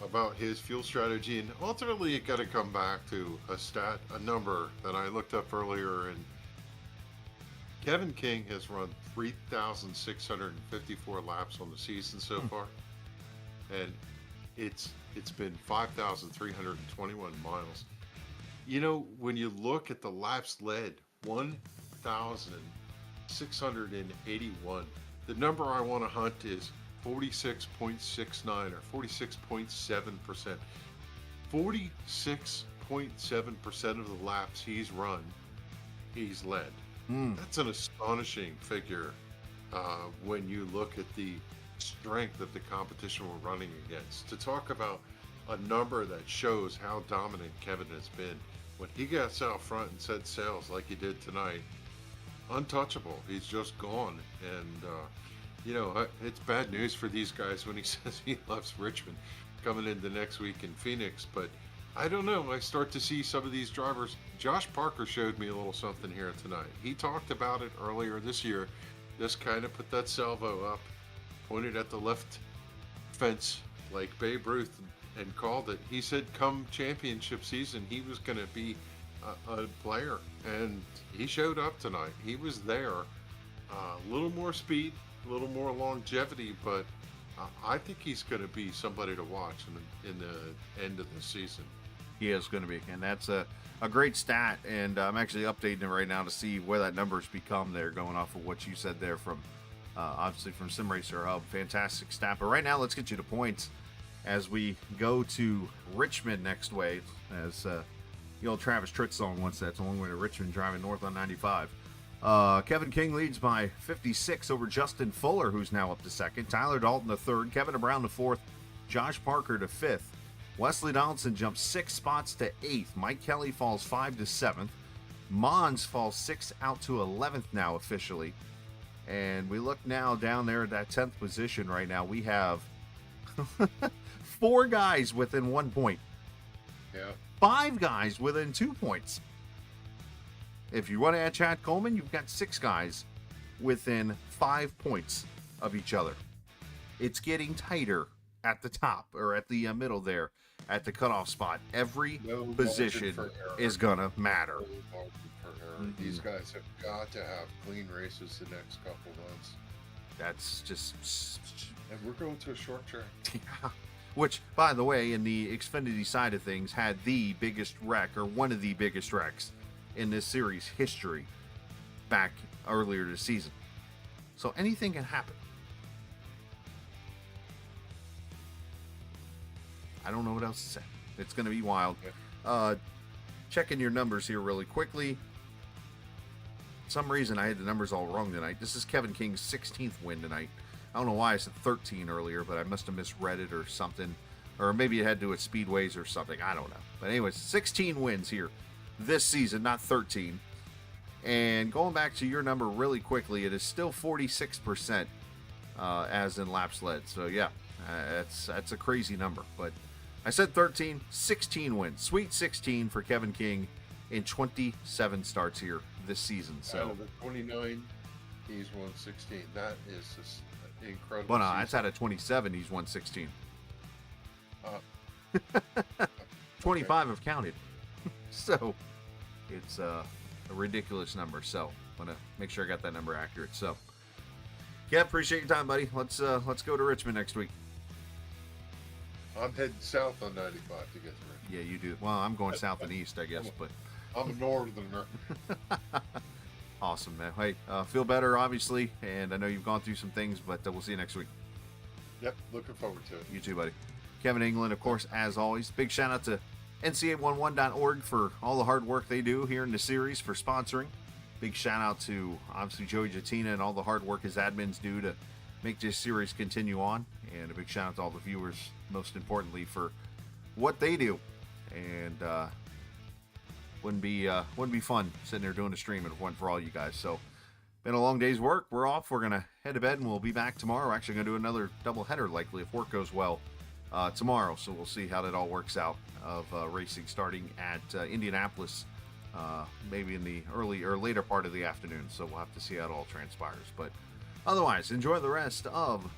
about his fuel strategy. And ultimately, it got to come back to a number that I looked up earlier. And Kevin King has run 3,654 laps on the season so far, and it's been 5,321 miles. When you look at the laps led, 1,681. The number I want to hunt is 46.69 or 46.7%. 46.7% of the laps he's run, he's led. That's an astonishing figure when you look at the strength of the competition we're running against. To talk about a number that shows how dominant Kevin has been, when he gets out front and set sails like he did tonight, untouchable. He's just gone. And, it's bad news for these guys when he says he loves Richmond coming into next week in Phoenix. But I don't know. I start to see some of these drivers. Josh Parker showed me a little something here tonight. He talked about it earlier this year. Just kind of put that salvo up, pointed at the left fence like Babe Ruth and called it. He said come championship season, he was going to be a player, and he showed up tonight. He was there. A little more speed, a little more longevity, but I think he's going to be somebody to watch in the end of the season. He is going to be, and that's a great stat, and I'm actually updating it right now to see where that number's become there, going off of what you said there from, obviously from Sim Racer Hub. Fantastic stat. But right now, let's get you to points as we go to Richmond next way, as the old Travis Tritt song once said, it's a long way to Richmond driving north on 95. Kevin King leads by 56 over Justin Fuller, who's now up to second. Tyler Dalton to third. Kevin Brown to fourth. Josh Parker to fifth. Wesley Donaldson jumps 6 spots to 8th. Mike Kelly falls 5 to 7th. Mons falls 6 out to 11th now officially. And we look now down there at that 10th position right now. We have 4 guys within 1 point. Yeah. 5 guys within 2 points. If you want to add Chad Coleman, you've got 6 guys within 5 points of each other. It's getting tighter at the top, or at the middle there, at the cutoff spot. Every position is going to matter. No margin for error. These guys have got to have clean races the next couple months. That's just... And we're going to a short track. Yeah. Which, by the way, in the Xfinity side of things, had the biggest wreck, or one of the biggest wrecks in this series history back earlier this season. So anything can happen. I don't know what else to say. It's going to be wild. Checking your numbers here really quickly. For some reason, I had the numbers all wrong tonight. This is Kevin King's 16th win tonight. I don't know why I said 13 earlier, but I must have misread it or something. Or maybe it had to do with speedways or something. I don't know. But anyways, 16 wins here this season, not 13. And going back to your number really quickly, it is still 46% as in laps led. So yeah, that's a crazy number. But I said 13, 16 wins. Sweet 16 for Kevin King in 27 starts here this season. So out of the 29, he's won 16. That is just incredible. Well, no, that's out of 27. He's won 16. 25 have counted. So it's a ridiculous number. So I want to make sure I got that number accurate. So yeah, appreciate your time, buddy. Let's go to Richmond next week. I'm heading south on 95 to get to Richmond. Yeah, you do. Well, I'm going south and east, I guess, but I'm a northerner. Awesome, man. Hey, feel better, obviously, and I know you've gone through some things, but we'll see you next week. Yep, looking forward to it. You too, buddy. Kevin England, of course, as always. Big shout out to NC811.org for all the hard work they do here in the series for sponsoring. Big shout out to, obviously, Joey Jatina and all the hard work his admins do to make this series continue on. And a big shout out to all the viewers, most importantly, for what they do. And wouldn't be fun sitting there doing a stream if it wasn't for all you guys. So been a long day's work. We're off. We're gonna head to bed and we'll be back tomorrow. We're actually gonna do another double header likely if work goes well tomorrow. So we'll see how that all works out of racing starting at Indianapolis, maybe in the early or later part of the afternoon. So we'll have to see how it all transpires. But otherwise, enjoy the rest of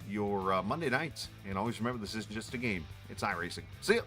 your Monday night. And always remember, this isn't just a game. It's iRacing. See ya.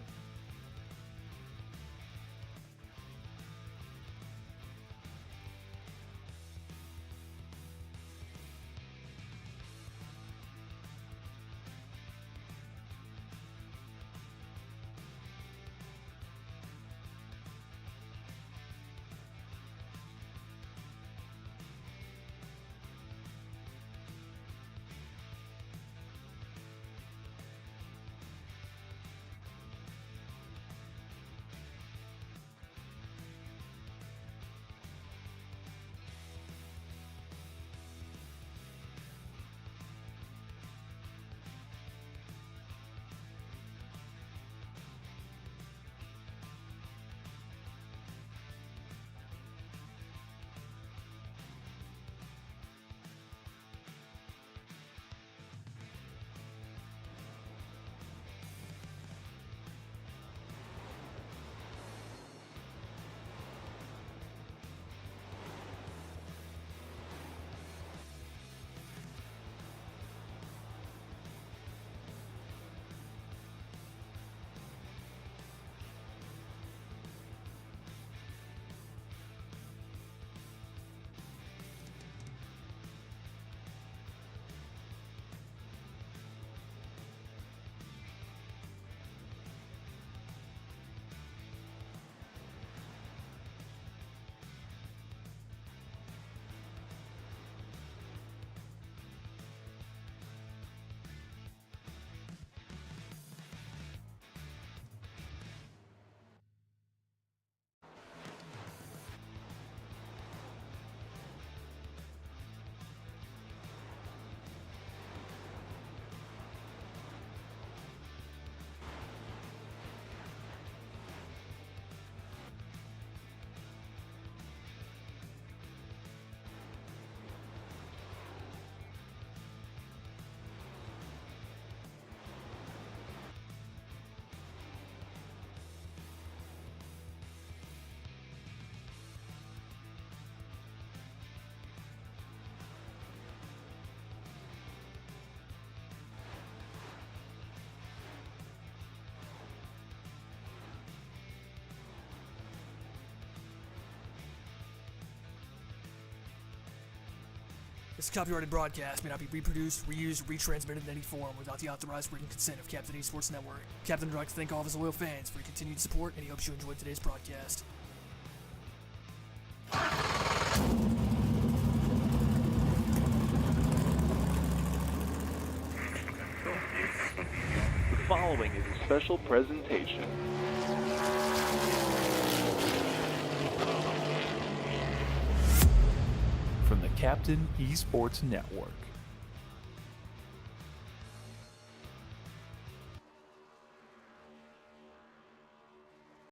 This copyrighted broadcast may not be reproduced, reused, or retransmitted in any form without the authorized written consent of Captain eSports Network. Captain would like to thank all of his loyal fans for your continued support, and he hopes you enjoyed today's broadcast. The following is a special presentation. From the Captain eSports Network.